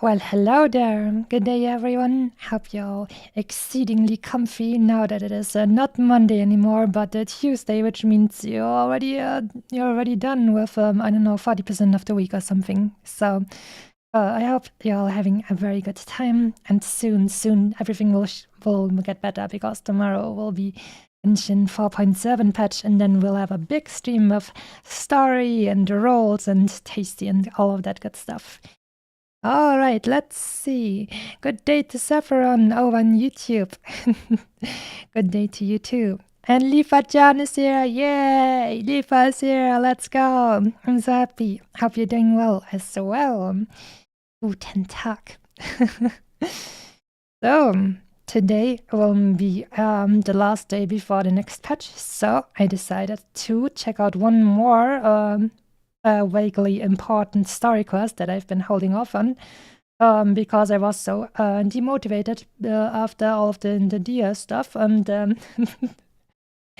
Well, hello there. Good day, everyone. Hope you're all exceedingly comfy now that it is not Monday anymore, but Tuesday, which means you're already done with I don't know 40% of the week or something. So I hope you're all having a very good time, and soon everything will get better because tomorrow will be Genshin 4.7 patch, and then we'll have a big stream of story and roles and tasty and all of that good stuff. All right, let's see. Good day to Saffron over on YouTube. Good day to you too. And Lifa John is here. Yay! Lifa is here. Let's go. I'm so happy. Hope you're doing well as well. Guten Tag. So, today will be the last day before the next patch. So, I decided to check out one more vaguely important story quest that I've been holding off on because I was so demotivated after all of the Dia stuff. And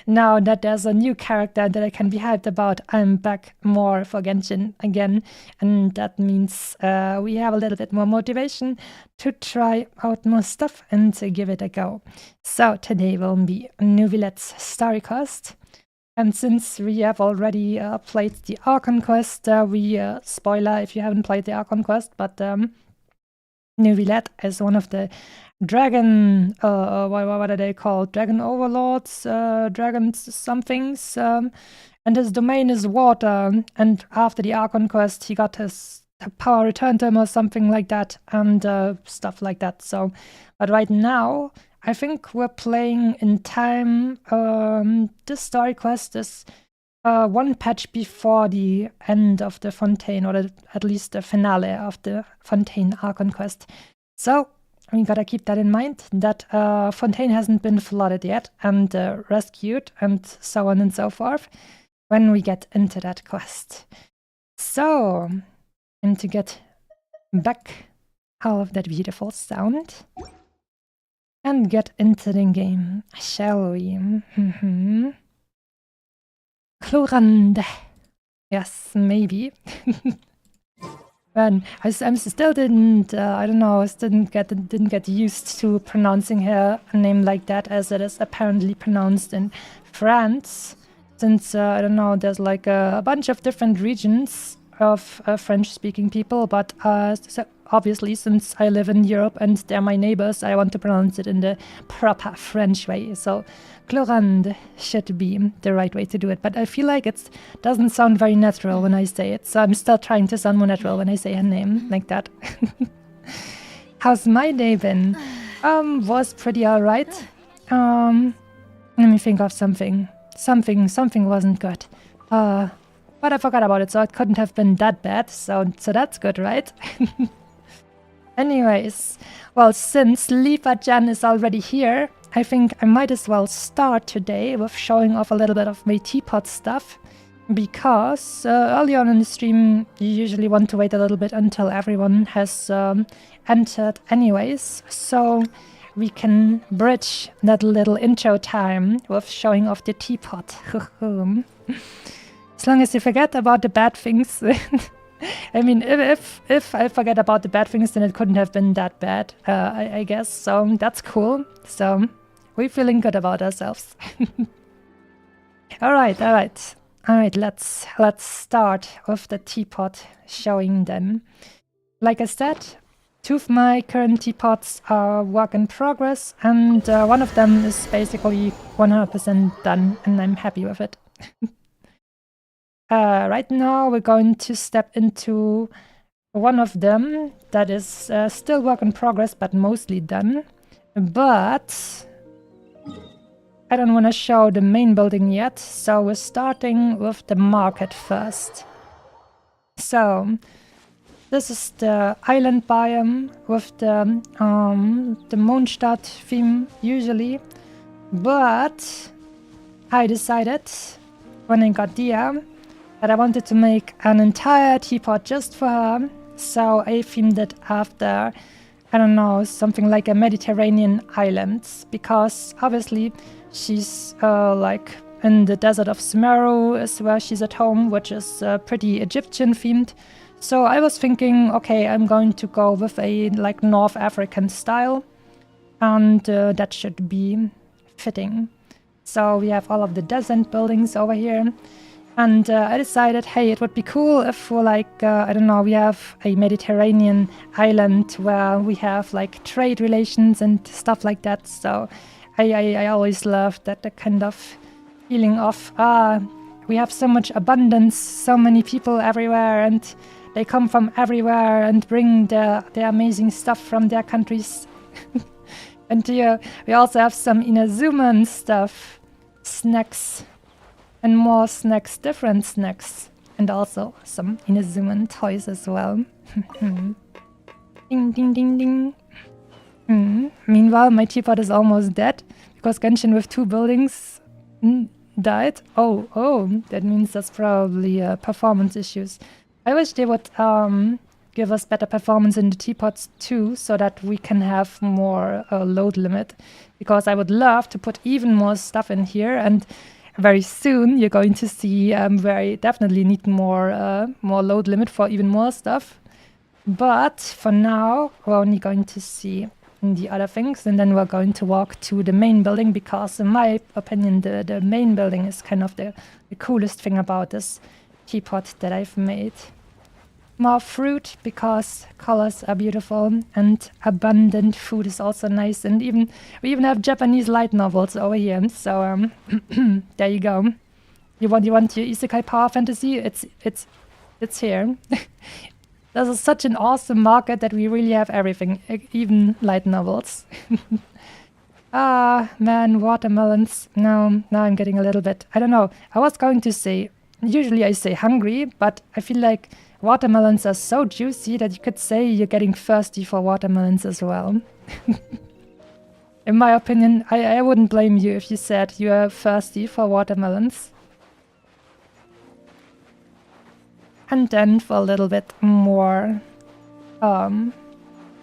now that there's a new character that I can be hyped about, I'm back more for Genshin again. And that means we have a little bit more motivation to try out more stuff and to give it a go. So today will be Neuvilette's Story Quest. And since we have already played the Archon quest, spoiler if you haven't played the Archon quest, but Neuvilette is one of the dragon, what are they called? Dragon overlords, dragon somethings, and his domain is water. And after the Archon quest, he got his power returned to him or something like that, and stuff like that. So, but right now, I think we're playing in time. This story quest is one patch before the end of the Fontaine, or at least the finale of the Fontaine Archon quest. So we gotta keep that in mind, that Fontaine hasn't been flooded yet and rescued and so on and so forth when we get into that quest. So, and to get back all of that beautiful sound and get into the game, shall we? Chlorande. Yes, maybe. But I still didn't, I don't know, didn't get used to pronouncing her name like that, as it is apparently pronounced in France. Since, I don't know, there's like a bunch of different regions of French-speaking people, but so obviously, since I live in Europe and they're my neighbors, I want to pronounce it in the proper French way. So, Chlorande should be the right way to do it. But I feel like it doesn't sound very natural when I say it. So I'm still trying to sound more natural when I say her name like that. How's my day been? Was pretty alright. Let me think of something. Something wasn't good. But I forgot about it, so it couldn't have been that bad. So that's good, right? Anyways, well, since Lifa-chan is already here, I think I might as well start today with showing off a little bit of my teapot stuff. Because early on in the stream, you usually want to wait a little bit until everyone has entered anyways. So we can bridge that little intro time with showing off the teapot. As long as you forget about the bad things. I mean, if I forget about the bad things, then it couldn't have been that bad, I guess. So that's cool. So we're feeling good about ourselves. All right. Let's start with the teapot showing then. Like I said, two of my current teapots are work in progress, and one of them is basically 100% done, and I'm happy with it. Right now, we're going to step into one of them that is still work in progress, but mostly done. But I don't want to show the main building yet, so we're starting with the market first. So, this is the island biome with the Mondstadt theme, usually. But I decided, when I got Dia, that I wanted to make an entire teapot just for her, so I themed it after, I don't know, something like a Mediterranean island, because obviously she's like in the desert of Sumeru is where she's at home, which is pretty Egyptian themed, So I was thinking, okay, I'm going to go with a like North African style, and that should be fitting. So we have all of the descent buildings over here, and I decided, hey, it would be cool if for like, I don't know, we have a Mediterranean island where we have like trade relations and stuff like that. So I always loved that the kind of feeling of, we have so much abundance, so many people everywhere, and they come from everywhere and bring their amazing stuff from their countries. And here we also have some Inazuman stuff, snacks, and more snacks, different snacks, and also some Inazuman toys as well. Ding, ding, ding, ding. Meanwhile, my teapot is almost dead because Genshin with 2 buildings died. Oh, that means that's probably performance issues. I wish they would give us better performance in the teapots too, so that we can have more load limit, because I would love to put even more stuff in here, and very soon you're going to see where I definitely need more load limit for even more stuff. But for now, we're only going to see the other things, and then we're going to walk to the main building, because in my opinion the main building is kind of the coolest thing about this teapot that I've made. More fruit, because colors are beautiful, and abundant food is also nice, and we even have Japanese light novels over here. So there you go. You want your isekai power fantasy? It's here. This is such an awesome market that we really have everything, even light novels. Man, watermelons. No, now I'm getting a little bit, I don't know. I was going to say, usually I say hungry, but I feel like watermelons are so juicy that you could say you're getting thirsty for watermelons as well. In my opinion, I wouldn't blame you if you said you are thirsty for watermelons. And then for a little bit more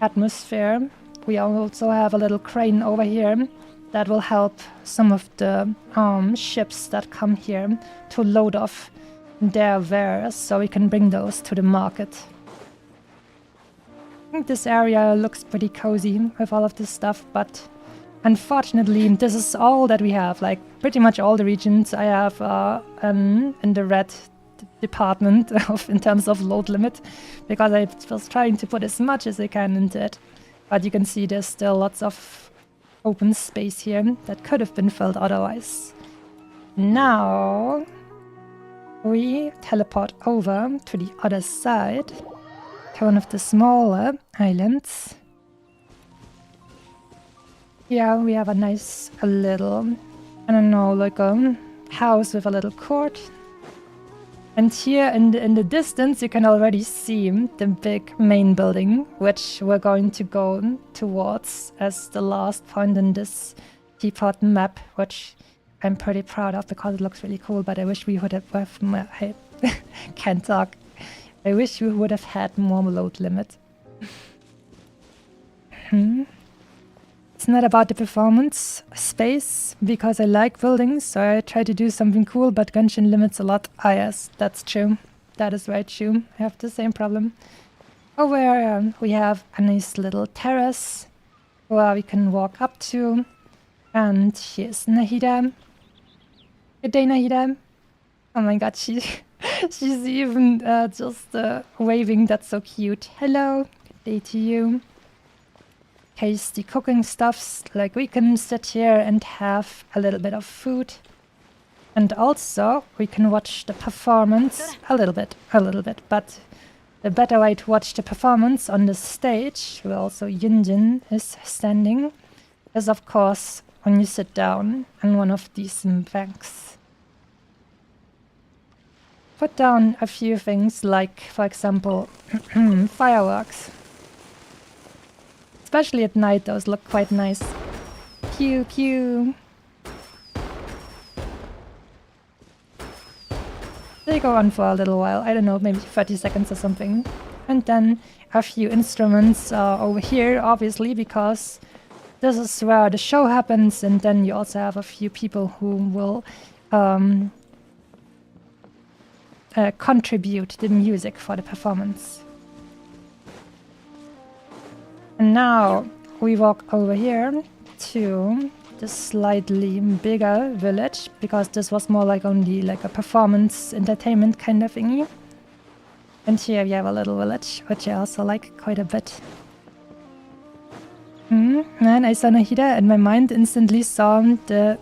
atmosphere, we also have a little crane over here that will help some of the ships that come here to load off their wares, so we can bring those to the market. I think this area looks pretty cozy with all of this stuff, but unfortunately this is all that we have. Like pretty much all the regions I have in the red department in terms of load limit, because I was trying to put as much as I can into it. But you can see there's still lots of open space here that could have been filled otherwise. Now we teleport over to the other side, to one of the smaller islands. Here we have a nice little, I don't know, like a house with a little court. And here in the distance you can already see the big main building, which we're going to go towards as the last point in this teapot map, which I'm pretty proud of because it looks really cool, but I wish we would have I can't talk. I wish we would have had more load limit. It's not about the performance space, because I like buildings, so I try to do something cool, but Genshin limits a lot. Ah yes, that's true. That is very true. I have the same problem. Over we have a nice little terrace where we can walk up to. And here's Nahida. Good day, Nahida. Oh my god, she's even just waving. That's so cute. Hello. Good day to you. Tasty cooking stuffs, like we can sit here and have a little bit of food. And also we can watch the performance a little bit, but the better way to watch the performance on the stage, where also Yunjin is standing, is of course when you sit down on one of these banks. Put down a few things, like for example fireworks. Especially at night, those look quite nice. Pew pew. They go on for a little while, I don't know, maybe 30 seconds or something. And then a few instruments over here, obviously, because this is where the show happens, and then you also have a few people who will contribute the music for the performance. And now we walk over here to the slightly bigger village, because this was more like only like a performance entertainment kind of thingy. And here we have a little village, which I also like quite a bit. And I saw Nahida and my mind instantly saw the...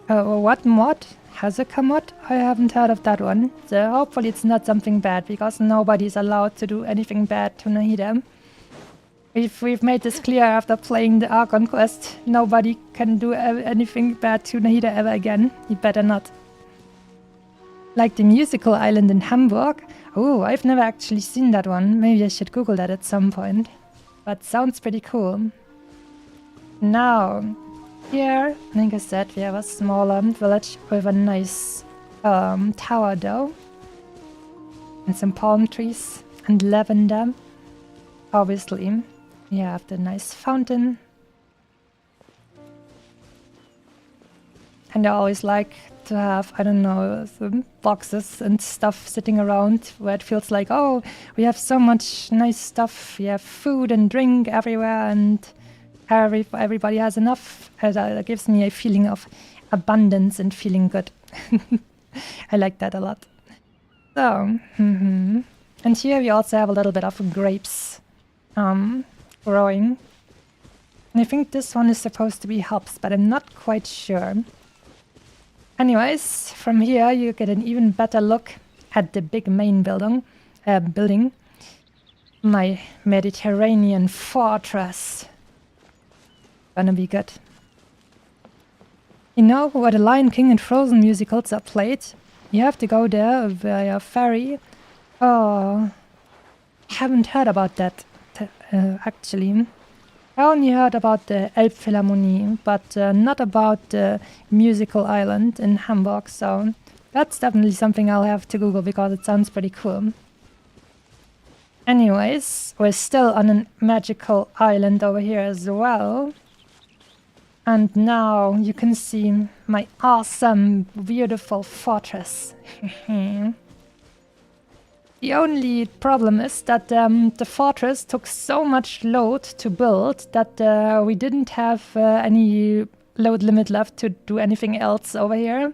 what mod? Hazuka mod? I haven't heard of that one. So hopefully it's not something bad, because nobody's allowed to do anything bad to Nahida. We've made this clear after playing the Archon quest. Nobody can do anything bad to Nahida ever again. You better not. Like the musical island in Hamburg. Oh, I've never actually seen that one. Maybe I should Google that at some point. But sounds pretty cool. Now, here, like I said, we have a smaller village with a nice tower though. And some palm trees and lavender. Obviously, we have the nice fountain. And I always like to have, I don't know, some boxes and stuff sitting around where it feels like, oh, we have so much nice stuff. We have food and drink everywhere, and everybody has enough. That gives me a feeling of abundance and feeling good. I like that a lot. So, and here we also have a little bit of grapes growing. And I think this one is supposed to be hops, but I'm not quite sure. Anyways, from here you get an even better look at the big main building. My Mediterranean fortress. Gonna be good. You know where the Lion King and Frozen musicals are played? You have to go there via ferry. Oh, haven't heard about that actually. I only heard about the Elbphilharmonie, but not about the musical island in Hamburg, so that's definitely something I'll have to Google because it sounds pretty cool. Anyways, we're still on a magical island over here as well. And now you can see my awesome, beautiful fortress. The only problem is that the fortress took so much load to build that we didn't have any load limit left to do anything else over here.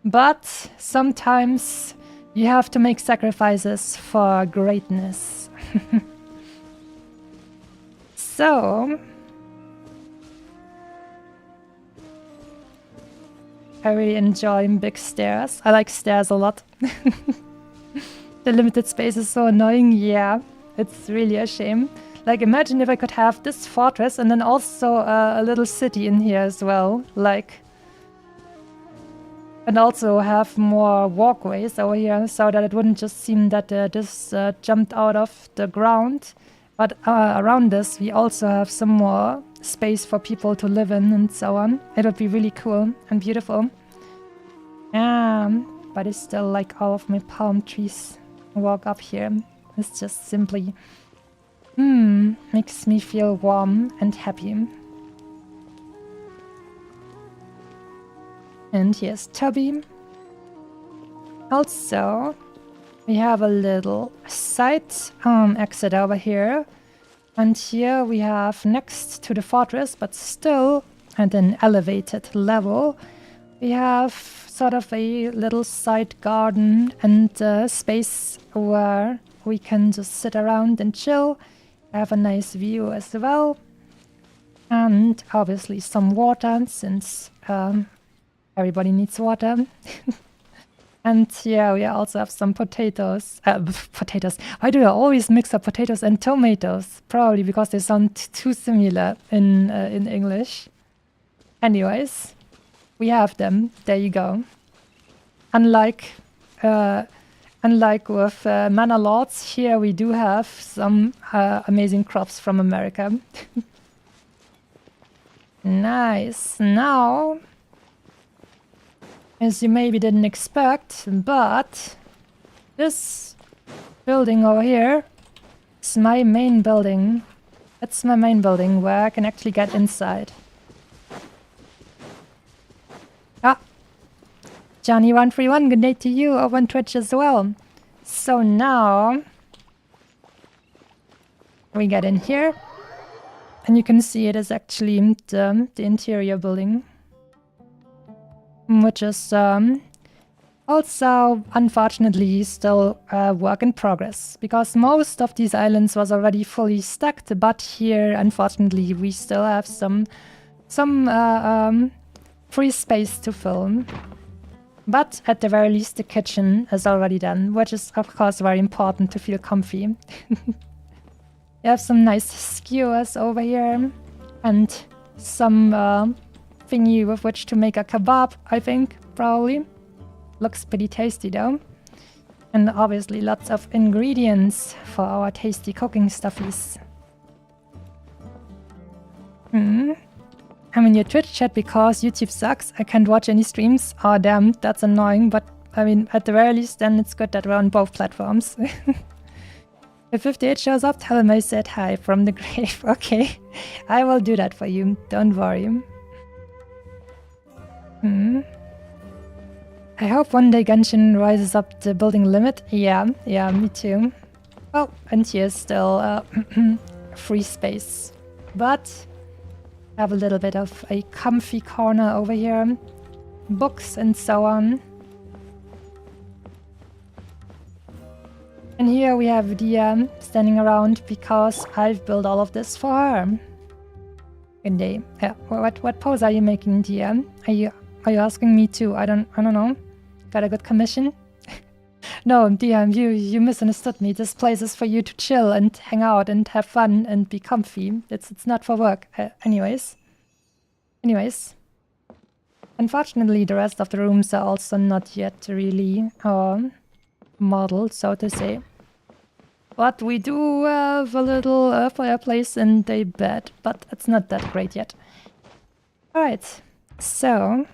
But sometimes you have to make sacrifices for greatness. So, I really enjoy big stairs. I like stairs a lot. The limited space is so annoying, yeah. It's really a shame. Like, imagine if I could have this fortress and then also a little city in here as well. Like, and also have more walkways over here so that it wouldn't just seem that this jumped out of the ground. But around this, we also have some more space for people to live in and so on. It would be really cool and beautiful. But I still like all of my palm trees. Walk up here. It's just simply makes me feel warm and happy. And here's Tubby. Also, we have a little side exit over here. And here we have, next to the fortress, but still at an elevated level, we have sort of a little side garden and space where we can just sit around and chill. Have a nice view as well. And obviously some water, since everybody needs water. And yeah, we also have some potatoes. Potatoes. Why do I always mix up potatoes and tomatoes? Probably because they sound too similar in English. Anyways, we have them. There you go. Unlike with Manor Lords, here we do have some amazing crops from America. Nice. Now, as you maybe didn't expect, but this building over here is my main building. That's my main building where I can actually get inside. Ah, Johnny131, good day to you over on Twitch as well. So now we get in here, and you can see it is actually the interior building, which is also unfortunately still a work in progress, because most of these islands was already fully stacked, but here unfortunately we still have some free space to fill. But at the very least the kitchen is already done, which is of course very important to feel comfy. You have some nice skewers over here, and some thingy with which to make a kebab, I think, probably. Looks pretty tasty though. And obviously lots of ingredients for our tasty cooking stuffies. I'm in your Twitch chat because YouTube sucks. I can't watch any streams. Oh damn, that's annoying, but I mean, at the very least then it's good that we're on both platforms. If 58 shows up, tell him I said hi from the grave. Okay, I will do that for you, don't worry. I hope one day Genshin rises up the building limit. Yeah, me too. Well, and here's still free space. But have a little bit of a comfy corner over here. Books and so on. And here we have Dia standing around because I've built all of this for her. Good day. What pose are you making, Dia? Are you asking me too? I don't know. Got a good commission? No, Dia, you misunderstood me. This place is for you to chill and hang out and have fun and be comfy. It's not for work. Anyways. Unfortunately, the rest of the rooms are also not yet really modeled, so to say. But we do have a little fireplace and a bed, but it's not that great yet. Alright, so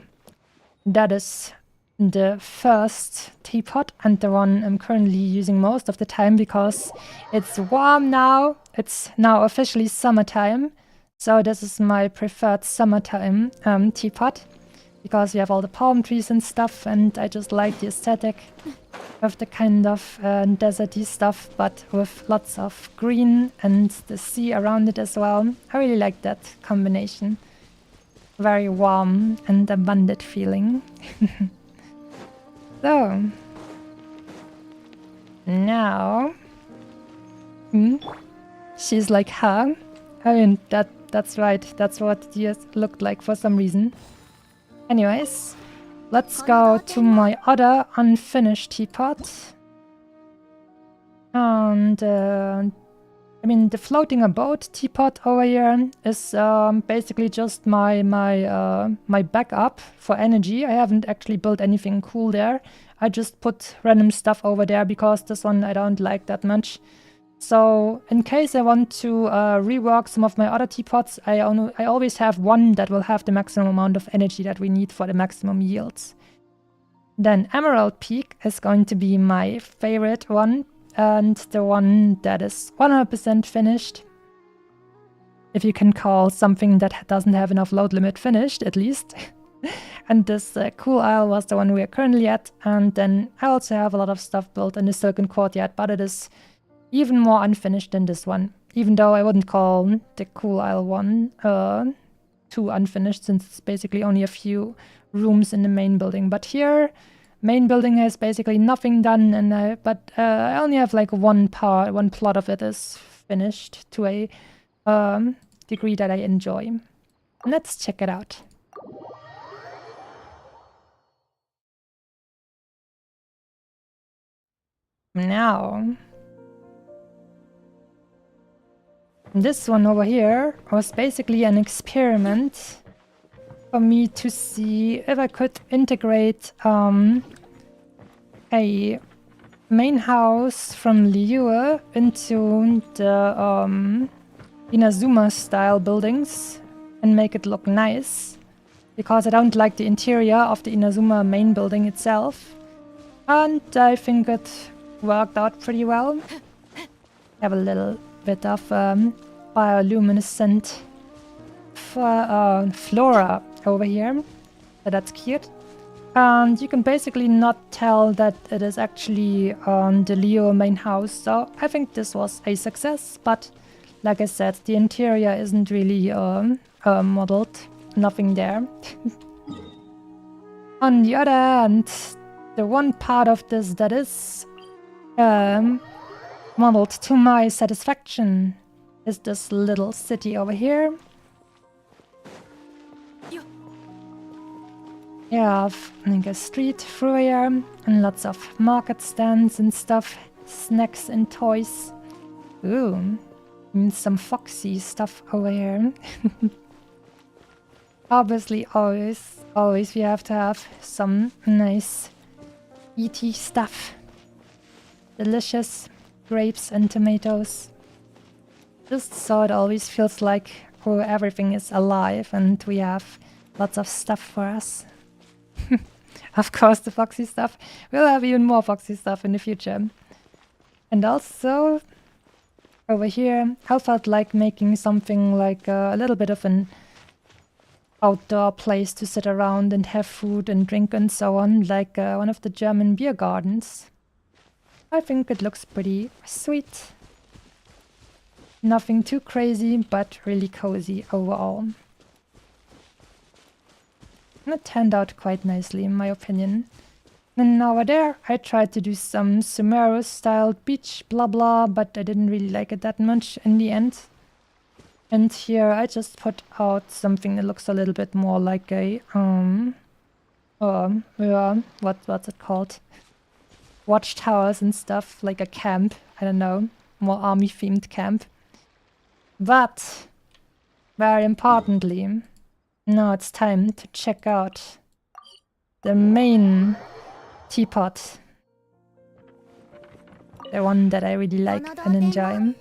that is the first teapot and the one I'm currently using most of the time because it's warm now. It's now officially summertime, so this is my preferred summertime teapot because we have all the palm trees and stuff, and I just like the aesthetic of the kind of deserty stuff, but with lots of green and the sea around it as well. I really like that combination. Very warm and abundant feeling. So, now, she's like, huh? I mean, that's right, that's what Dia looked like for some reason. Anyways, let's go to my other unfinished teapot. And, I mean, the floating abode teapot over here is basically just my backup for energy. I haven't actually built anything cool there. I just put random stuff over there because this one I don't like that much. So in case I want to rework some of my other teapots, I always have one that will have the maximum amount of energy that we need for the maximum yields. Then Emerald Peak is going to be my favorite one, and the one that is 100% finished. If you can call something that doesn't have enough load limit finished, at least. And this cool isle was the one we are currently at. And then I also have a lot of stuff built in the Silken Courtyard, but it is even more unfinished than this one. Even though I wouldn't call the cool isle one too unfinished, since it's basically only a few rooms in the main building. But here, main building has basically nothing done, and I only have like one plot of it is finished to a degree that I enjoy. Let's check it out. Now, this one over here was basically an experiment for me to see if I could integrate a main house from Liyue into the Inazuma style buildings and make it look nice, because I don't like the interior of the Inazuma main building itself, and I think it worked out pretty well. Have a little bit of bioluminescent flora over here, so that's cute. And you can basically not tell that it is actually the Leo main house. So I think this was a success, but like I said, the interior isn't really modeled. Nothing there. On the other hand, the one part of this that is modeled to my satisfaction is this little city over here. You have like a street through here and lots of market stands and stuff, snacks and toys. Ooh, and some foxy stuff over here. Obviously, always we have to have some nice eaty stuff. Delicious grapes and tomatoes. Just so it always feels like everything is alive and we have lots of stuff for us. Of course, the foxy stuff. We'll have even more foxy stuff in the future. And also, over here, I felt like making something like a little bit of an outdoor place to sit around and have food and drink and so on, like one of the German beer gardens. I think it looks pretty sweet. Nothing too crazy, but really cozy overall. And it turned out quite nicely, in my opinion. And over there, I tried to do some Sumeru-style beach blah blah, but I didn't really like it that much in the end. And here I just put out something that looks a little bit more like a, what's it called? Watchtowers and stuff, like a camp, I don't know, more army-themed camp. But, very importantly, now it's time to check out the main teapot. The one that I really like and enjoy.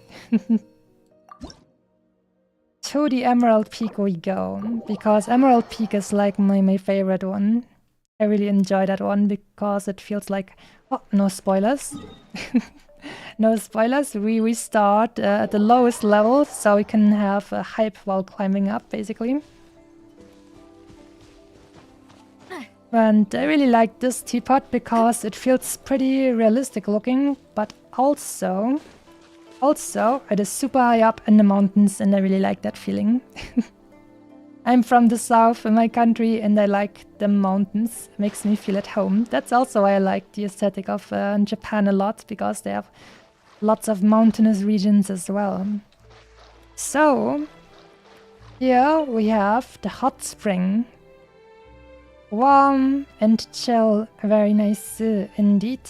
To the Emerald Peak we go, because Emerald Peak is like my favorite one. I really enjoy that one because it feels like... Oh, no spoilers. No spoilers, we start at the lowest level, so we can have a hype while climbing up, basically. And I really like this teapot because it feels pretty realistic looking, but also it is super high up in the mountains and I really like that feeling. I'm from the south in my country and I like the mountains. It makes me feel at home. That's also why I like the aesthetic of Japan a lot, because they have lots of mountainous regions as well. So, here we have the hot spring. Warm and chill, very nice indeed.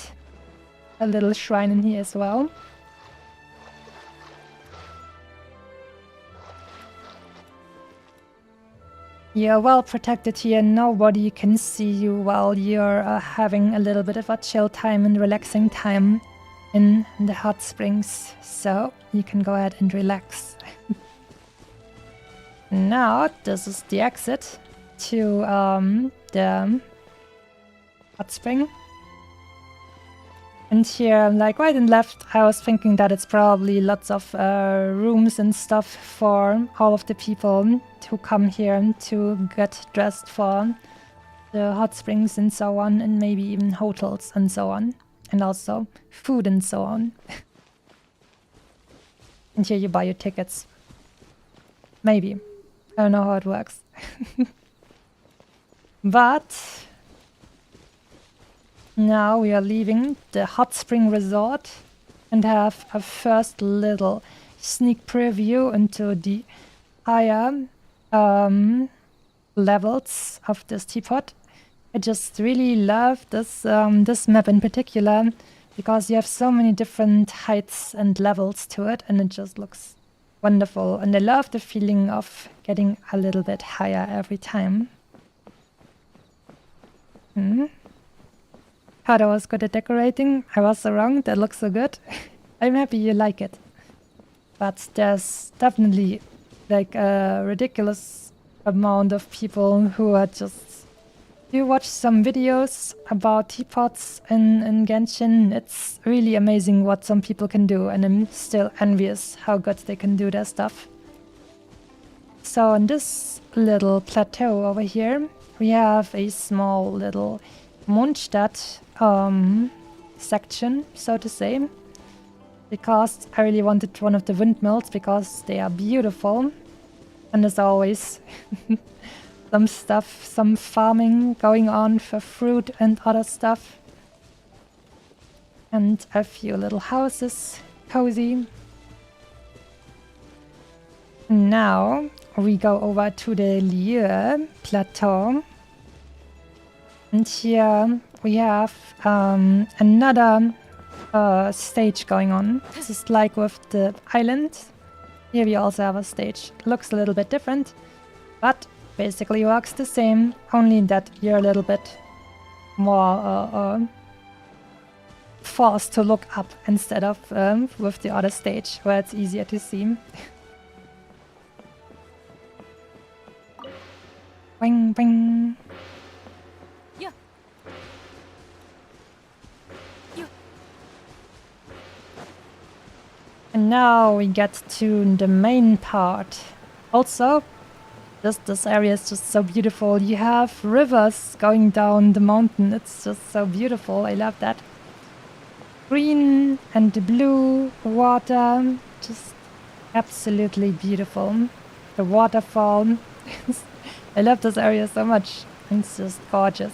A little shrine in here as well. You're well protected here, nobody can see you while you're having a little bit of a chill time and relaxing time in the hot springs. So you can go ahead and relax. Now, this is the exit to the hot spring. And here, like right and left, I was thinking that it's probably lots of rooms and stuff for all of the people who come here to get dressed for the hot springs and so on, and maybe even hotels and so on, and also food and so on. And here you buy your tickets. Maybe. I don't know how it works. But now we are leaving the hot spring resort and have a first little sneak preview into the higher levels of this teapot. I just really love this this map in particular because you have so many different heights and levels to it, and it just looks wonderful. And I love the feeling of getting a little bit higher every time. Thought I was good at decorating. I was so wrong. That looks so good. I'm happy you like it. But there's definitely like a ridiculous amount of people who are just... You watch some videos about teapots in Genshin. It's really amazing what some people can do, and I'm still envious how good they can do their stuff. So on this little plateau over here, we have a small little Mondstadt section, so to say. Because I really wanted one of the windmills because they are beautiful. And as always, some stuff, some farming going on for fruit and other stuff. And a few little houses, cozy. Now we go over to the Lieu Plateau. And here we have another stage going on. This is like with the island. Here we also have a stage. Looks a little bit different, but basically works the same, only that you're a little bit more forced to look up instead of with the other stage where it's easier to see. Bing, bing. Yeah. And now we get to the main part. Also, this area is just so beautiful. You have rivers going down the mountain. It's just so beautiful. I love that. Green and blue water. Just absolutely beautiful. The waterfall. I love this area so much. It's just gorgeous.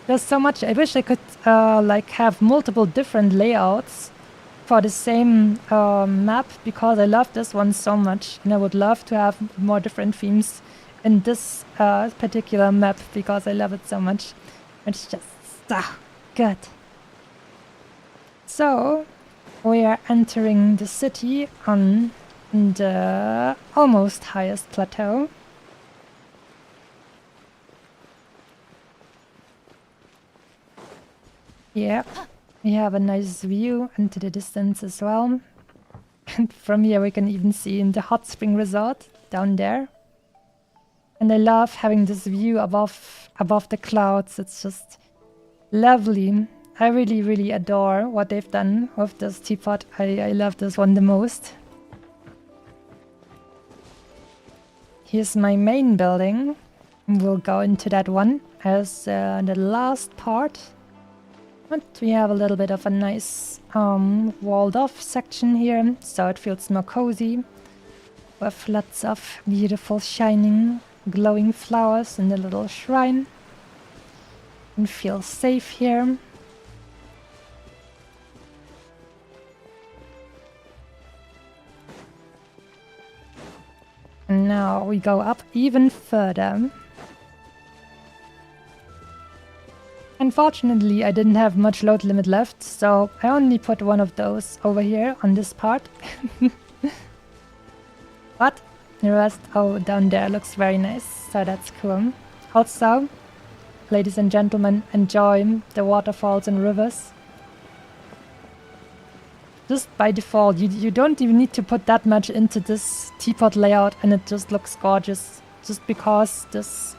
There's so much. I wish I could like have multiple different layouts for the same map, because I love this one so much, and I would love to have more different themes in this particular map because I love it so much. It's just so good. So we are entering the city on the almost highest plateau. Yeah. We have a nice view into the distance as well. And from here we can even see in the hot spring resort down there. And I love having this view above the clouds. It's just lovely. I really, really adore what they've done with this teapot. I love this one the most. Here's my main building. We'll go into that one as the last part. But we have a little bit of a nice walled off section here, so it feels more cozy. With lots of beautiful shining, glowing flowers in the little shrine. And feel safe here. And now we go up even further. Unfortunately, I didn't have much load limit left, so I only put one of those over here on this part. But the rest, oh, down there looks very nice, so that's cool. Also, ladies and gentlemen, enjoy the waterfalls and rivers. Just by default, you don't even need to put that much into this teapot layout, and it just looks gorgeous. Just because this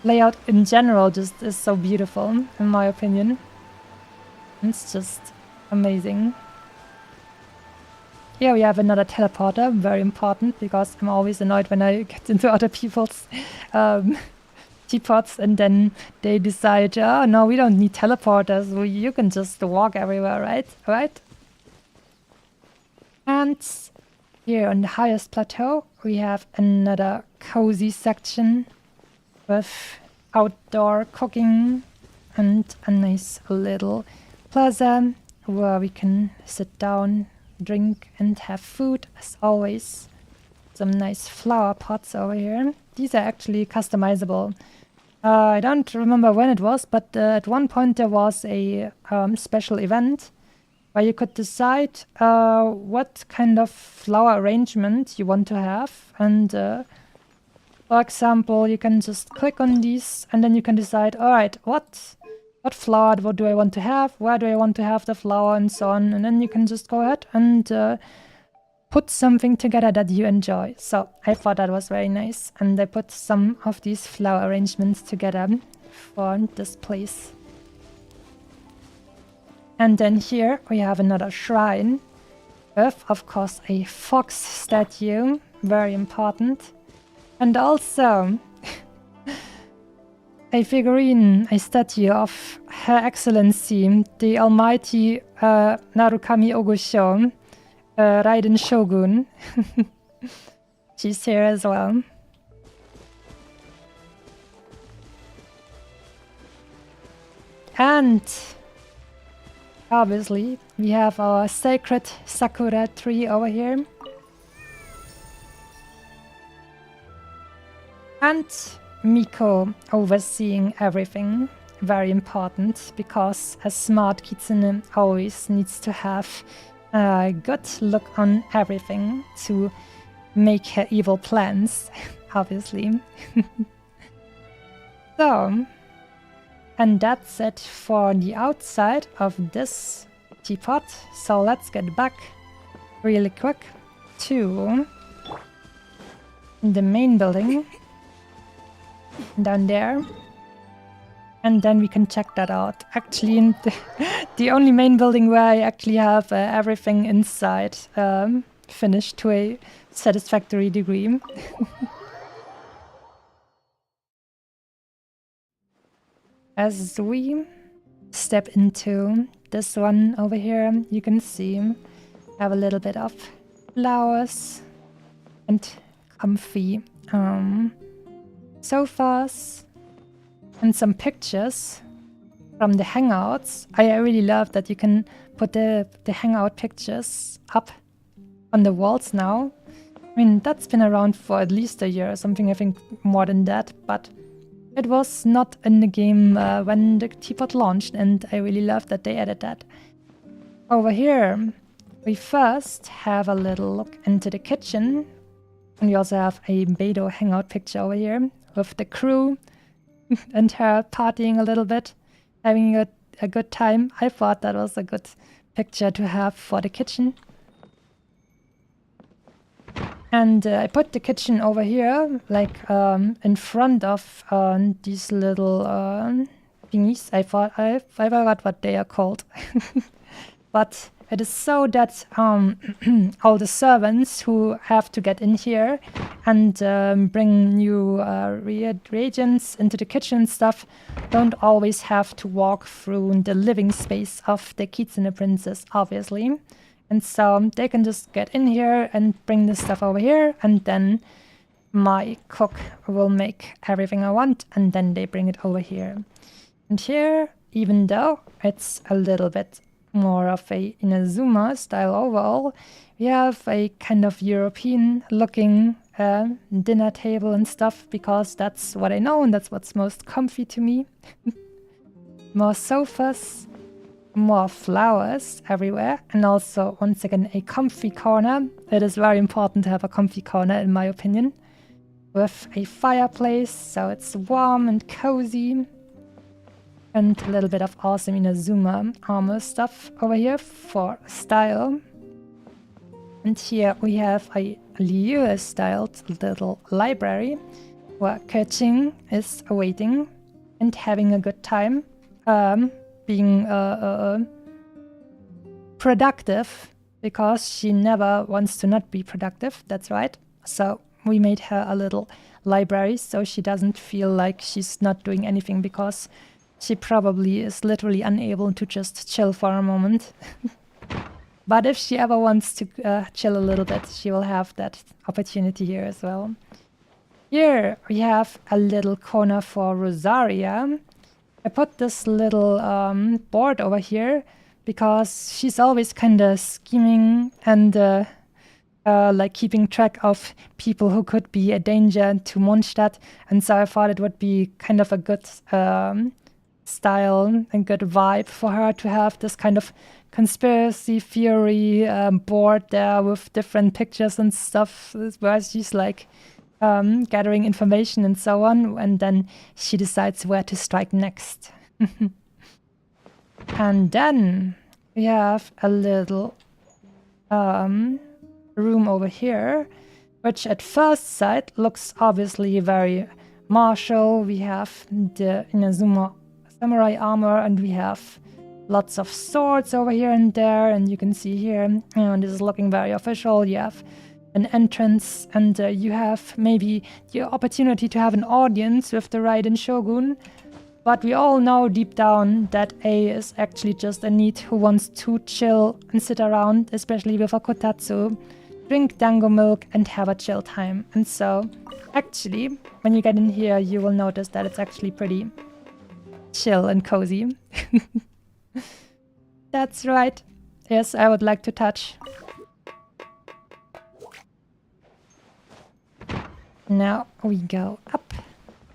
layout in general just is so beautiful, in my opinion. It's just amazing. Here we have another teleporter, very important, because I'm always annoyed when I get into other people's teapots and then they decide, oh no, we don't need teleporters, you can just walk everywhere, right? And here on the highest plateau we have another cozy section with outdoor cooking and a nice little plaza where we can sit down, drink and have food as always. Some nice flower pots over here. These are actually customizable. I don't remember when it was, but at one point there was a special event where you could decide what kind of flower arrangement you want to have, and for example, you can just click on these and then you can decide, alright, what flower do I want to have, where do I want to have the flower, and so on. And then you can just go ahead and put something together that you enjoy. So I thought that was very nice, and I put some of these flower arrangements together for this place. And then here we have another shrine with, of course, a fox statue, very important. And also, a figurine, a statue of Her Excellency, the Almighty Narukami Ogosho, Raiden Shogun. She's here as well. And obviously, we have our sacred Sakura tree over here. And Miko overseeing everything. Very important, because a smart kitsune always needs to have a good look on everything to make her evil plans, obviously. So, and that's it for the outside of this teapot. So let's get back really quick to the main building down there. And then we can check that out. Actually, the only main building where I actually have everything inside finished to a satisfactory degree. As we step into this one over here, you can see I have a little bit of flowers and comfy sofas and some pictures from the hangouts. I really love that you can put the hangout pictures up on the walls now. I mean, that's been around for at least a year or something, I think more than that, but it was not in the game when the teapot launched, and I really love that they added that. Over here, we first have a little look into the kitchen, and we also have a Beidou hangout picture over here with the crew and her partying a little bit, having a good time. I thought that was a good picture to have for the kitchen. And I put the kitchen over here, like in front of these little thingies. I forgot what they are called. But it is so that all the servants who have to get in here and bring new reagents into the kitchen stuff don't always have to walk through the living space of the Kitsune Princess, obviously. And so they can just get in here and bring the stuff over here, and then my cook will make everything I want, and then they bring it over here. And here, even though it's a little bit more of a Inazuma style overall, we have a kind of European looking dinner table and stuff, because that's what I know and that's what's most comfy to me. More sofas, more flowers everywhere, and also once again a comfy corner. It is very important to have a comfy corner, in my opinion, with a fireplace so it's warm and cozy, and a little bit of awesome Inazuma armor stuff over here for style. And here we have a Liu styled little library where Keqing is awaiting and having a good time, being productive, because she never wants to not be productive. That's right. So we made her a little library so she doesn't feel like she's not doing anything, because she probably is literally unable to just chill for a moment. But if she ever wants to chill a little bit, she will have that opportunity here as well. Here we have a little corner for Rosaria. I put this little board over here because she's always kind of scheming and like keeping track of people who could be a danger to Mondstadt. And so I thought it would be kind of a good style and good vibe for her to have this kind of conspiracy theory board there with different pictures and stuff, where she's like gathering information and so on, and then she decides where to strike next. And then we have a little room over here, which at first sight looks obviously very martial. We have the Inazuma samurai armor, and we have lots of swords over here and there, and you can see here, this is looking very official. You have an entrance, and you have maybe the opportunity to have an audience with the Raiden Shogun. But we all know deep down that A is actually just a NEET who wants to chill and sit around, especially with a kotatsu, drink dango milk and have a chill time. And so, actually, when you get in here, you will notice that it's actually pretty chill and cozy. That's right. Yes, I would like to touch. Now we go up,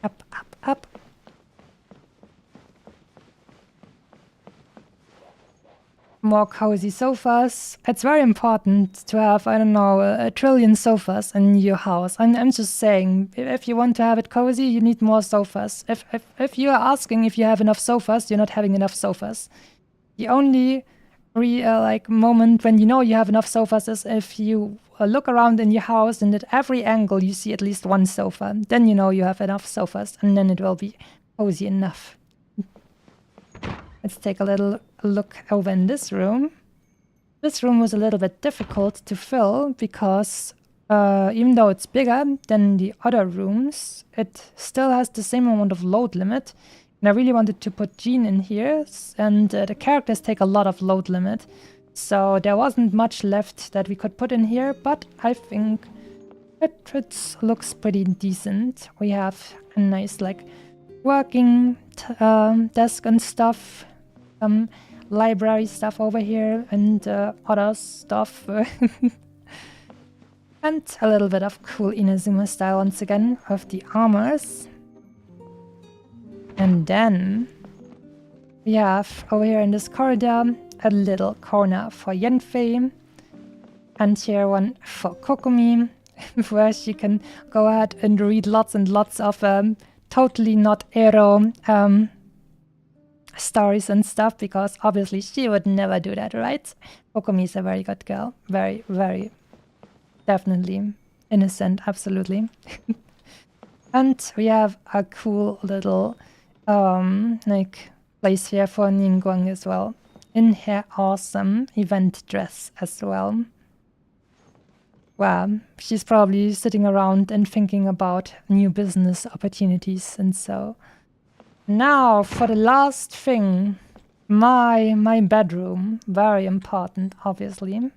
up, up, up. More cozy sofas. It's very important to have, I don't know, a trillion sofas in your house. I'm just saying, if you want to have it cozy, you need more sofas. If you are asking if you have enough sofas, you're not having enough sofas. The only moment when you know you have enough sofas is if you look around in your house and at every angle you see at least one sofa. Then you know you have enough sofas, and then it will be cozy enough. Let's take a little look over in this room. This room was a little bit difficult to fill because even though it's bigger than the other rooms, it still has the same amount of load limit. And I really wanted to put Jean in here, and the characters take a lot of load limit. So there wasn't much left that we could put in here, but I think it looks pretty decent. We have a nice working desk and stuff. Library stuff over here and other stuff. And a little bit of cool Inazuma style once again of the armors. And then we have over here in this corridor a little corner for Yanfei. And here one for Kokomi, where she can go ahead and read lots and lots of totally not Ero stories and stuff, because obviously she would never do that, right? Kokomi is a very good girl. Very, very definitely innocent, absolutely. And we have a cool little place here for Ningguang as well, in her awesome event dress as well. Wow, she's probably sitting around and thinking about new business opportunities. And so now for the last thing, my bedroom. Very important, obviously.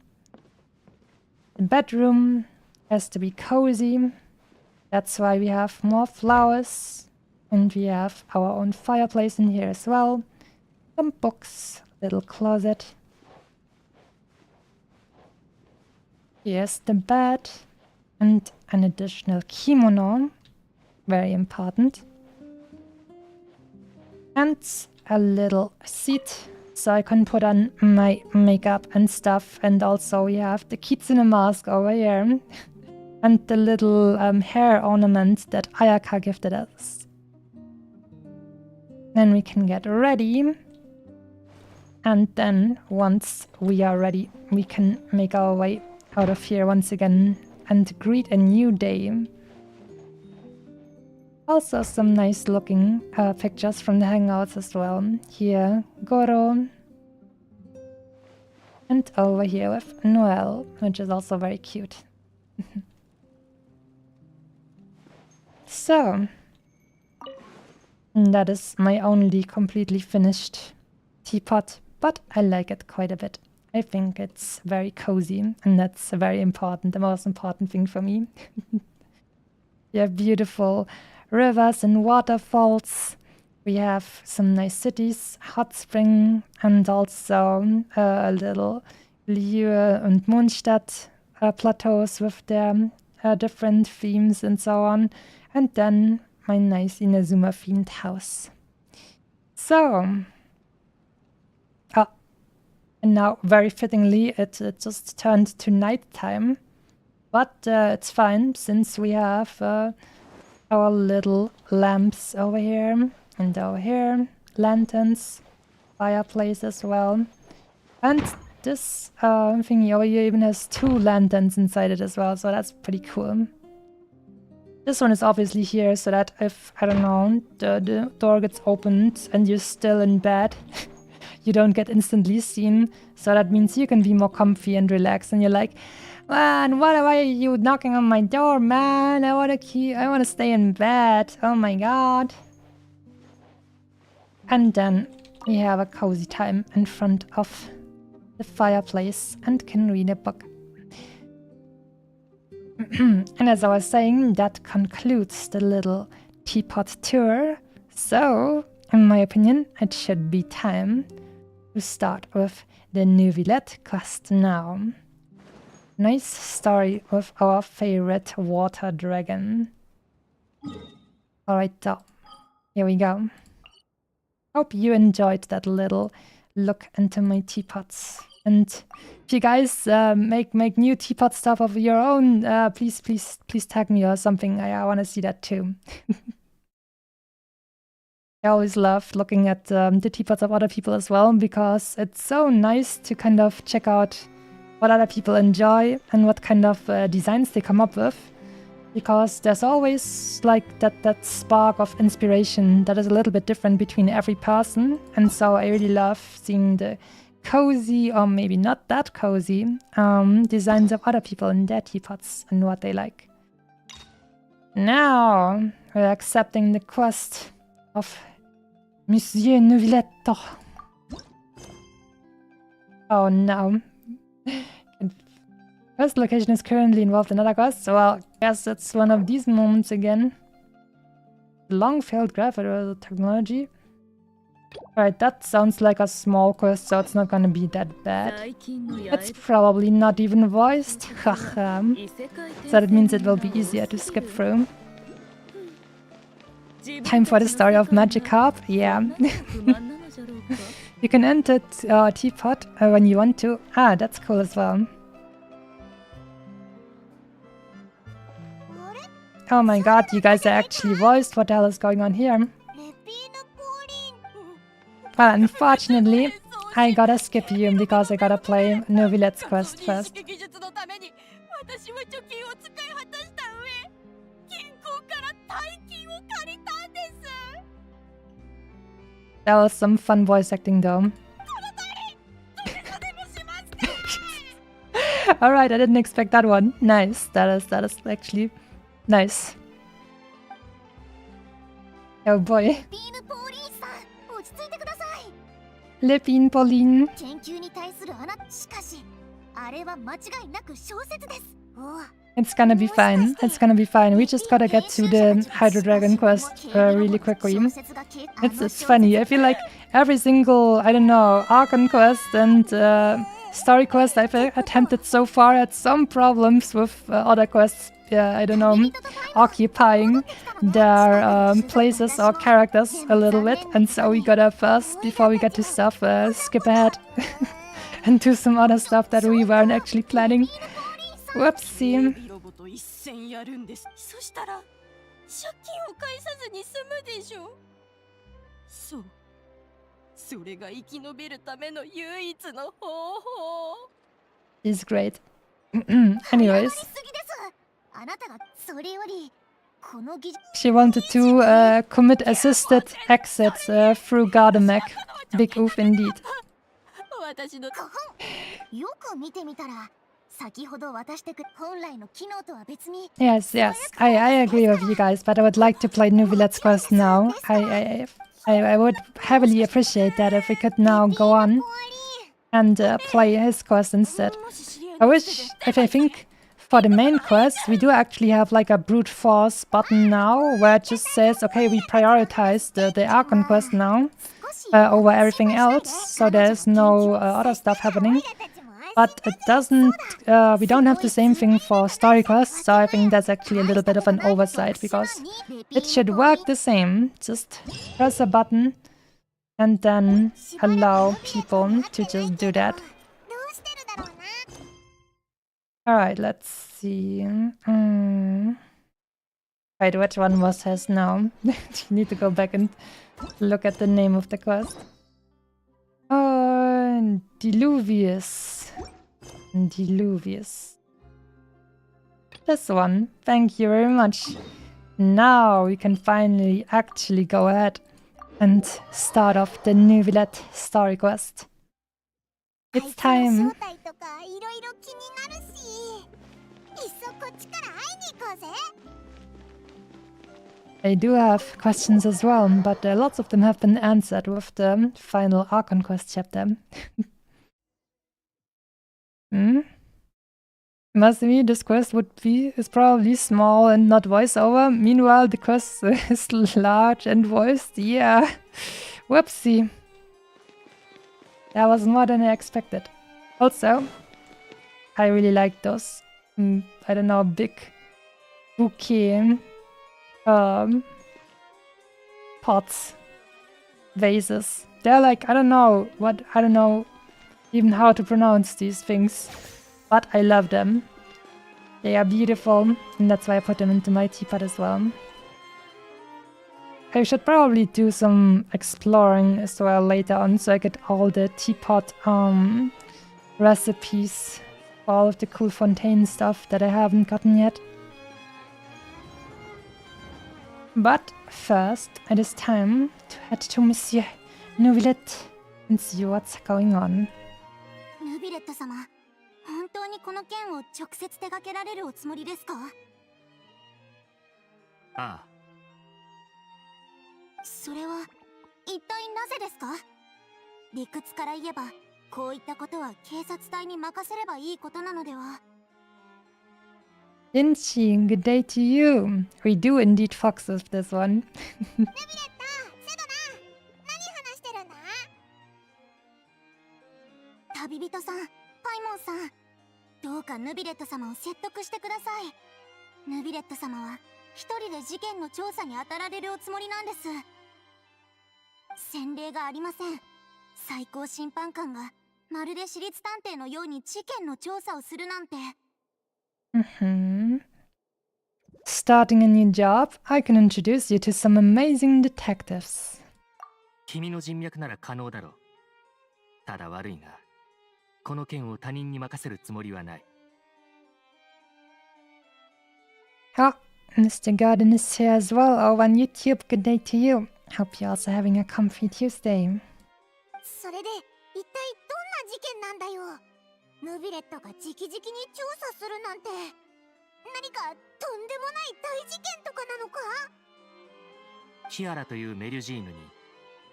The bedroom has to be cozy. That's why we have more flowers. And we have our own fireplace in here as well. Some books, little closet. Here's the bed and an additional kimono. Very important. And a little seat so I can put on my makeup and stuff. And also we have the kitsune mask over here. And the little hair ornament that Ayaka gifted us. Then we can get ready. And then once we are ready, we can make our way out of here once again and greet a new day. Also some nice looking pictures from the hangouts as well. Here, Goro. And over here with Noelle, which is also very cute. So, that is my only completely finished teapot, but I like it quite a bit. I think it's very cozy, and that's very important, the most important thing for me. We have beautiful rivers and waterfalls. We have some nice cities, hot spring, and also a little Liu and Mondstadt plateaus with their different themes and so on. And then my nice Inazuma themed house. So, and now very fittingly it just turned to nighttime, but it's fine since we have our little lamps over here and over here, lanterns, fireplace as well, and this thingy over here even has 2 lanterns inside it as well, so that's pretty cool. This one is obviously here so that if, I don't know, the door gets opened and you're still in bed, you don't get instantly seen. So that means you can be more comfy and relaxed and you're like, Man, why are you knocking on my door, man? I wanna stay in bed. Oh my god. And then we have a cozy time in front of the fireplace and can read a book. And as I was saying, that concludes the little teapot tour. So, in my opinion, it should be time to start with the Neuvilette quest now. Nice story with our favorite water dragon. Alright, so here we go. Hope you enjoyed that little look into my teapots. And if you guys make new teapot stuff of your own, please tag me or something. I want to see that too. I always love looking at the teapots of other people as well, because it's so nice to kind of check out what other people enjoy and what kind of designs they come up with. Because there's always like that spark of inspiration that is a little bit different between every person. And so I really love seeing the cozy, or maybe not that cozy, designs of other people in their teapots and what they like. Now we're accepting the quest of Monsieur Neuvilette. Oh no. Quest location is currently involved in another quest, so well, I guess it's one of these moments again. Long failed graphical technology. Alright, that sounds like a small quest, so it's not gonna be that bad. It's probably not even voiced. So that means it will be easier to skip through. Time for the story of Magikarp? Yeah. You can enter teapot when you want to. Ah, that's cool as well. Oh my god, you guys are actually voiced. What the hell is going on here? Well, unfortunately, I gotta skip you because I gotta play Neuvilette's quest first. That was some fun voice acting though. Alright, I didn't expect that one. Nice. That is actually nice. Oh boy. Lepine Pauline. It's gonna be fine. It's gonna be fine. We just gotta get to the Hydro Dragon quest really quickly. It's funny. I feel like every single, I don't know, Archon quest and story quest I've attempted so far had some problems with other quests. Yeah, I don't know, occupying their places or characters a little bit. And so we gotta first, before we get to stuff, skip ahead and do some other stuff that we weren't actually planning. Whoopsie. He's great. Anyways. She wanted to commit assisted exits through Gardemek. Big oof indeed. Yes, I agree with you guys, but I would like to play Neuvilette's quest now. I would heavily appreciate that if we could now go on and play his quest instead. I think for the main quest, we do actually have like a brute force button now, where it just says, okay, we prioritize the Archon quest now over everything else, so there's no other stuff happening. But it doesn't, we don't have the same thing for story quests, so I think that's actually a little bit of an oversight, because it should work the same. Just press a button and then allow people to just do that. Alright, let's see. Right, which one was his now? You need to go back and look at the name of the quest. Oh, Diluvius. This one. Thank you very much. Now we can finally actually go ahead and start off the Neuvilette Story Quest. It's time. I do have questions as well, but lots of them have been answered with the final Archon quest chapter. Masumi, this quest is probably small and not voiceover. Meanwhile, the quest is large and voiced. Yeah. Whoopsie. That was more than I expected. Also, I really like those, I don't know, big bouquet pots, vases. They're like, I don't know even how to pronounce these things, but I love them. They are beautiful, and that's why I put them into my teapot as well. I should probably do some exploring as well later on, so I get all the teapot recipes, all of the cool fontaine stuff that I haven't gotten yet. But first, it is time to head to Monsieur Neuvilette and see what's going on. Neuvilette 様、本当にこの件を直接手掛けられるおつもりですか？ああ。それは一体なぜですか？理屈から言えば、こういったことは警察隊に任せればいいことなのでは？ Genshin, good day to you. We do indeed fox with this one. ヌビレット、セドナ、何話してるんだ？旅人さん、パイモンさん、どうかヌビレット様を説得してください。ヌビレット様は一人で事件の調査に当たられるおつもりなんです。先例がありません。最高審判官がまるで私立探偵のように事件の調査をするなんて。Starting a new job, I can introduce you to some amazing detectives. 君の人脈なら可能だろう。ただ悪いが、この件を他人に任せるつもりはない。Oh, Mr. Garden is here as well over on YouTube. Good day to you. Hope you're also having a comfy Tuesday. それで一体どんな事件なんだよ。ヌビレットが直々に調査するなんて、何かとんでもない大事件とかなのか？キアラというメリュジーヌに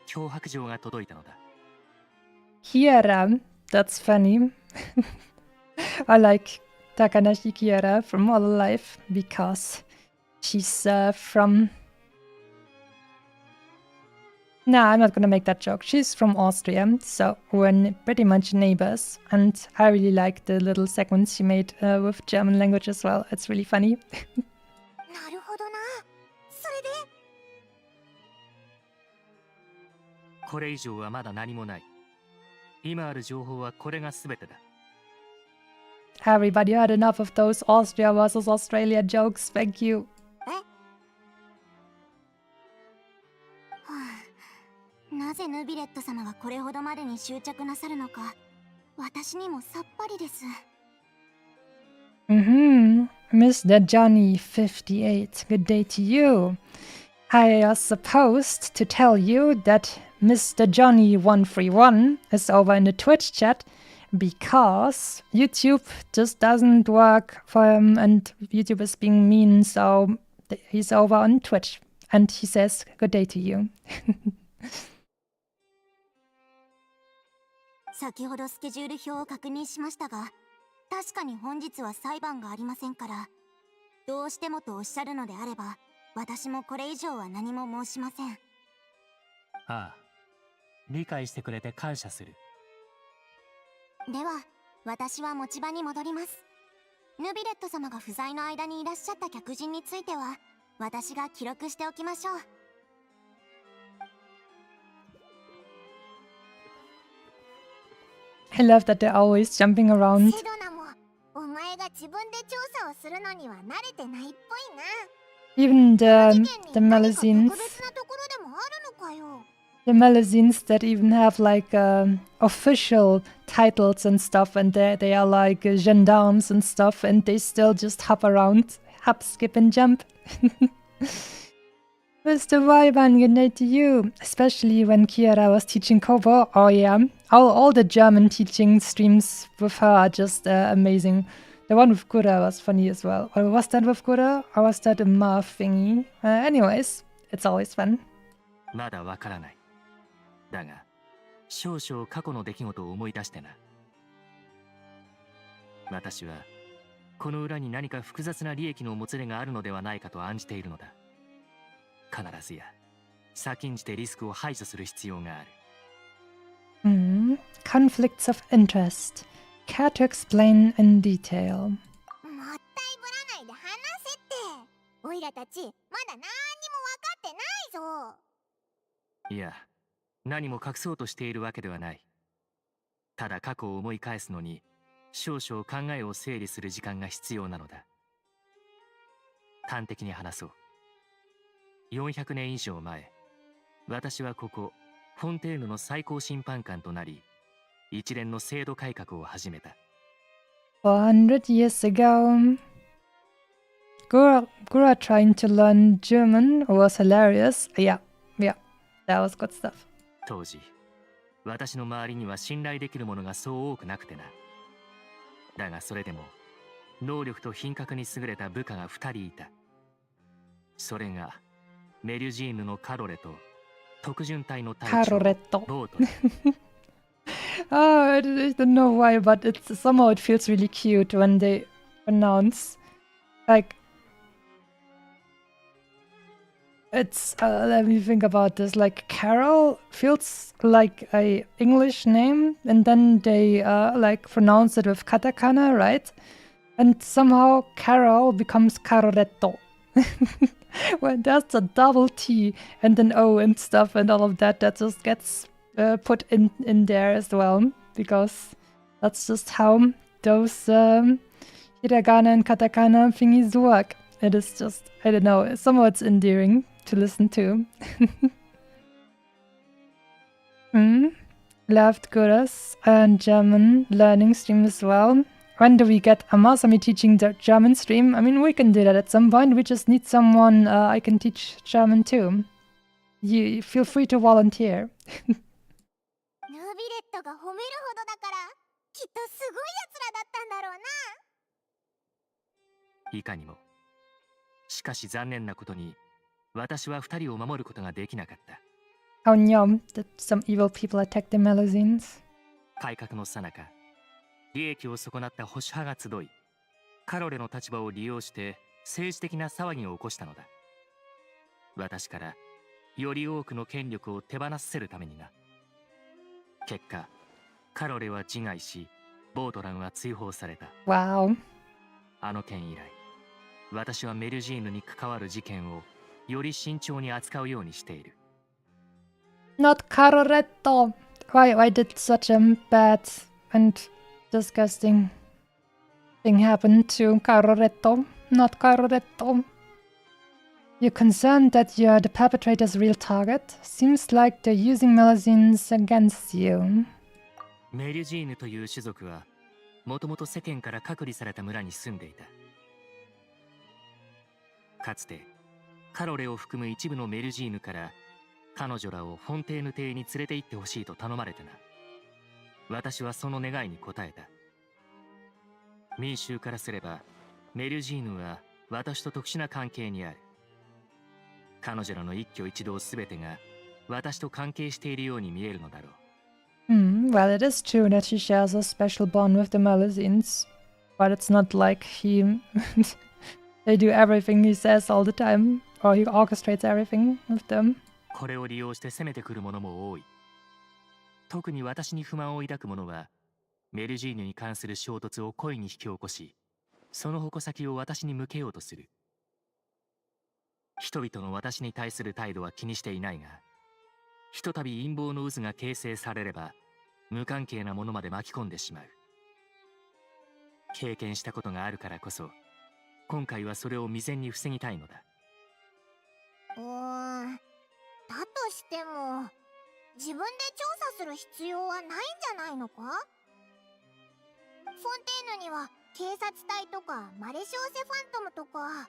脅迫状が届いたのだ。Kiara, that's funny. I like Takanashi Kiara from All Alive because she's from... Nah, I'm not gonna make that joke. She's from Austria, so we're pretty much neighbors. And I really like the little segments she made with German language as well. It's really funny. なるほどな。それでこれ以上はまだ何もない。今ある情報はこれが全てだ。Everybody heard enough of those Austria versus Australia jokes. Thank you. なぜヌビレット様がこれほどまでに執着なさるのか、私にもさっぱりです。Mr. Johnny 58, good day to you. I was supposed to tell you that Mr. Johnny 131 is over in the Twitch chat because YouTube just doesn't work for him and YouTube is being mean, so he's over on Twitch and he says good day to you. 先ほどスケジュール表を確認しましたが、確かに本日は裁判がありませんから、どうしてもとおっしゃるのであれば、私もこれ以上は何も申しません。ああ、理解してくれて感謝する。では、私は持ち場に戻ります。ヌビレット様が不在の間にいらっしゃった客人については、私が記録しておきましょう。I love that they're always jumping around. セドナも、お前が自分で調査をするのには慣れてないっぽいな。Even the magazines. The magazines that even have like official titles and stuff, and they are like gendarmes and stuff, and they still just hop around, hop, skip, and jump. Mr. Weiban, good night to you. Especially when Kiara was teaching Kobo. Oh yeah, all the German teaching streams with her are just amazing. The one with Kura was funny as well. Or was that with Kura? Or was that a Marv thingy? Anyways, it's always fun. まだわからない。だが、少々過去の出来事を思い出してな。私は、この裏に何か複雑な利益のもつれがあるのではないかと案じているのだ。必ずや、先んじてリスクを排除する必要がある。Conflicts of interest. Care to explain in detail? もったいぶらないで話せって。オイラたち、まだ何にも分かってないぞ。いや、何も隠そうとしているわけではない。ただ過去を思い返すのに、少々考えを整理する時間が必要なのだ。端的に話そう。400年以上前、私はここ、フォンテーヌの最高審判官となり、一連の制度改革を始めた。400 years ago, Gura trying to learn German was hilarious. Yeah, that was good stuff. 当時、私の周りには信頼できるものがそう多くなくてな。だがそれでも、能力と品格に優れた部下が2人いた。それが、メリュジーヌのカロレと、特巡隊の隊長、ボートレ。I don't know why, but somehow it feels really cute when they pronounce like it's let me think about this. Like Carol feels like a English name, and then they like pronounce it with katakana, right? And somehow Carol becomes Caroretto. Well, that's a double T and an O and stuff and all of that just gets put in there as well, because that's just how those hiragana and katakana thingies work. It is just, I don't know, somehow it's endearing to listen to. Loved Gura's and German learning stream as well. When do we get a Masami teaching the German stream? I mean, we can do that at some point. We just need someone I can teach German to. You feel free to volunteer. ヌービレットが褒めるほどだから、きっとすごい奴らだったんだろうな。いかにも。しかし残念なことに、私は2人を守ることができなかった。How nyom that some evil people attacked the Melusines. 改革の最中、利益を損なった保守派が集い、カロレの立場を利用して政治的な騒ぎを起こしたのだ。私からより多くの権力を手放させるためにな。結果、カロレは自害し、ボートランは追放された。Wow. あの件以来、私はメルジーヌに関わる事件をより慎重に扱うようにしている。Not Caroretto. Why did such a bad and disgusting thing happen to Caroretto? Not Caroretto. You're concerned that you're the perpetrator's real target? Seems like they're using Melusines against you. メルジーヌという種族は、もともと世間から隔離された村に住んでいた。かつて、カロレを含む一部のメルジーヌから、彼女らをフォンテーヌ邸に連れて行ってほしいと頼まれてな。私はその願いに応えた。民衆からすれば、メルジーヌは私と特殊な関係にある。彼女らの一挙一動すべてが私と関係しているように見えるのだろう。Well, it is true that he shares a special bond with the Melusines, but it's not like they do everything he says all the time, or he orchestrates everything with them. これを利用して攻めてくる者も多い。特に私に不満を抱く者は、メルジーヌに関する衝突を故意に引き起こし、その矛先を私に向けようとする。人々の私に対する態度は気にしていないが、ひとたび陰謀の渦が形成されれば、無関係なものまで巻き込んでしまう。経験したことがあるからこそ、今回はそれを未然に防ぎたいのだ。だとしても、自分で調査する必要はないんじゃないのか？フォンテーヌには警察隊とかマレシオセファントムとか、あ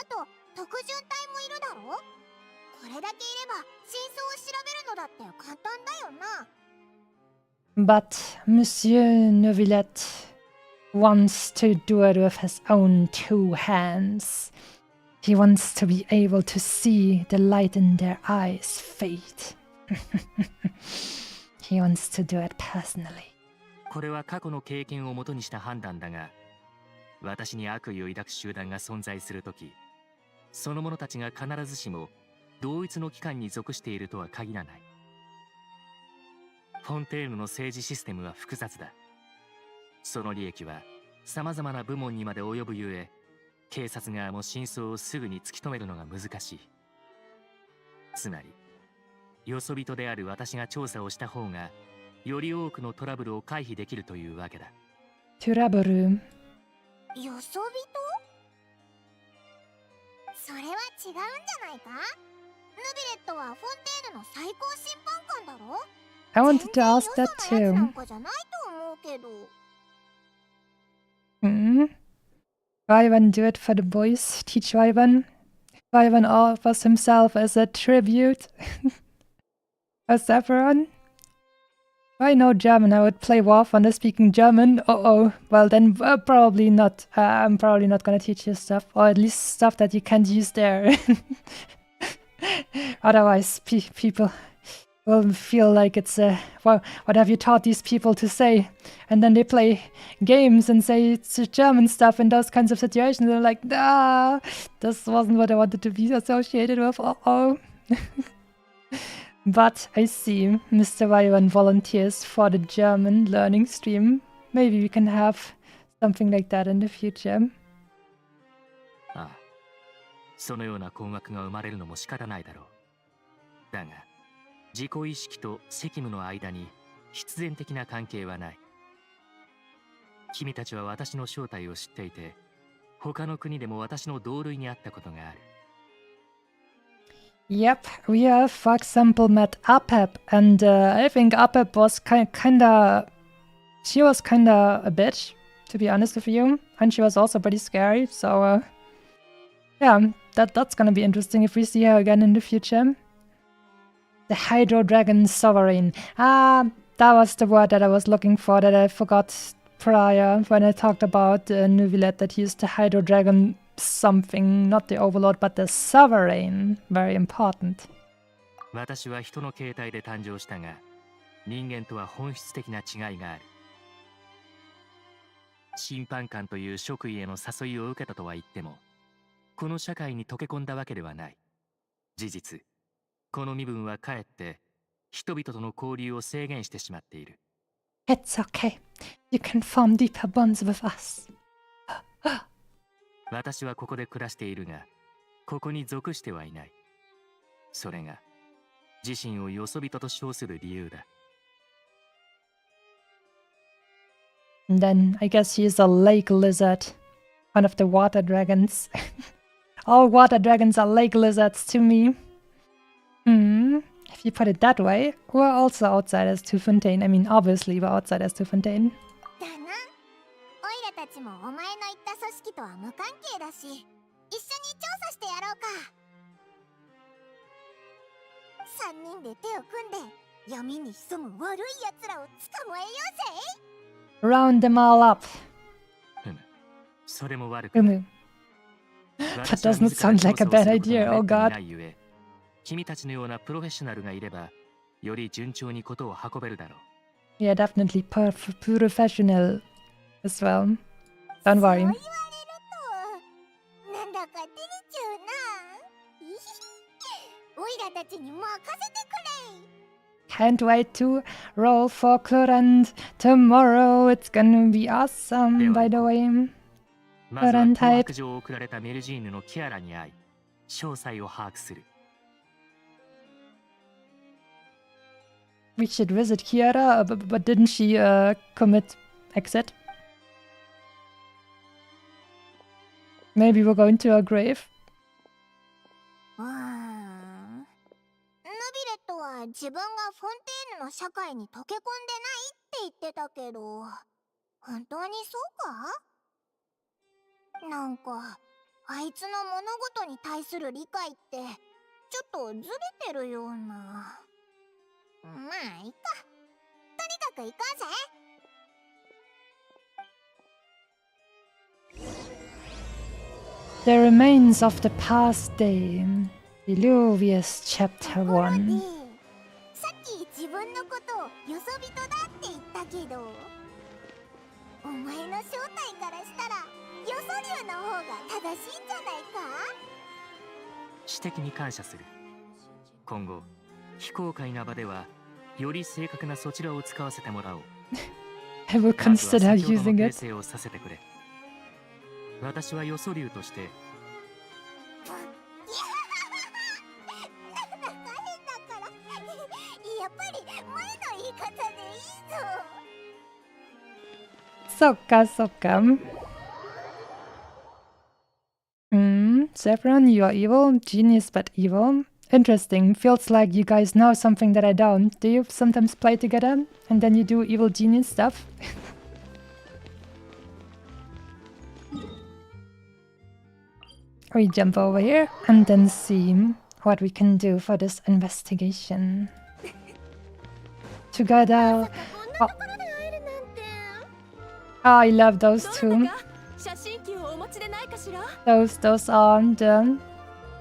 と特巡隊もいるだろ？これだけいれば真相を調べるのだって簡単だよな。But, Monsieur Neuvilette, wants to do it with his own 2 hands. He wants to be able to see the light in their eyes fade. He wants to do it personally. これは過去の経験をもとにした判断だが、私に悪意を抱く集団が存在するとき、その者たちが必ずしも同一の機関に属しているとは限らない。フォンテーヌの政治システムは複雑だ。その利益は様々な部門にまで及ぶゆえ、警察側も真相をすぐに突き止めるのが難しい。つまり、よそ人である私が調査をした方が、より多くのトラブルを回避できるというわけだ。トラブル。よそ人？それは違うんじゃないか？ヌビレットはフォンテーヌの最高審判官だろ？ I wanted to ask that 全然よそのやつな too. んかじゃないと思うけど。Ryvan do it for the boys. Teach Ryvan. Ryvan offers himself as a tribute. A Saffron. I know German. I would play War Thunder speaking German. Oh. Well, then probably not. I'm probably not gonna teach you stuff, or at least stuff that you can't use there. Otherwise, people will feel like it's well, what have you taught these people to say? And then they play games and say it's German stuff in those kinds of situations. They're like, this wasn't what I wanted to be associated with. But I see Mr. Ryvan volunteers for the German learning stream. Maybe we can have something like that in the future. ああ、そのような困惑が生まれるのも仕方ないだろう。だが、自己意識と責務の間に必然的な関係はない。君たちは私の正体を知っていて、他の国でも私の同類にあったことがある。Yep, we have, for example, met Apep, and I think Apep was kinda... She was kinda a bitch, to be honest with you, and she was also pretty scary, so yeah, that's gonna be interesting if we see her again in the future. The Hydro Dragon Sovereign. That was the word that I was looking for, that I forgot prior when I talked about Neuvilette, that he used the Hydro Dragon something, not the Overlord, but the Sovereign. Very important. 私は人の形態で誕生したが、人間とは本質的な違いがある。審判官という職位への誘いを受けたとは言っても、この社会に溶け込んだわけではない。事実、この身分はかえって人々との交流を制限してしまっている。It's okay. You can form deeper bonds with us. 私はここで暮らしているが、ここに属してはいない。それが自身をよそ人と称する理由だ。And then I guess she's a lake lizard. One of the water dragons. All water dragons are lake lizards to me. If you put it that way, we're also outsiders to Fontaine. I mean, obviously we're outsiders to Fontaine. だな。オイラたちもお前の言った組織とは無関係だし、一緒に調査してやろうか。3人で手を組んで闇に潜む悪い奴らを捕まえようぜ。Round them all up. それも悪くない。That doesn't sound like a bad idea, oh god. 君たちのようなプロフェッショナルがいれば、より順調にことを運べるだろう。Yeah, definitely professional as well. Don't worry. そう言われると、なんだか照れちゃうな。オイラたちに任せてくれ。 Can't wait to roll for Clorant tomorrow. It's gonna be awesome, by the way. まずは脅迫状を送られたメルジーヌのキアラに会い、詳細を把握する。We should visit Kiara, but didn't she commit exit? Maybe we're going to her grave? ヌビレットは自分がフォンテーヌの社会に溶け込んでないって言ってたけど、本当にそうか？なんかあいつの物事に対する理解ってちょっとずれてるような。まあいいか。とにかく行こうぜ。The remains of the past day. Illuvius Chapter ところで 1. さっき自分のことをよそ人だって言ったけど、お前の正体からしたらよそ竜の方が正しいんじゃないか？指摘に感謝する。今後非公開な場ではより正確なそちらを使わせてもらおう。 I will まずは consider 先ほどの using 訂 it. 正をさせてくれ。私はよそ竜としてなんだか変だからやっぱり前の言い方でいいぞ。 Sokka, Sokka. Saffron, you are evil. Genius, but evil. Interesting. Feels like you guys know something that I don't. Do you sometimes play together? And then you do evil genius stuff? We jump over here and then see what we can do for this investigation. Together. こんなところで会えるなんて。 Oh, I love those どな two. たか写真機をお持ちでないかしら。 Those are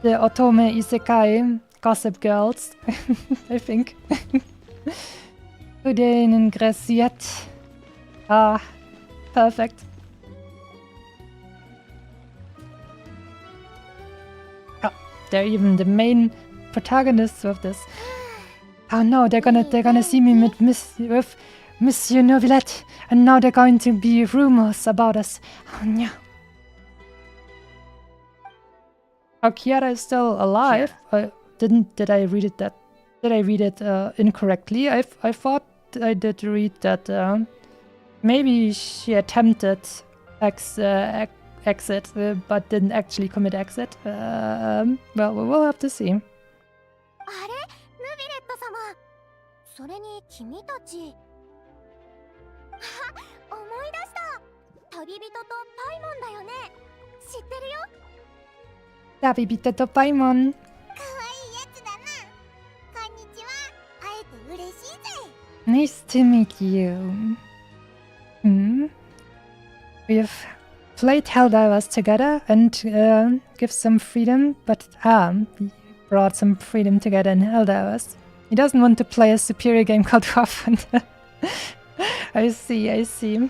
the Otome Isekai Gossip Girls, I think. Today in Gressiet. Ah, perfect. Oh, they're even the main protagonists of this. Oh no, they're gonna see me with Monsieur Neuvilette, and now they're going to be rumors about us. Oh no. Oh, Kiara is still alive. Did I read it that? Did I read it incorrectly? I thought I did read that. Maybe she attempted exit, but didn't actually commit exit. Well, we'll have to see. あれ、ヌビレット様。それに君たち。あ、思い出した。旅人とパイモンだよね。知ってるよ。 Tabibita to Paimon. 可愛いやつだな。こんにちは。会えて嬉しいぜ。 Nice to meet you. We've played Helldivers together and give some freedom, but we brought some freedom together in Helldivers. He doesn't want to play a superior game called Dwarf. I see, I see.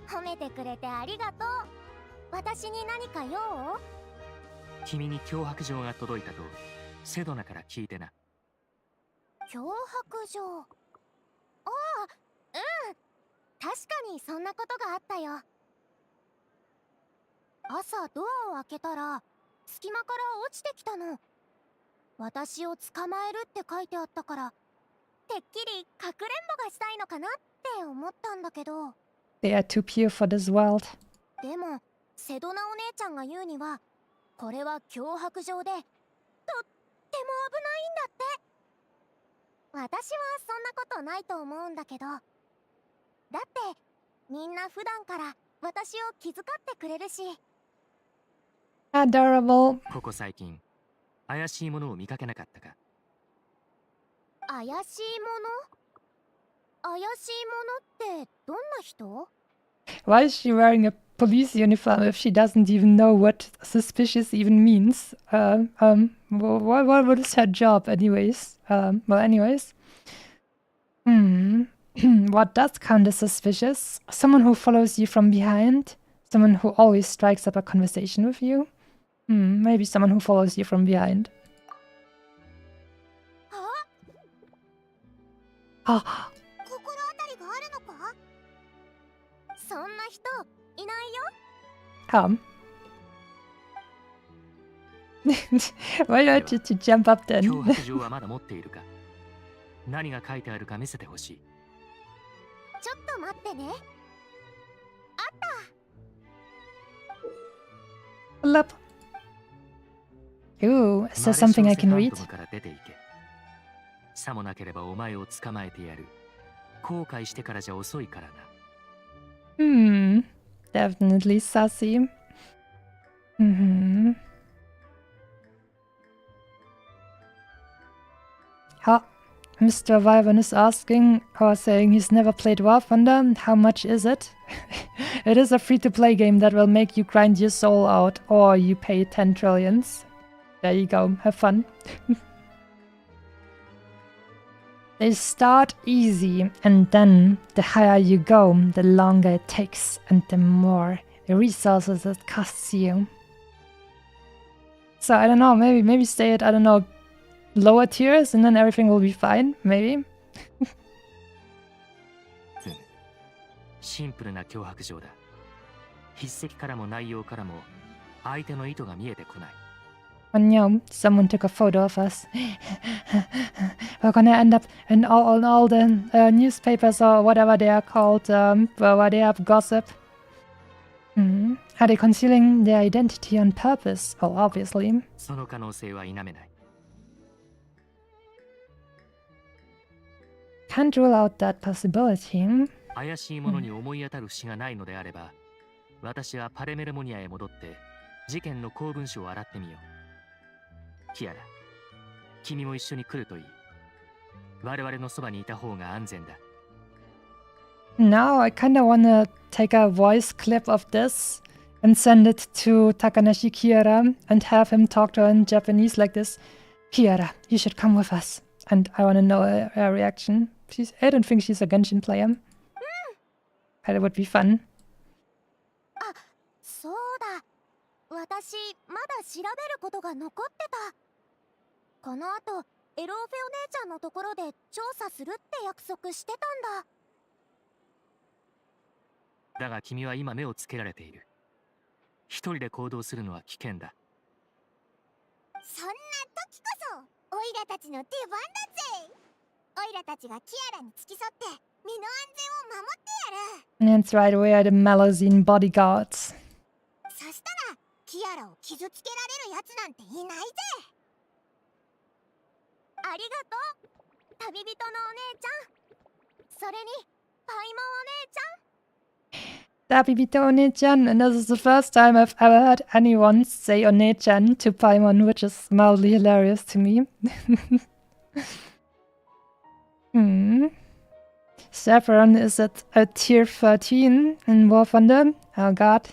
褒めてくれてありがとう。私に何か用？君に脅迫状が届いたとセドナから聞いてな。脅迫状。ああ、うん。確かにそんなことがあったよ。朝ドアを開けたら隙間から落ちてきたの。私を捕まえるって書いてあったから、てっきりかくれんぼがしたいのかなって思ったんだけど。They are too pure for this world. でもセドナお姉ちゃんが言うには、これは脅迫状でとっても危ないんだって。私はそんなことないと思うんだけど。だってみんな普段から私を気遣ってくれるし。 Adorable. ここ最近怪しいものを見かけなかったか。怪しいもの？怪しいものってどんな人？ Why is she wearing a police uniform if she doesn't even know what suspicious even means? What is her job anyways? Anyways. What does count as suspicious? Someone who follows you from behind? Someone who always strikes up a conversation with you? Maybe someone who follows you from behind. あ、 Ah, 心当たりがあるのか？そんな人いないよ。 Why don't you to jump up then? 脅迫状はまだ持っているか。何が書いてあるか見せてほしい。ちょっと待ってね。 Lap. Ooh, is there something I can マレ read? ショーセファントムから出ていけ。さもなければお前を捕まえてやる。後悔してからじゃ遅いからな。Definitely sassy. Mr. Wyvern is asking or saying he's never played War Thunder. How much is it? It is a free-to-play game that will make you grind your soul out, or you pay 10 trillions. There you go, have fun. They start easy, and then the higher you go, the longer it takes, and the more resources it costs you. So I don't know, maybe stay at, I don't know, lower tiers and then everything will be fine, maybe? シンプルな脅迫状だ。筆跡からも内容からも相手の意図が見えてこない。Oh no, someone took a photo of us. We're gonna end up in all the newspapers or whatever they are called, where they have gossip. Are they concealing their identity on purpose? Well, obviously. その可能性は否めない。Can't rule out that possibility. 怪しいものに思い当たる節がないのであれば、私はパレメルモニアへ戻って事件の公文書を洗ってみよう。キアラ、君も一緒に来るといい。我々のそばにいた方が安全だ。Now I kinda wanna take a voice clip of this and send it to Takanashi Kiara and have him talk to her in Japanese like this. Kiara, you should come with us. And I wanna know her reaction. I don't think she's a Genshin player. But it would be fun. そうだ。私、まだ調べることが残ってた。この後、エローフェお姉ちゃんのところで調査するって約束してたんだ。だが君は今目をつけられている。一人で行動するのは危険だ。そんな時こそ、オイラたちの出番だぜ。オイラたちがキアラに付き添って身の安全を守ってやる。 That's right, we are the Malazine bodyguards. そしたらキアラを傷つけられるやつなんていないぜ。ありがとう、旅人のお姉ちゃん。それにパイモンお姉ちゃん。Dabibito Onechan, and this is the first time I've ever heard anyone say Onechan to Paimon, which is mildly hilarious to me. Saffron is at a tier 13 in War Thunder. Oh god.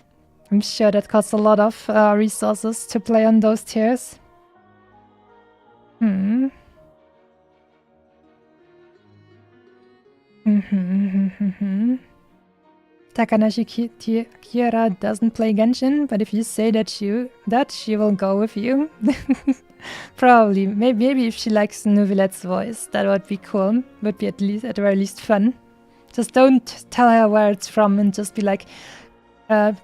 I'm sure that costs a lot of resources to play on those tiers. Takanashi Kiara doesn't play Genshin, but if you say that she will go with you. Probably. Maybe if she likes Neuvilette's voice, that would be cool. Would be at the very least fun. Just don't tell her where it's from and just be like, I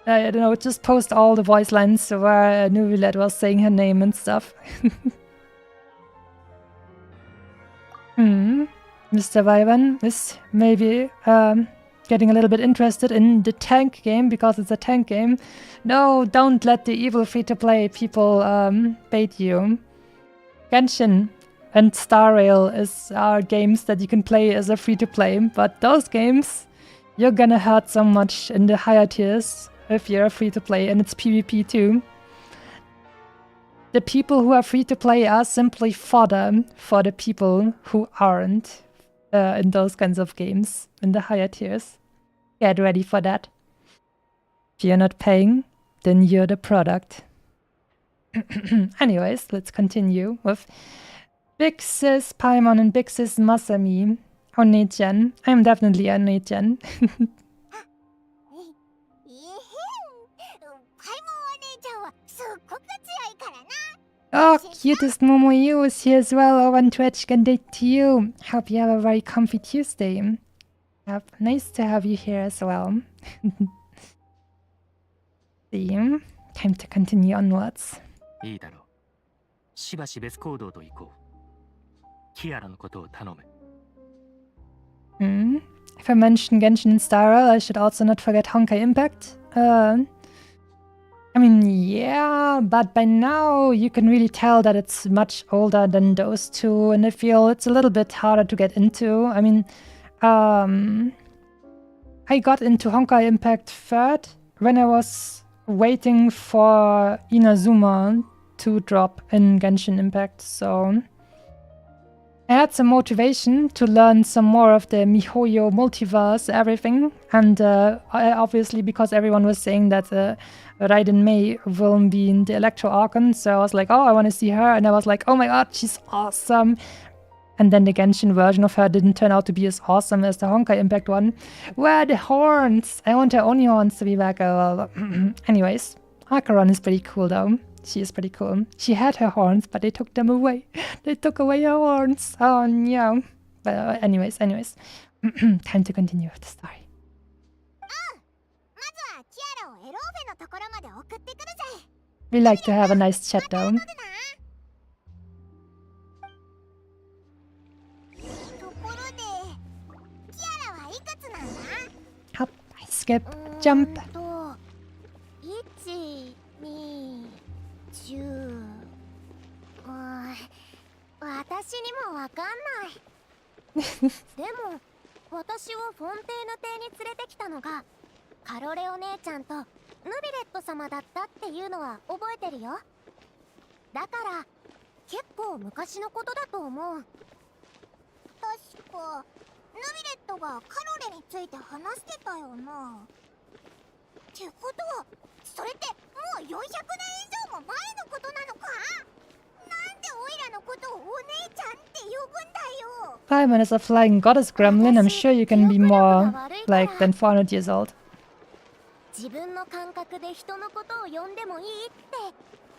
don't know, just post all the voice lines where Neuvilette was saying her name and stuff. Mr. Wyvern is maybe getting a little bit interested in the tank game because it's a tank game. No, don't let the evil free-to-play people bait you. Genshin and Star Rail are games that you can play as a free-to-play, but those games, you're gonna hurt so much in the higher tiers if you're free-to-play, and it's PvP too. The people who are free-to-play are simply fodder for the people who aren't in those kinds of games, in the higher tiers. Get ready for that. If you're not paying, then you're the product. Anyways, let's continue with Big Sis Paimon and Big Sis Masami. Onechan. I'm definitely Onechan. Oh, cutest Momoyu is here as well. Oh, and Twitch can date to you. Hope you have a very comfy Tuesday. Yep, nice to have you here as well. See, time to continue onwards. いいだろう。しばし別行動と行こう。キアラのことを頼む。If I mention Genshin and Star Rail, I should also not forget Honkai Impact. I mean, yeah, but by now you can really tell that it's much older than those two, and I feel it's a little bit harder to get into. I mean, I got into Honkai Impact third when I was waiting for Inazuma to drop in Genshin Impact, so I had some motivation to learn some more of the MiHoYo multiverse, everything. And obviously, because everyone was saying that Raiden Mei will be in the Electro Archon, so I was like, oh, I want to see her. And I was like, oh my god, she's awesome. And then the Genshin version of her didn't turn out to be as awesome as the Honkai Impact one. Where are the horns? I want her only horns to be back. Oh, well. Anyways, Archon is pretty cool though. She is pretty cool. She had her horns, but they took them away. They took away her horns. Oh no. But anyways. Time to continue with the story. We like to have a nice chat though. Hop, skip, jump. 私にもわかんないでも私をフォンテーヌ邸に連れてきたのがカロレお姉ちゃんとヌビレット様だったっていうのは覚えてるよだから結構昔のことだと思う確かヌビレットがカロレについて話してたよなってことはそれってもう400年以上も前のことなのかPaimon is a flying goddess gremlin. I'm sure you can be more like than 400 years old. 自分の感覚で人のことを呼んでもいいって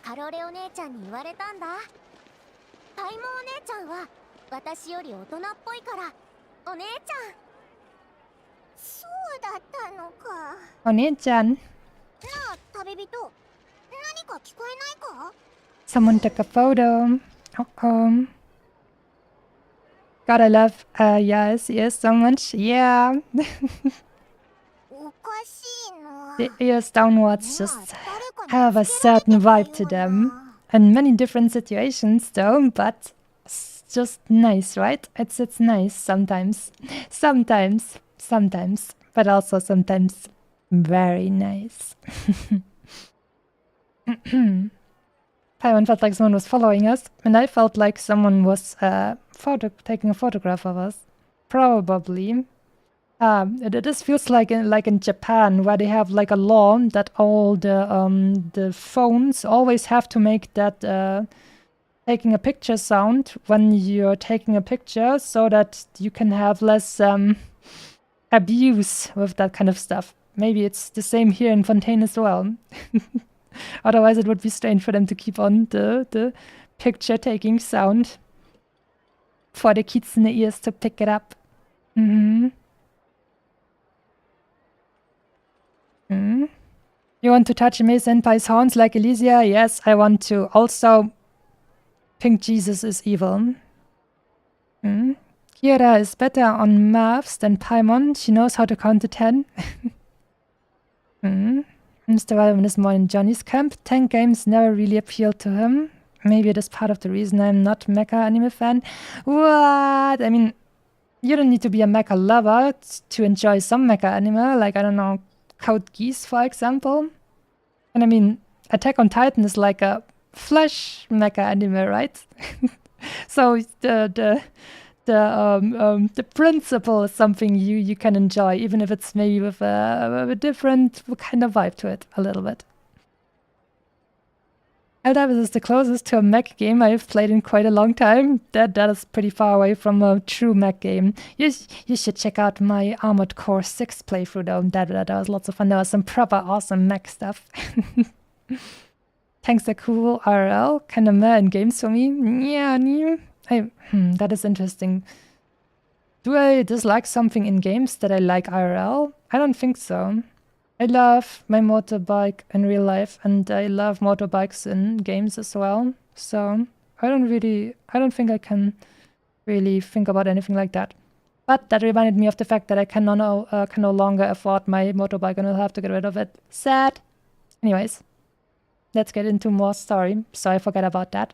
カロレお姉ちゃんに言われたんだ。パイモお姉ちゃんは私より大人っぽいからお姉ちゃん。そうだったのか。お姉ちゃん。なあ旅人、何か聞こえないか？ Someone took a photo. God, I love yes so much. Yeah. The ears downwards just have a certain vibe to them. In many different situations though, but it's just nice, right? It's nice sometimes. Sometimes. But also sometimes very nice. Paimon felt like someone was following us, and I felt like someone was taking a photograph of us. Probably. This feels like in Japan, where they have like a law that all the phones always have to make that taking a picture sound when you're taking a picture, so that you can have less abuse with that kind of stuff. Maybe it's the same here in Fontaine as well. Otherwise, it would be strange for them to keep on the picture-taking sound for the kids in the ears to pick it up. You want to touch Mei Senpai's horns like Elysia? Yes, I want to. Also, Pink Jesus is evil. Kira is better on maths than Paimon. She knows how to count to 10. Mr. Wildman is more in Johnny's camp. Tank games never really appealed to him. Maybe it is part of the reason I'm not mecha anime fan. What? I mean, you don't need to be a mecha lover to enjoy some mecha anime. Like, I don't know, Code Geass, for example. And I mean, Attack on Titan is like a flesh mecha anime, right? So the principle is something you can enjoy, even if it's maybe with a different kind of vibe to it, a little bit. Helldivers is the closest to a mech game I've played in quite a long time. That is pretty far away from a true mech game. You should check out my Armored Core 6 playthrough though. That was lots of fun. There was some proper awesome mech stuff. Tanks are cool IRL, kind of meh in games for me. Yeah, that is interesting. Do I dislike something in games that I like IRL? I don't think so. I love my motorbike in real life, and I love motorbikes in games as well. So I don't think I can really think about anything like that. But that reminded me of the fact that I can no longer afford my motorbike and I'll have to get rid of it. Sad. Anyways, let's get into more story. So I forgot about that.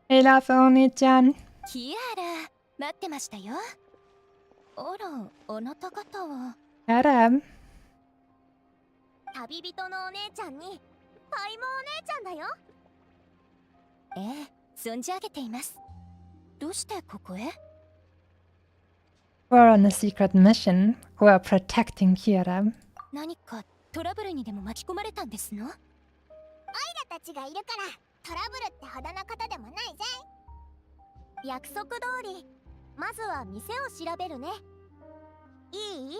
Hello, Oni-chan. キアラ、待ってましたよ。あら、あなた方は。Adam. 旅人のお姉ちゃんにパイモお姉ちゃんだよ。ええ、存じ上げています。どうしてここへ？ We're on a secret mission. We're protecting Kira. 何かトラブルにでも巻き込まれたんですの？オイラたちがいるからトラブルってほどのことでもないぜ。約束通りまずは店を調べるね。いい？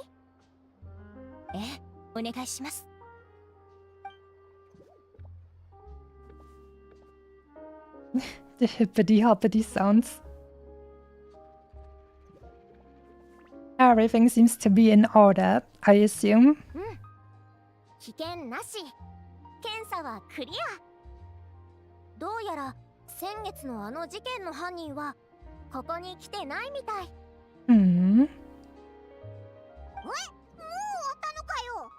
ええ、お願いします。The hippity hoppity sounds. Everything seems to be in order, I assume. 危険なし。検査はクリア。どうやら先月のあの事件の犯人はここに来てないみたい。Hmm. もう終わったのかよ。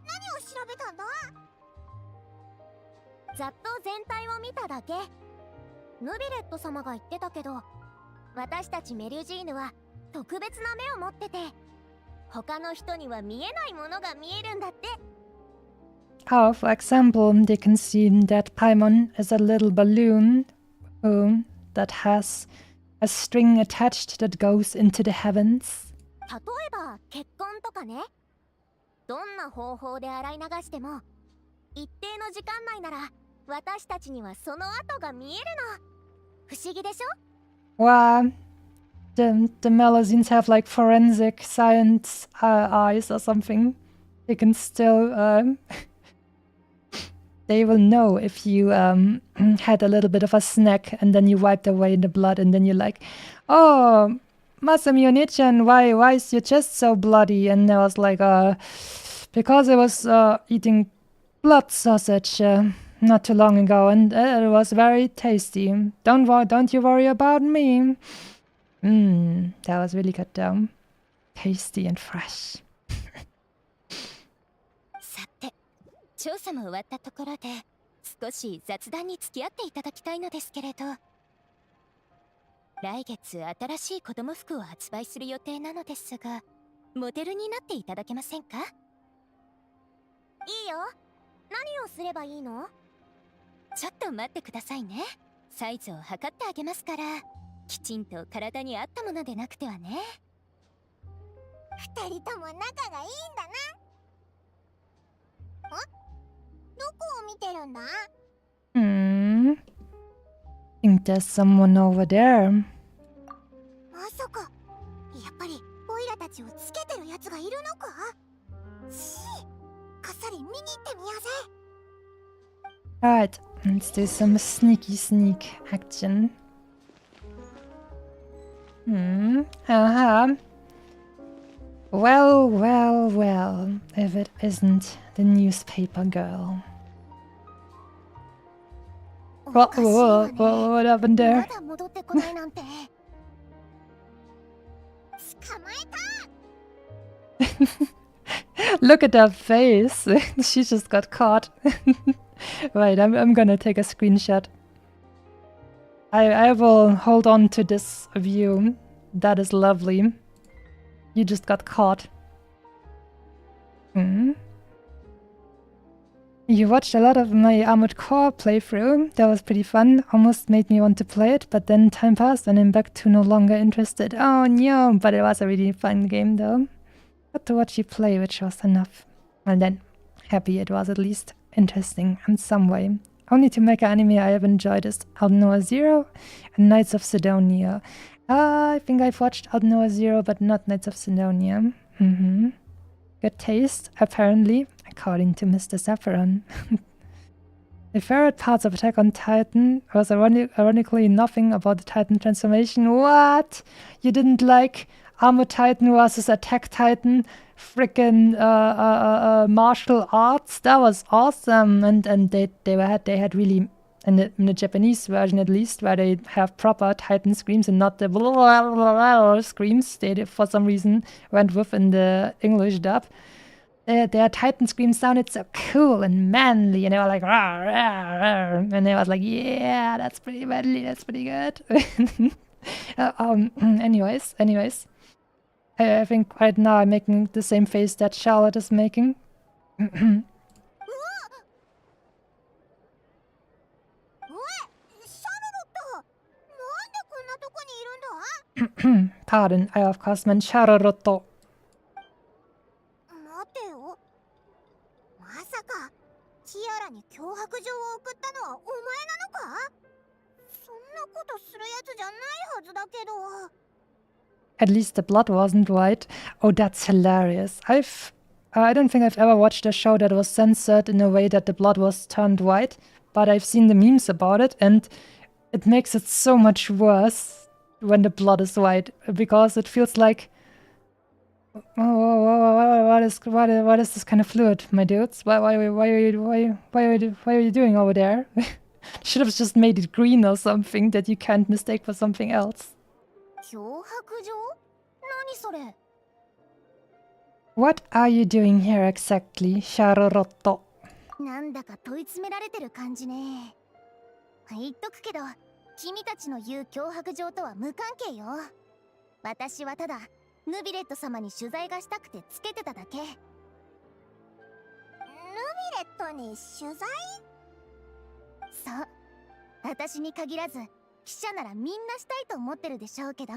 何を調べたんだ？ざっと全体を見ただけ。ヌビレット様が言ってたけど、私たちメルジーヌは特別な目を持ってて、他の人には見えないものが見えるんだって。Oh, for example, they can see that Paimon is a little balloon that has a string attached that goes into the heavens. 例えば結婚とかね。どんな方法で洗い流しても一定の時間内なら私たちにはその跡が見えるの。不思議でしょ？ Wow. The Melusines have like forensic science eyes or something. They can still they will know if you had a little bit of a snack and then you wiped away the blood and then you're like, oh, Masami Onichan, why is your chest so bloody? And I was like, because I was eating blood sausage not too long ago and it was very tasty. Don't you worry about me. That was really good though. Tasty and fresh. さて、調査も終わったところで少し雑談に付き合っていただきたいのですけれど、来月新しい子供服を発売する予定なのですが、モデルになっていただけませんか？いいよ。何をすればいいの？ちょっと待ってくださいね。サイズを測ってあげますから、きちんと体に合ったものでなくてはね。二人とも仲がいいんだな。どこを見てるんだ？ Think there's someone over there. まさかやっぱりオイラたちをつけてるやつがいるのか？こっそり見に行ってみようぜ。Alright, let's do some sneaky sneak action. Well, if it isn't the newspaper girl. おかしいわね。 What happened ま there? だ戻ってこないなんて。捕まえた。 Look at her face. She just got caught. Wait, I'm gonna take a screenshot. I will hold on to this view. That is lovely. You just got caught. You watched a lot of my Armored Core playthrough. That was pretty fun. Almost made me want to play it, but then time passed and I'm back to no longer interested. Oh no, but it was a really fun game though. Got to watch you play, which was enough. And then, happy it was at least interesting in some way. Only two mecha anime I have enjoyed is Aldnoah Zero and Knights of Sidonia. I think I've watched Aldnoah Zero, but not Knights of Sidonia. Good taste, apparently, according to Mr. Saffron. The favorite parts of Attack on Titan was ironically nothing about the Titan transformation. What? You didn't like Armor Titan versus Attack Titan? Frickin' martial arts? That was awesome. And they had really, in the Japanese version at least, where they have proper Titan screams and not the blah, blah, blah, blah screams they for some reason went with in the English dub. Their Titan screams sounded so cool and manly, and they were like, rah, rah, rah, and they was like, yeah, that's pretty manly, that's pretty good. Anyways, I think right now I'm making the same face that Charlotte is making. Pardon, I of course meant Charoroto. 待てよ。まさか、キアラに脅迫状を送ったのはお前なのか？そんなことするやつじゃないはずだけど。At least the blood wasn't white. Oh, that's hilarious. I don't think I've ever watched a show that was censored in a way that the blood was turned white, but I've seen the memes about it, and it makes it so much worse when the blood is white, because it feels like, what is this kind of fluid, my dudes? What are you doing over there? Should have just made it green or something that you can't mistake for something else. 脅迫状？何それ？ What are you doing here exactly, Charoroto? なんだか問い詰められてる感じね。言っとくけど、君たちの言う脅迫状とは無関係よ。私はただヌビレット様に取材がしたくてつけてただけ。ヌビレットに取材？そう。私に限らず記者ならみんなしたいと思ってるでしょうけど、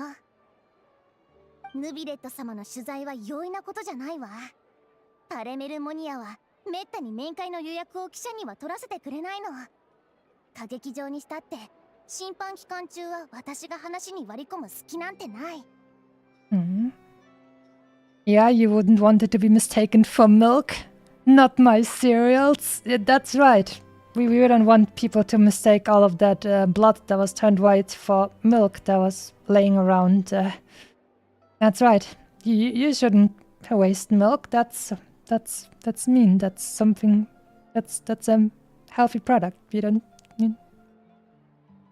ヌビレット様の取材は容易なことじゃないわ。パレメルモニアはめったに面会の予約を記者には取らせてくれないの。歌劇場にしたって審判期間中は私が話に割り込む隙なんてない。Yeah, you wouldn't want it to be mistaken for milk? Not my cereals. Yeah, that's right. We wouldn't want people to mistake all of that blood that was turned white for milk that was laying around. That's right. You shouldn't waste milk. That's mean. That's something. That's a healthy product.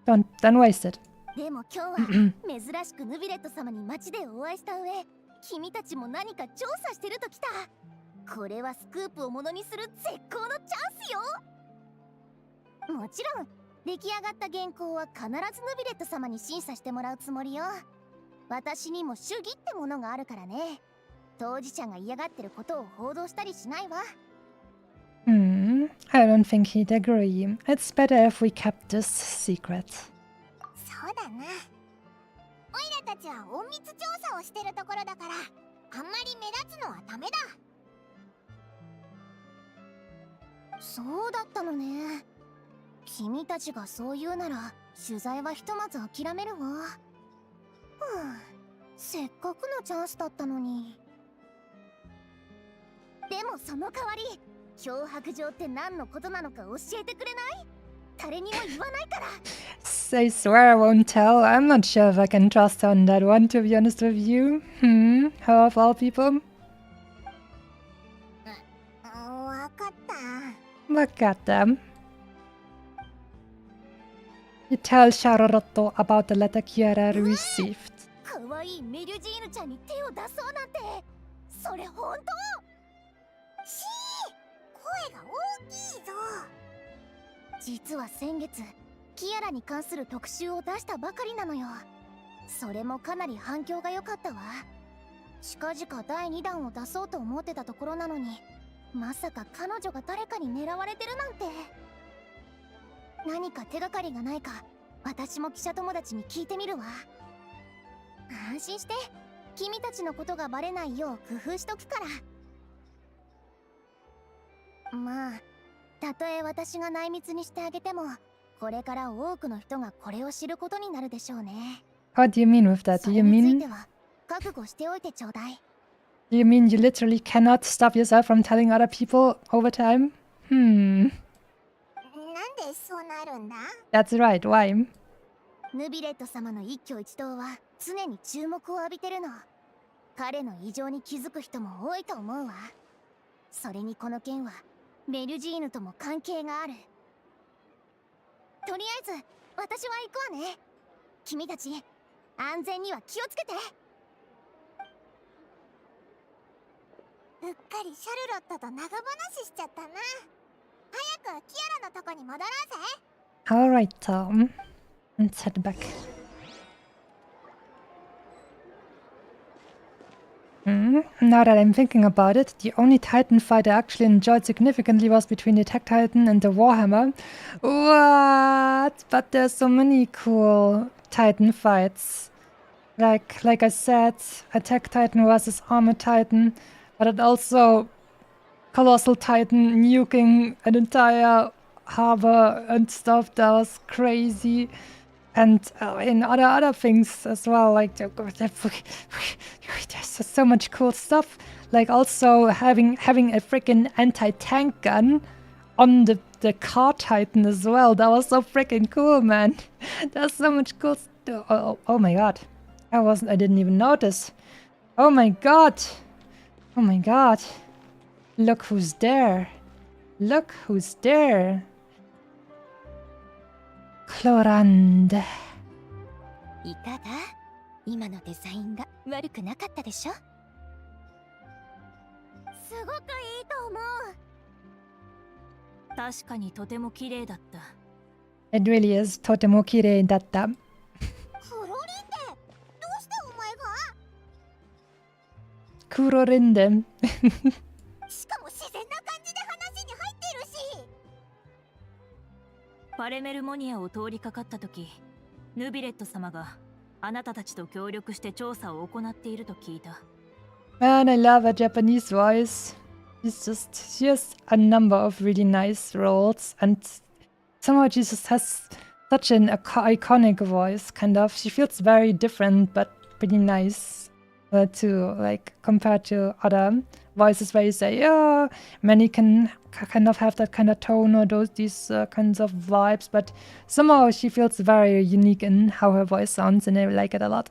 Don't waste it. でも今日は珍しくヌビレット様に街でお会いした上、君たちも何か調査してるときた。これはスクープをものにする絶好のチャンスよ。もちろん出来上がった原稿は必ずヌビレット様に審査してもらうつもりよ。私にも主義ってものがあるからね。当事者が嫌がってることを報道したりしないわ。I don't think he'd agree. It's better if we kept this secret. そうだな。オイラたちは隠密調査をしてるところだから、あんまり目立つのはダメだ。そうだったのね。君たちがそう言うなら取材はひとまず諦めるわ。せっかくのチャンスだったのに。でもその代わり脅迫状って何のことなのか教えてくれない？誰にも言わないから。I swear I won't tell. I'm not sure if I can trust her on that one, to be honest with you. How of all people? わかった。Wakata. You tell Charoroto about the letter Kiara received. かわいいメリュジーヌちゃんに手を出そうなんて、それ本当？しー、声が大きいぞ。実は先月キアラに関する特集を出したばかりなのよ。それもかなり反響が良かったわ。近々第2弾を出そうと思ってたところなのに、まさか彼女が誰かに狙われてるなんて。何か手がかりがないか私も記者友達に聞いてみるわ。安心して、君たちのことがバレないよう工夫しとくから。まあたとえ私が内密にしてあげても、これから多くの人がこれを知ることになるでしょうね。What do you mean with that? Do you それについ mean ては覚悟しておいてちょうだい。you literally cannot stop yourself from telling other people over time? なんでそうなるんだ？ That's right. Why? ヌビレット様の一挙一動は常に注目を浴びてるの。彼の異常に気づく人も多いと思うわ。それにこの件はメリュジーヌとも関係がある。とりあえず私は行くわね。君たち安全には気をつけて。うっかりシャルロットと長話しちゃったな。早くキアラのとこに戻ろうぜ。 Alright, Tom. Let's head back. Now that I'm thinking about it, the only Titan fight I actually enjoyed significantly was between the Attack Titan and the Warhammer. What? But there's so many cool Titan fights. like I said, Attack Titan versus Armor Titan, but it also Colossal Titan nuking an entire harbor and stuff. That was crazy. And in other things as well, like there's so much cool stuff. Like also having a freaking anti-tank gun on the car Titan as well. That was so freaking cool, man. There's so much cool stuff. Oh my god. I didn't even notice. Oh my god. Oh my god. Look who's there. Look who's there. Clorand. いかが？今のデザインが悪くなかったでしょ？すごくいいと思う。確かにとても綺麗だった。It really is とても綺麗だった。クロリンデ、どうしてお前が？クロリンデ。しかも自然な感じで話に入ってるし。パレメルモニアを通りかかった時、ヌビレット様があなたたちと協力して調査を行っていると聞いた。Man, I love her Japanese voice. She has a number of really nice roles, and somehow she just has such an iconic voice, kind of. She feels very different, but pretty nice to, like, compared to other voices where you say, oh, many can kind of have that kind of tone or these kinds of vibes, but somehow she feels very unique in how her voice sounds, and I like it a lot.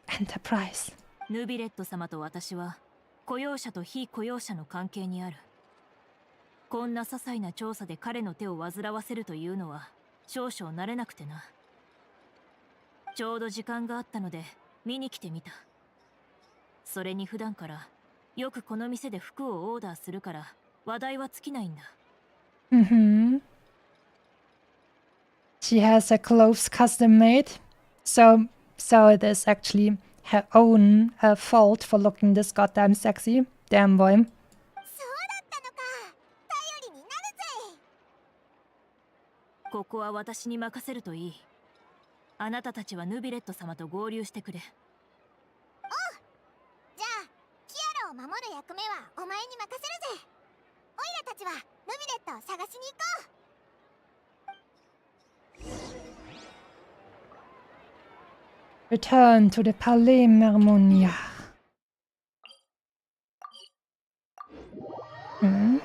Enterprise. ヌビレット様と私は雇用者と非雇用者の関係にある。こんな些細な調査で彼の手を煩わせるというのは少々慣れなくてな。ちょうど時間があったので見に来てみた。それに普段からよくこの店で服をオーダーするから話題は尽きないんだ。She has her clothes custom made, so it is actually her own fault for looking this goddamn sexy. Damn boy. そうだったのか。頼りになるぜ。ここは私に任せるといい。あなたたちはヌビレット様と合流してくれ。おう。じゃあ、キアラを守る役目はお前に任せるぜ。オイラたちはヌビレットを探しに行こう。Return to the Palais Mermonia. In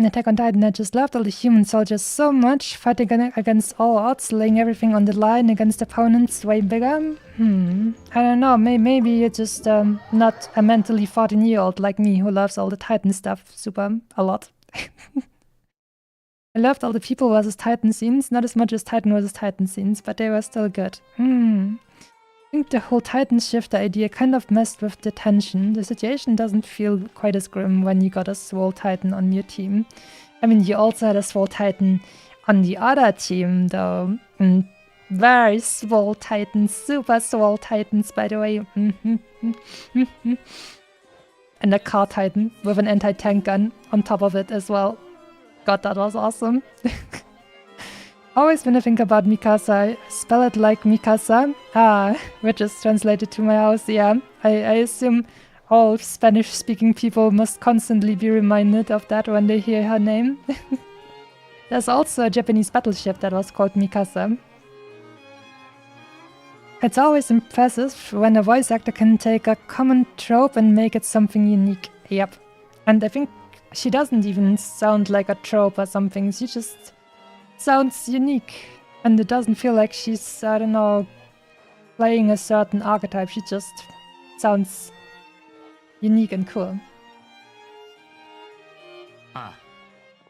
Attack on Titan, I just loved all the human soldiers so much, fighting against all odds, laying everything on the line against opponents way bigger. I don't know, maybe you're just not a mentally 14-year-old like me who loves all the Titan stuff a lot. I loved all the people versus Titan scenes, not as much as Titan versus Titan scenes, but they were still good. I think the whole Titan shifter idea kind of messed with the tension. The situation doesn't feel quite as grim when you got a Swole Titan on your team. I mean, you also had a Swole Titan on the other team, though. Very Swole Titans, super Swole Titans, by the way. And a car Titan with an anti-tank gun on top of it as well. God, that was awesome. Always when I think about Mikasa, I spell it like Mikasa, which is translated to my house, yeah. I assume all Spanish-speaking people must constantly be reminded of that when they hear her name. There's also a Japanese battleship that was called Mikasa. It's always impressive when a voice actor can take a common trope and make it something unique. Yep. And I think she doesn't even sound like a trope or something. She just sounds unique. And it doesn't feel like she's, I don't know, playing a certain archetype. She just sounds unique and cool. ああ、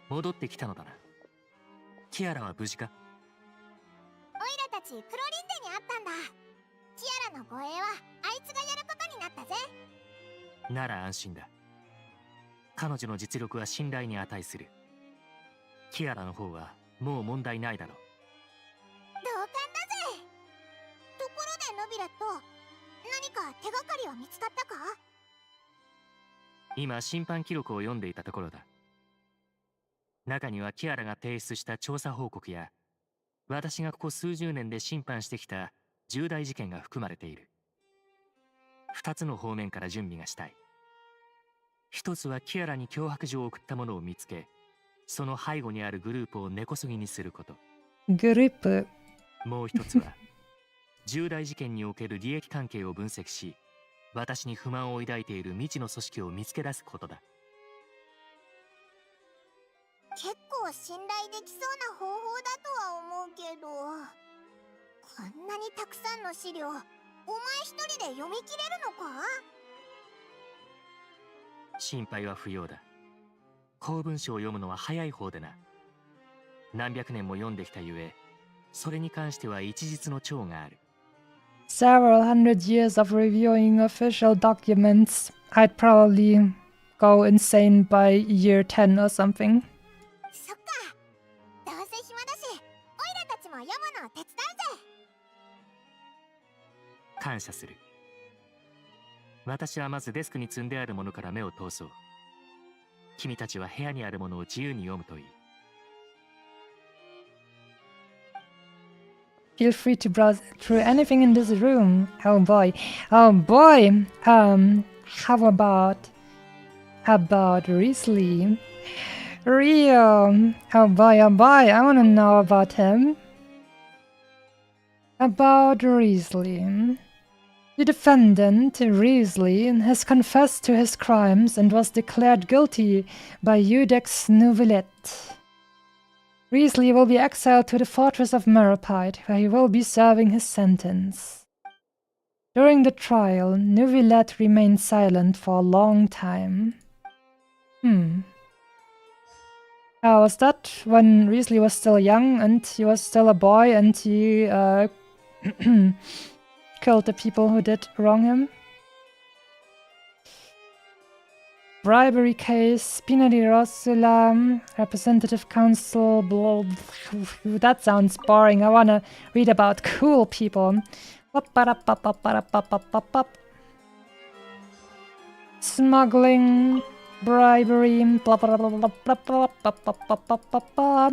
戻ってきたのだな。キアラは無事か？オイラたちクロリンデに会ったんだ。キアラの護衛はあいつがやることになったぜ。なら安心だ。彼女の実力は信頼に値する。キアラの方はもう問題ないだろう。同感だぜ。ところでノビレット、何か手がかりは見つかったか？今審判記録を読んでいたところだ。中にはキアラが提出した調査報告や、私がここ数十年で審判してきた重大事件が含まれている。2つの方面から準備がしたい。一つはキアラに脅迫状を送ったものを見つけ、その背後にあるグループを根こそぎにすること。グループ。もう一つは重大事件における利益関係を分析し、私に不満を抱いている未知の組織を見つけ出すことだ。結構信頼できそうな方法だとは思うけど、こんなにたくさんの資料、お前一人で読み切れるのか？心配は不要だ。公文書を読むのは早い方でな。何百年も読んできたゆえ、それに関しては一日の長がある。Several hundred years of reviewing official documents. I'd probably go insane by year 10 or something. そっか。どうせ暇だし、オイラたちも読むのを手伝うぜ。感謝する。私はまずデスクに積んであるものから目を通そう。君たちは部屋にあるものを自由に読むといい。Feel free to browse through anything in this room. Oh boy. Oh boy. How about Risley? Rio. Oh boy, oh boy. I wanna know about him. About Risley. The defendant, Risley, has confessed to his crimes and was declared guilty by Iudex Neuvilette. Risley will be exiled to the fortress of Meropide, where he will be serving his sentence. During the trial, Neuvilette remained silent for a long time. Was that when Risley was still young and he was still a boy and he killed the people who did wrong him? Bribery case, Spina di Rosula, Representative Council, blah, that sounds boring. I wanna read about cool people. Smuggling, bribery, blah blah blah blah blah blah blah blah blah blah.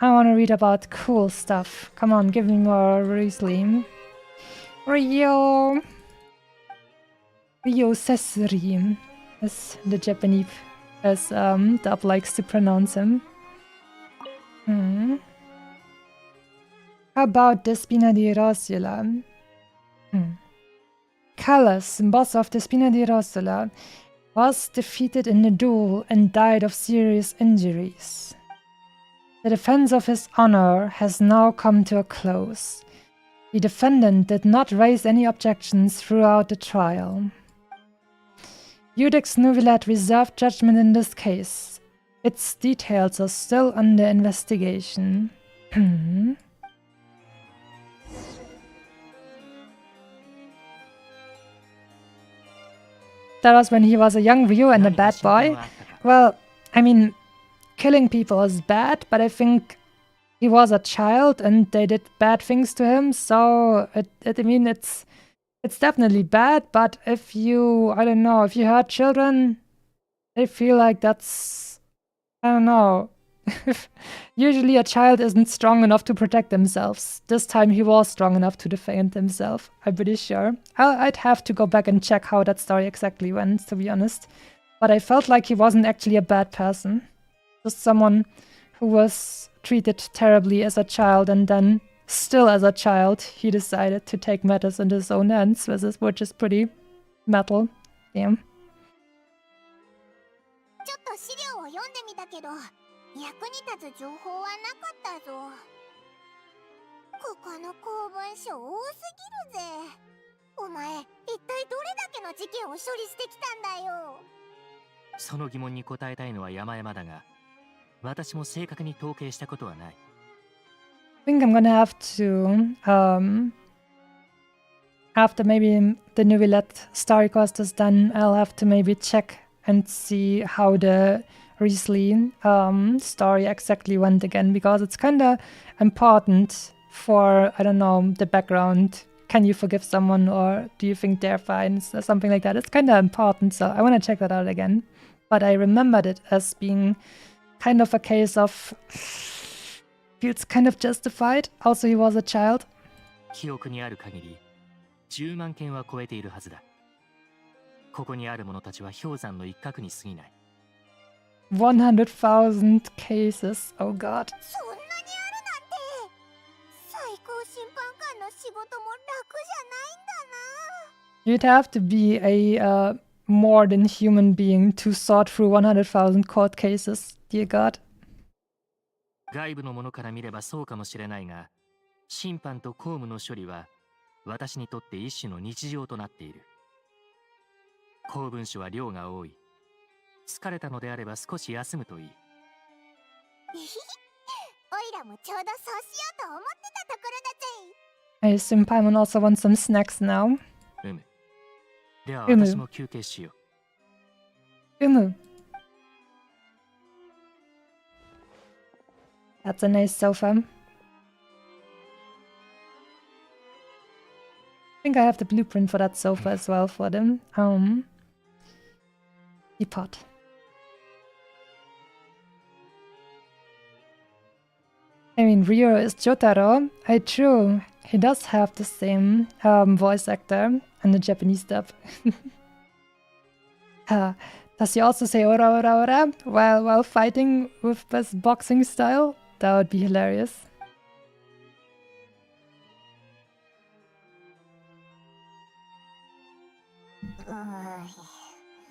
I wanna read about cool stuff. Come on, give me more Riesling. Rio Sesri, as the Japanese, as Dub likes to pronounce him. How about the Spina di Rosula? Callas, boss of the Spina di Rosula, was defeated in a duel and died of serious injuries. The defense of his honor has now come to a close. The defendant did not raise any objections throughout the trial. Iudex Neuvilette reserved judgment in this case. Its details are still under investigation. That was when he was a young Ryu and a bad boy. Well, I mean, killing people is bad, but I think he was a child and they did bad things to him, so it's definitely bad, but if you, I don't know, if you hurt children, I feel like that's, I don't know. Usually a child isn't strong enough to protect themselves. This time he was strong enough to defend himself, I'm pretty sure. I'd have to go back and check how that story exactly went, to be honest. But I felt like he wasn't actually a bad person. Just someone who was treated terribly as a child, and then, still as a child, he decided to take matters into his own hands, which is pretty metal. Damn. ちょっと資料を読んでみたけど、役に立つ情報はなかったぞ。ここの公文書多すぎるぜ。お前、一体どれだけの事件を処理してきたんだよ。その疑問に答えたいのは山々だが、私も正確に統計したことはない。I think I'm gonna have to, after maybe the Neuvilette Story Quest is done, I'll have to maybe check and see how the Riesling story exactly went again, because it's kinda important for, I don't know, the background. Can you forgive someone, or do you think they're fine, or something like that. It's kinda important, so I wanna check that out again. But I remembered it as being kind of a case of feels kind of justified. Also, he was a child. 記憶にある限り10万件は超えているはずだ。ここにある者たちは氷山の一角に過ぎない。100,000 cases. Oh god. そんなにあるなんて、最高審判官の仕事も楽じゃないんだな。You'd have to be a more than human being to sort through 100,000 court cases. Dear God. 外部の者から見ればそうかもしれないが、審判と公務の処理は私にとって一種の日常となっている。公文書は量が多い。疲れたのであれば少し休むといい。おいらもちょうどそうしようと思ってたところだぜ。 I assume Paimon also wants some snacks now. では私も休憩しよう。That's a nice sofa. I think I have the blueprint for that sofa as well for them. Teapot. I mean, Ryo is Jotaro. True. He does have the same voice actor and the Japanese dub. Does he also say ora ora ora while fighting with this boxing style? That would be hilarious.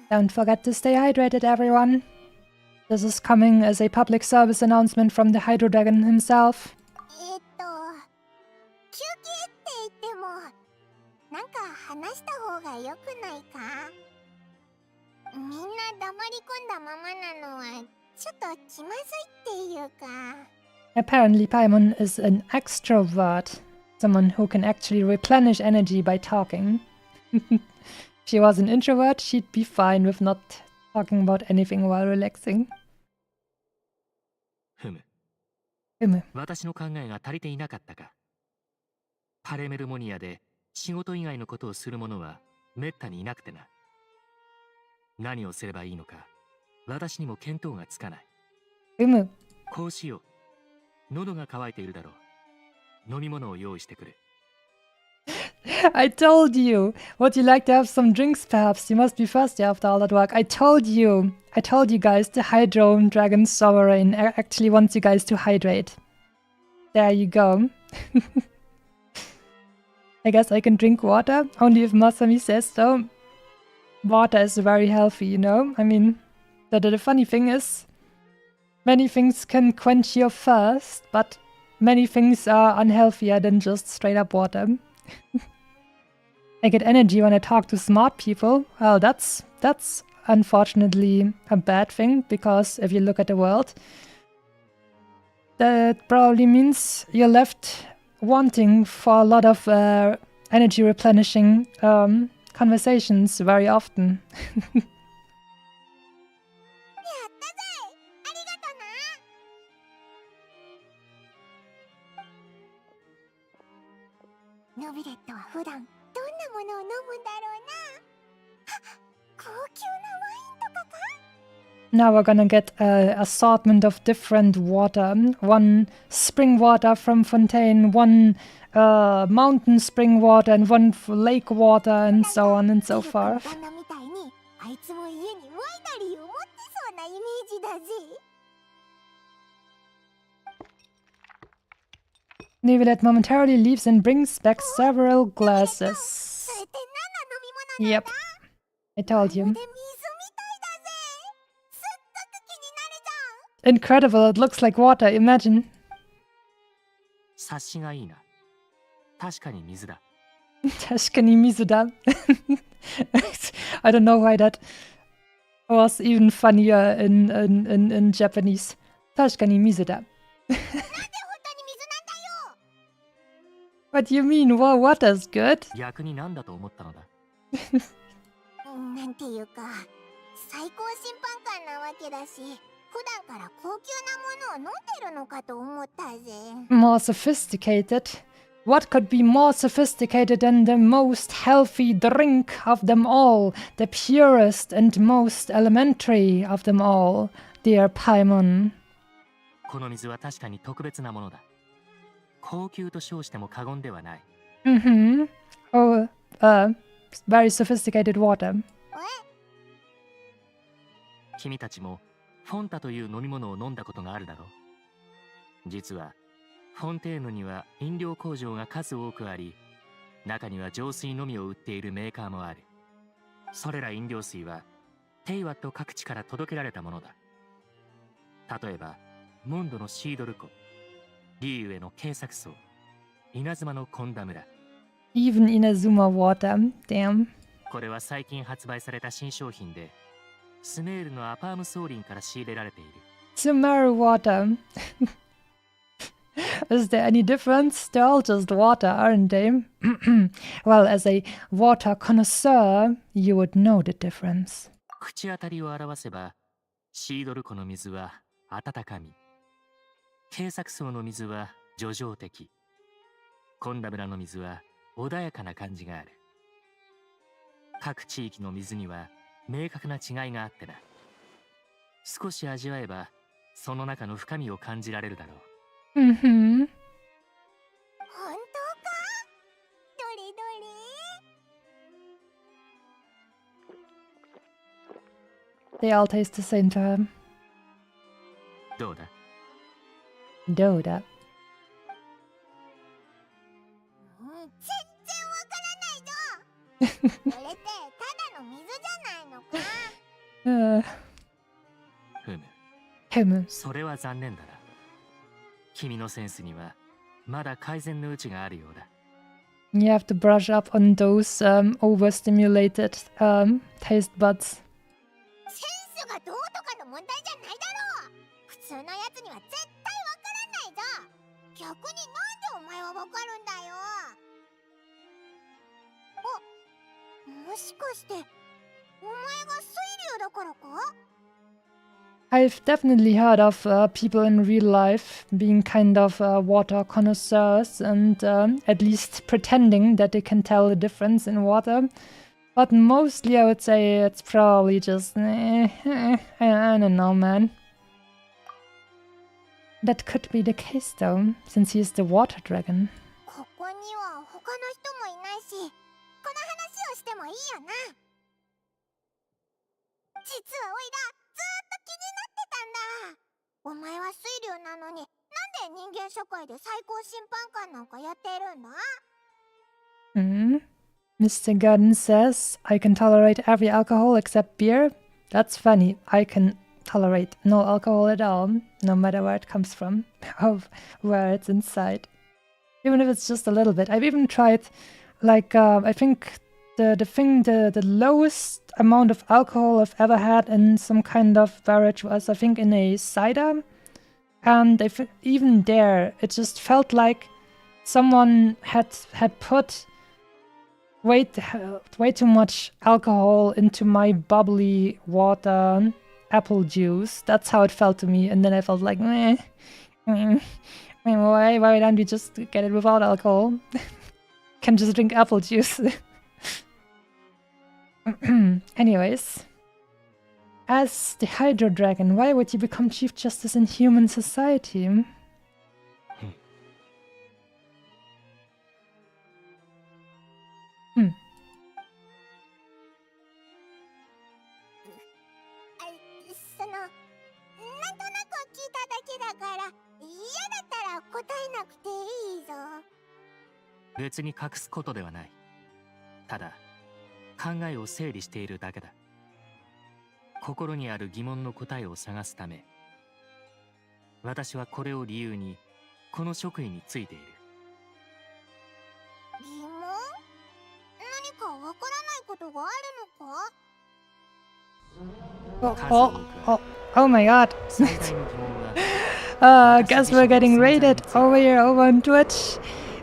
Don't forget to stay hydrated, everyone. This is coming as a public service announcement from the Hydro Dragon himself. 休憩って言っても、なんか話した方が良くないか？みんな黙り込んだままなのはちょっと気まずいっていうか。Apparently, Paimon is an extrovert, someone who can actually replenish energy by talking. If she was an introvert, she'd be fine with not talking about anything while relaxing. 私の考えが足りていなかったか。パレメルモニアで仕事以外のことをする者はめったにいなくてな。何をすればいいのか、私にも見当がつかない。こうしよう。喉が渇いているだろう。飲み物を用意してくれ。I told you. Would you like to have some drinks, perhaps? You must be thirsty after all that work. I told you guys, the Hydro Dragon Sovereign actually wants you guys to hydrate. There you go. I guess I can drink water, only if Masami says so. Water is very healthy, you know? I mean, the funny thing is, many things can quench your thirst, but many things are unhealthier than just straight up water. I get energy when I talk to smart people. Well, that's unfortunately a bad thing, because if you look at the world, that probably means you're left wanting for a lot of energy replenishing conversations very often. ノビレットは普段どんなものを飲むんだろうな。高級なワインとかか？ Now we're gonna get an assortment of different water. One spring water from fontaine, one mountain spring water, and one lake water, and so on and so forth. 旦那みたいにあいつも家にワイナリーを持ってそうなイメージだぜ。Neuvilette momentarily leaves and brings back several glasses. それって何の飲み物なんだ？ Yep, I told まるで you. 水みたいだぜ。すっごく気になるじゃん。 Incredible, it looks like water, imagine. 察しがいいな。確かに水だ。確かに水だ。I don't know why that was even funnier in Japanese. 確かに水だ。What do you mean? Well, water's good. 逆に何だと思ったのだ。なんていうか、最高審判官なわけだし、普段から高級なものを飲んでるのかと思ったぜ。More sophisticated? What could be more sophisticated than the most healthy drink of them all? The purest and most elementary of them all, dear Paimon. この水は確かに特別なものだ。高級と称しても過言ではない。Mm-hmm. Oh, very sophisticated water. 君たちもフォンタという飲み物を飲んだことがあるだろう。実はフォンテーヌには飲料工場が数多くあり、中には浄水のみを売っているメーカーもある。それら飲料水はテイワット各地から届けられたものだ。例えばモンドのシードル湖、リーウェのケイサクソウ、稲妻のコンダ村。 Even Inazuma water. Damn. これは最近発売された新商品で、スメールのアパームソーリンから仕入れられている。 Sumeru water. Is there any difference? They're all just water, aren't they? Well, as a water connoisseur, you would know the difference. 口当たりを表せば、シードル湖の水は温かみ、ケイサクソウの水は叙情的、コンダ村の水は穏やかな感じがある。各地域の水には明確な違いがあってな。少し味わえばその中の深みを感じられるだろう。Mm-hmm. 本当か？どれどれ？ They all taste the same to her. どうだ？ Doda. 全然わからないぞ。これってただの水じゃないのか？ふむ。 Him. それは残念だな。君のセンスにはまだ改善の余地があるようだ。You have to brush up on those overstimulated taste buds. センスがどうとかの問題じゃないだろう。普通のやつには絶対わからないぞ。逆になんでお前はわかるんだよ。あ、もしかしてお前が水流だからか？ I've definitely heard of people in real life being kind of water connoisseurs and at least pretending that they can tell the difference in water. But mostly I would say it's probably just, I don't know, man. That could be the case though, since he's the water dragon. ここには他の人もいないし、この話をしてもいいよな。実はおいらずーっと気になってたんだ。お前は水流なのに、なんで人間社会で最高審判官なんかやっているんだ？ Mr. Garden says, I can tolerate every alcohol except beer. That's funny. I can tolerate no alcohol at all, no matter where it comes from, or where it's inside. Even if it's just a little bit. I've even tried, like, I think the lowest amount of alcohol I've ever had in some kind of beverage was, I think, in a cider. And even there, it just felt like someone had put way too much alcohol into my bubbly water apple juice. That's how it felt to me. And then I felt like, why don't you just get it without alcohol? Can just drink apple juice. Anyways, as the Hydro Dragon, why would you become Chief Justice in human society? Hmm. その、なんとなく聞いただけだから、嫌だったら答えなくていいぞ。別に隠すことではない。ただ考えを整理しているだけだ。心にある疑問の答えを探すため、私はこれを理由にこの職位についている。疑問？何かわからないことがあるのか？ Oh my god. 最大の疑問は Guess we're getting raided over here over on Twitch.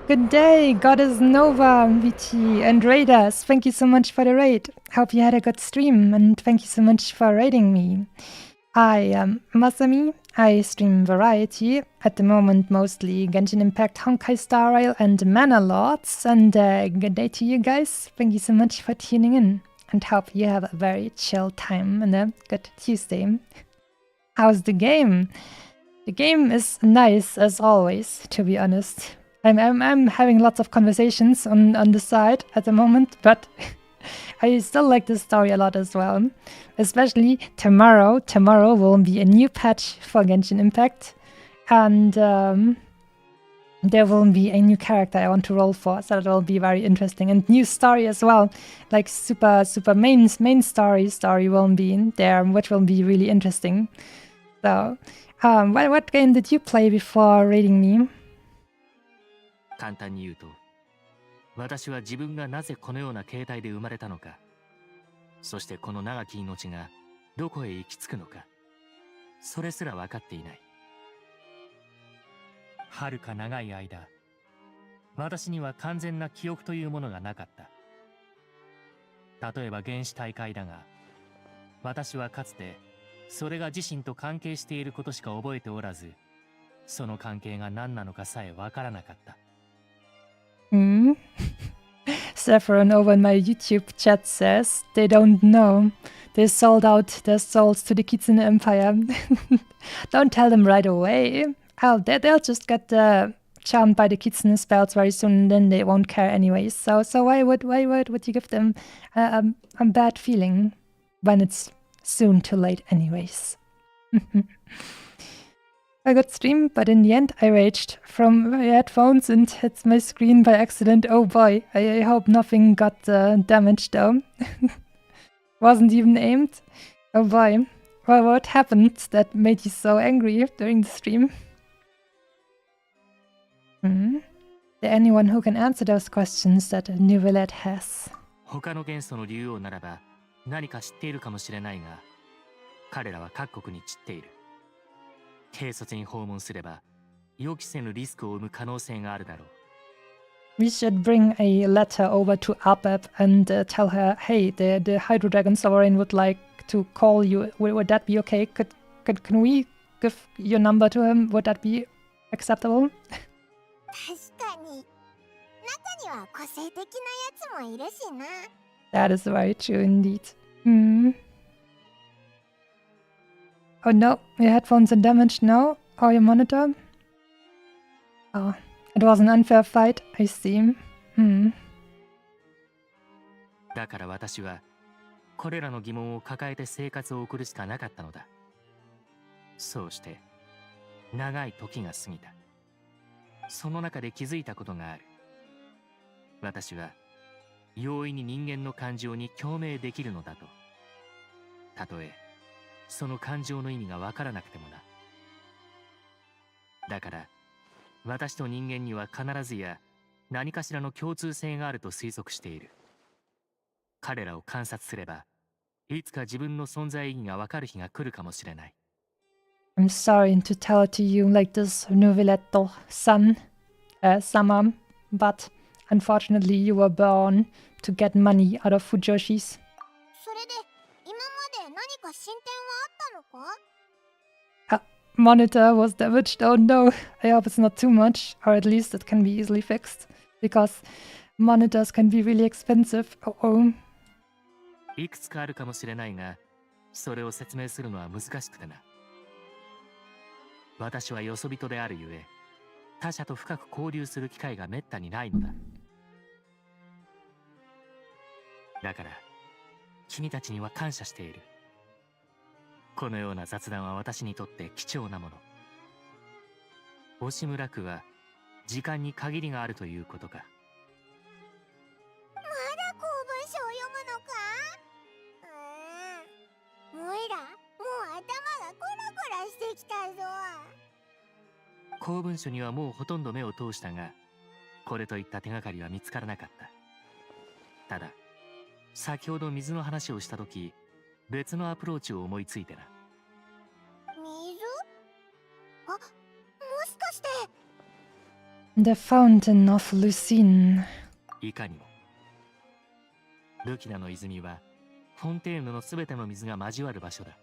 Good day, Goddess Nova, VT, and Raiders. Thank you so much for the raid. Hope you had a good stream, and thank you so much for raiding me. I am Masami. I stream variety, at the moment mostly Genshin Impact, Honkai Star Rail, and Mana Lords. And good day to you guys. Thank you so much for tuning in, and hope you have a very chill time and a good Tuesday. How's the game? The game is nice as always, to be honest. I'm having lots of conversations on the side at the moment, but I still like this story a lot as well. Especially tomorrow. Tomorrow will be a new patch for Genshin Impact, and there will be a new character I want to roll for, so that will be very interesting. And new story as well, like super main story will be in there, which will be really interesting. So, what game did you play before reading me? 簡単に言うと、私は自分がなぜこのような形態で生まれたのか、そしてこの長き命がどこへ行き着くのか、それすら分かっていない。遥か長い間、私には完全な記憶というものがなかった。例えば原始大会だが、私はかつてそれが自身と関係していることしか覚えておらず、その関係が何なのかさえ分からなかった。Saffron over in my YouTube chat says they don't know. They sold out their souls to the Kitsune Empire. Don't tell them right away. They'll just get charmed by the Kitsune spells very soon, and then they won't care anyways. So why would you give them a bad feeling when it's soon too late anyways? A good stream, but in the end I raged from my headphones and hit my screen by accident. Oh boy, I hope nothing got damaged though. Wasn't even aimed. Oh boy. Well, what happened that made you so angry during the stream? Is there anyone who can answer those questions that Neuvilette has? 他の元素の竜王ならば何か知っているかもしれないが、彼らは各国に散っている。軽率に訪問すれば予期せぬリスクを生む可能性があるだろう。We should bring a letter over to Arbab and tell her, hey, the Hydro Dragon Sovereign would like to call you. Would that be okay? Can we give your number to him? Would that be acceptable? 確かに。中には個性的なやつもいるしな。That is very true indeed. Oh no, your headphones are damaged now? Or your monitor? Oh, it was an unfair fight, I see. だから私はこれらの疑問を抱えて生活を送るしかなかったのだ。そうして長い時が過ぎた。その中で気づいたことがある。私は容易に人間の感情に共鳴できるのだと。たとえその感情の意味がわからなくてもな。だから私と人間には必ずや何かしらの共通性があると推測している。彼らを観察すればいつか自分の存在意義がわかる日が来るかもしれない。I'm sorry to tell it to you like this, Neuvilette Summer, but unfortunately you were born to get money out of Fujoshis. それで今まで何か進展はあったのか？ Monitor was damaged. Oh no, I hope it's not too much, or at least it can be easily fixed, because monitors can be really expensive. Oh. いくつかあるかもしれないが、それを説明するのは難しくてな。私はよそ人であるゆえ、他者と深く交流する機会がめったにないのだ。だから、君たちには感謝している。このような雑談は私にとって貴重なもの。押村区は時間に限りがあるということか。まだ公文書を読むのか？おいら、もう頭がコラコラしてきたぞ。公文書にはもうほとんど目を通したが、これといった手がかりは見つからなかった。ただ、先ほど水の話をしたとき、別のアプローチを思いついてな。水？あ、もしかして。The Fountain of Lucine. いかにも。ルキナの泉は、フォンテーヌのすべての水が交わる場所だ。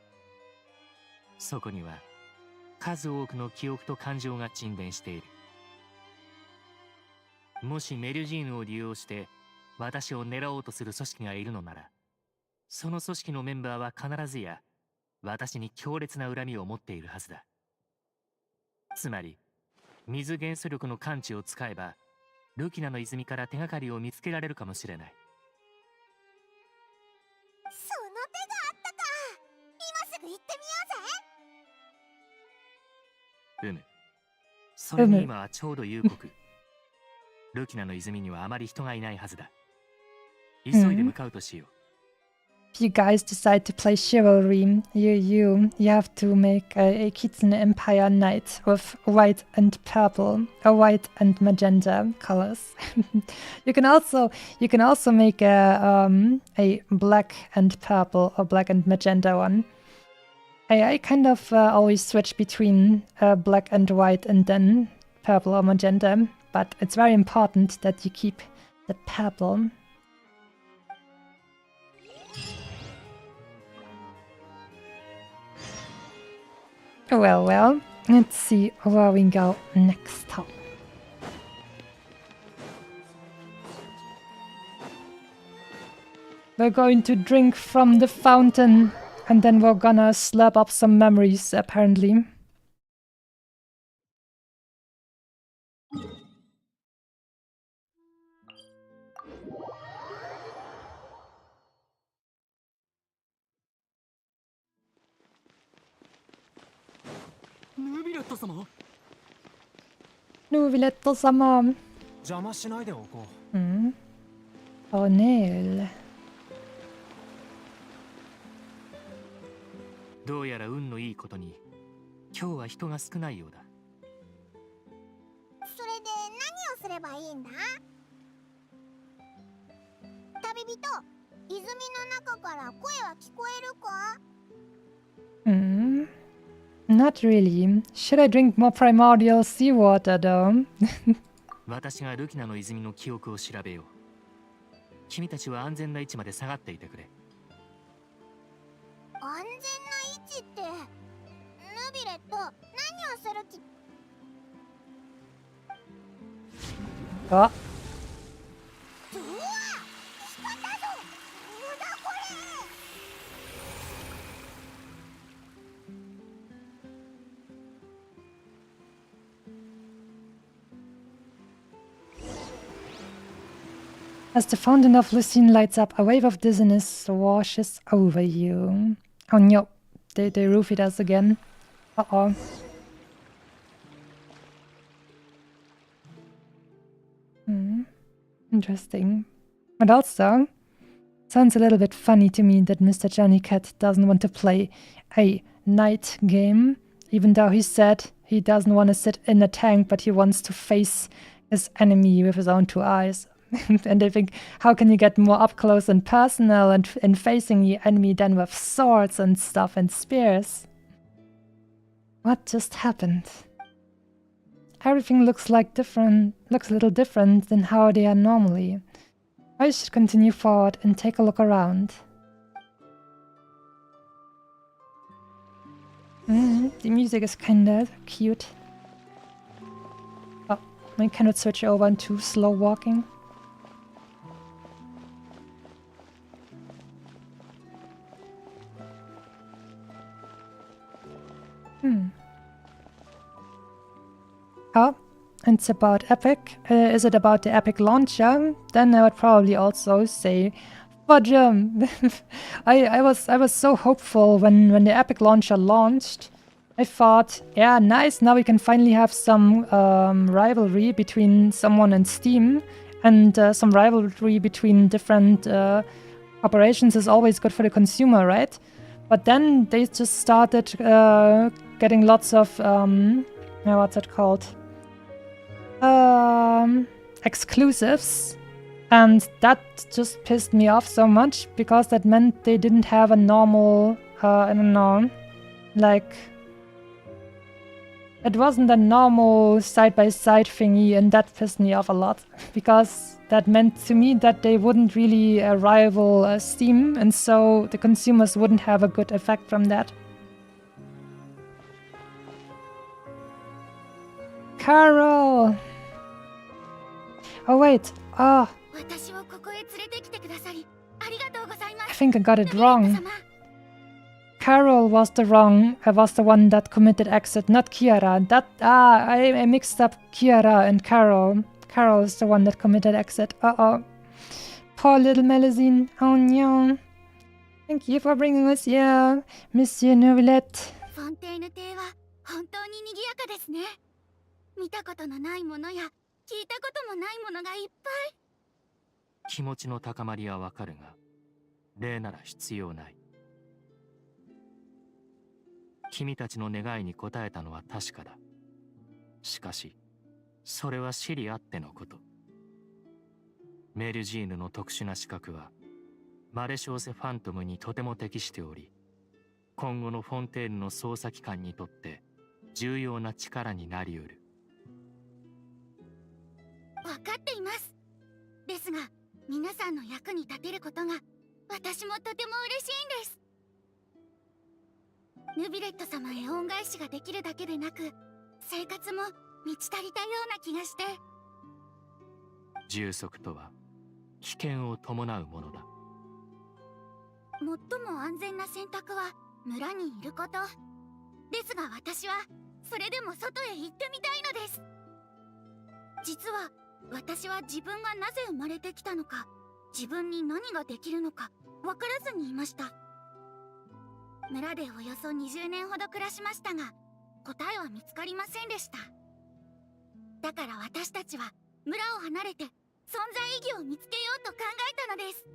そこには、数多くの記憶と感情が沈殿している。もしメルジーヌを利用して、私を狙おうとする組織がいるのなら、その組織のメンバーは必ずや私に強烈な恨みを持っているはずだ。つまり水元素力の感知を使えばルキナの泉から手がかりを見つけられるかもしれない。その手があったか。今すぐ行ってみようぜ。それに今はちょうど夕刻。ルキナの泉にはあまり人がいないはずだ。急いで向かうとしよう。If you guys decide to play Chivalry, you have to make a Kitsune Empire Knight with white and purple, or white and magenta colors. You can also make a black and purple or black and magenta one. I kind of always switch between black and white and then purple or magenta, but it's very important that you keep the purple. Well, let's see where we go next time. We're going to drink from the fountain, and then we're gonna slap up some memories, apparently. Neuvilette sama. 邪魔しないでおこう。Oh, Neil. どうやら運のいいことに今日は人が少ないようだ。それで何をすればいいんだ？旅人、泉の中から声は聞こえるか？Not really. Should I drink more primordial seawater though? 私がルキナの泉の記憶を調べよう。君たちは安全な位置まで下がっていてくれ。安全な位置って、ヌビレット、何をする気？あ。うわ！仕方ぞ！無駄これ！As the fountain of Lucine lights up, a wave of dizziness washes over you. Oh no, they roofied us again. Uh-oh. Interesting. But also, sounds a little bit funny to me that Mr. Johnny Cat doesn't want to play a night game, even though he said he doesn't want to sit in a tank, but he wants to face his enemy with his own two eyes. And I think, how can you get more up close and personal and facing the enemy than with swords and stuff and spears? What just happened? Everything looks a little different than how they are normally. I should continue forward and take a look around. The music is kinda cute. Oh, I cannot switch over into slow walking. Oh, it's about Epic. Is it about the Epic launcher? Then I would probably also say Fudgem. I was so hopeful when the Epic launcher launched. I thought, yeah, nice, now we can finally have some rivalry between someone and Steam, and some rivalry between different operations is always good for the consumer, right? But then they just started getting lots of what's it called? Exclusives, and that just pissed me off so much, because that meant they didn't have a normal, I don't know, like, it wasn't a normal side-by-side thingy, and that pissed me off a lot, because that meant to me that they wouldn't really rival Steam, and so the consumers wouldn't have a good effect from that. Carol! Oh wait, I think I got it wrong. Carol was the one that committed exit, not Kiara. I mixed up Kiara and Carol. Carol is the one that committed exit. Uh-oh. Poor little Melusine. Oh no. Thank you for bringing us here, Monsieur Neuvilette. フォンテーヌ邸は本当に賑やかですね。見たことのないものや聞いたこともないものがいっぱい。気持ちの高まりはわかるが、礼なら必要ない。君たちの願いに応えたのは確かだ。しかし、それはシリあってのこと。メルジーヌの特殊な資格は、マレショーセ・ファントムにとても適しており、今後のフォンテーヌの捜査機関にとって重要な力になりうる。わかっています。ですが、皆さんの役に立てることが私もとても嬉しいんです。ヌビレット様へ恩返しができるだけでなく、生活も満ち足りたような気がして。充足とは危険を伴うものだ。最も安全な選択は村にいること。ですが私はそれでも外へ行ってみたいのです。実は私は自分がなぜ生まれてきたのか、自分に何ができるのか分からずにいました。村でおよそ20年ほど暮らしましたが、答えは見つかりませんでした。だから私たちは村を離れて存在意義を見つけようと考えたのです。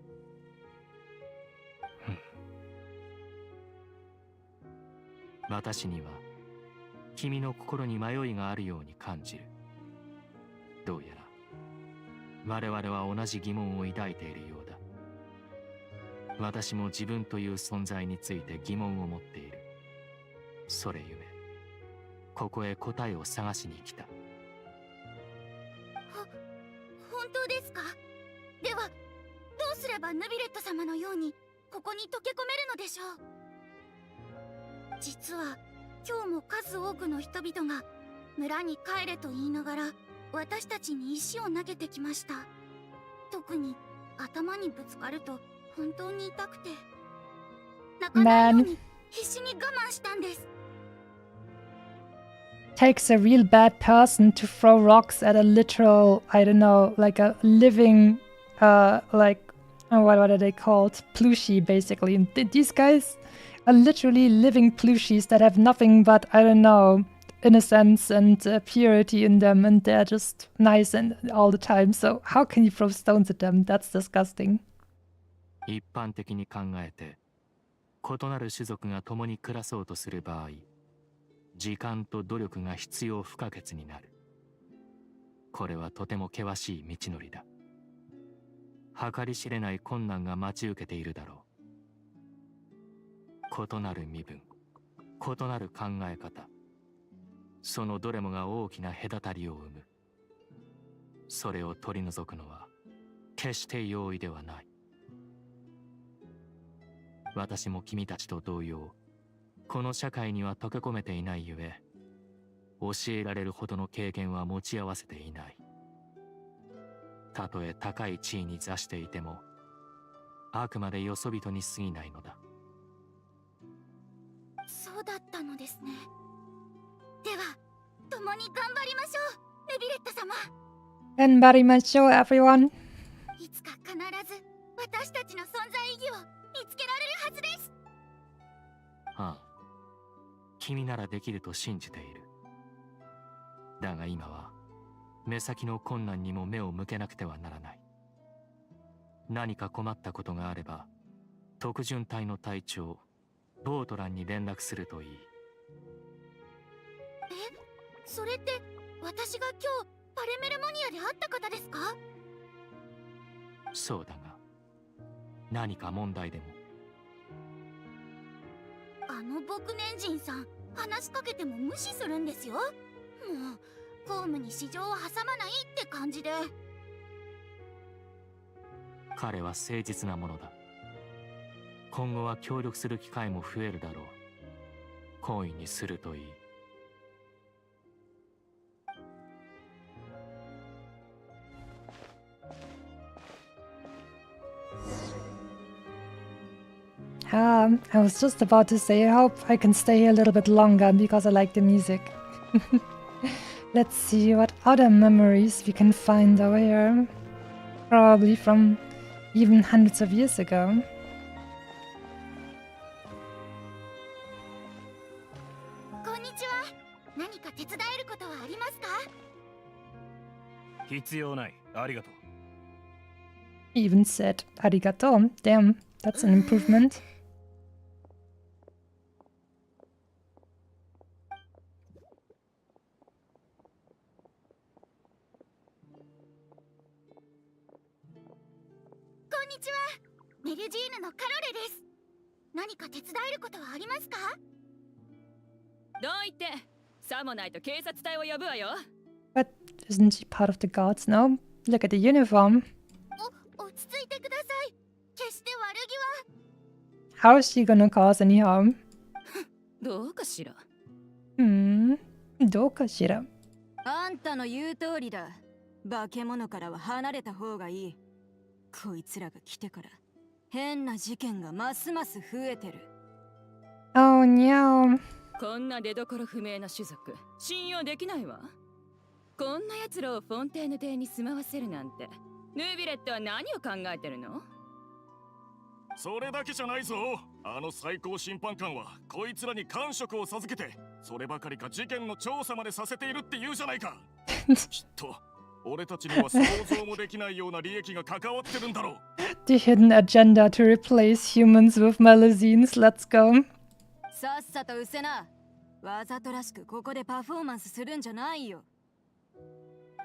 私には君の心に迷いがあるように感じる。どうやら我々は同じ疑問を抱いているようだ。私も自分という存在について疑問を持っている。それゆえここへ答えを探しに来た。本当ですか？ではどうすればヌビレット様のようにここに溶け込めるのでしょう？実は今日も数多くの人々が村に帰れと言いながら私たちに石を投げてきました。特に頭にぶつかると本当に痛くて、泣かないように必死に我慢したんです。Takes a real bad person to throw rocks at a literal, I don't know, like a living, what are they called? Plushie, basically. These guys are literally living plushies that have nothing but, I don't know, innocence and purity in them, and they're just nice and all the time. So how can you throw stones at them? That's disgusting. 一般的に考えて、異なる種族が共に暮らそうとする場合、時間と努力が必要不可欠になる。これはとても険しい道のりだ。計り知れない困難が待ち受けているだろう。異なる身分、異なる考え方、そのどれもが大きな隔たりを生む。それを取り除くのは決して容易ではない。私も君たちと同様、この社会には溶け込めていないゆえ、教えられるほどの経験は持ち合わせていない。たとえ高い地位に座していても、あくまでよそ人に過ぎないのだ。そうだったのですね。では、共に頑張りましょう、ヌビレット様。頑張りましょう、everyone. いつか必ず私たちの存在意義を見つけられるはずです。ああ、君ならできると信じている。だが今は目先の困難にも目を向けなくてはならない。何か困ったことがあれば特巡隊の隊長ボートランに連絡するといい。それって私が今日パレメルモニアで会った方ですか？そうだが、何か問題でも？あの牧年人さん、話しかけても無視するんですよ。もう公務に私情を挟まないって感じで。彼は誠実なものだ。今後は協力する機会も増えるだろう。好意にするといい。I was just about to say, I hope I can stay here a little bit longer because I like the music. Let's see what other memories we can find over here. Probably from even hundreds of years ago. こんにちは。何か手伝えることはありますか？必要ない。ありがとう。 He even said arigato. Damn, that's an improvement. こんにちは。メルジーヌのカロレです。何か手伝えることはありますか？どう言って、さもないと警察隊を呼ぶわよ。 But isn't she part of the guards now? Look at the uniform. 落ち着いてください。決して悪気 How is she gonna cause any harm? どうかしら。どうかしら。あんたの言う通りだ。化け物からは離れた方がいい。こいつらが来てから変な事件がますます増えてる。 Oh no. こんな出所不明な種族、信用できないわ。こんな奴らをフォンテーヌ邸に住まわせるなんて、ヌービレットは何を考えてるの？それだけじゃないぞ。あの最高審判官はこいつらに官職を授けて、そればかりか事件の調査までさせているって言うじゃないか。きっと俺たちには想像もできないような利益が関わってるんだろう。 The hidden agenda to replace humans with Melusines. Let's go. さっさとうせな。わざとらしくここでパフォーマンスするんじゃないよ。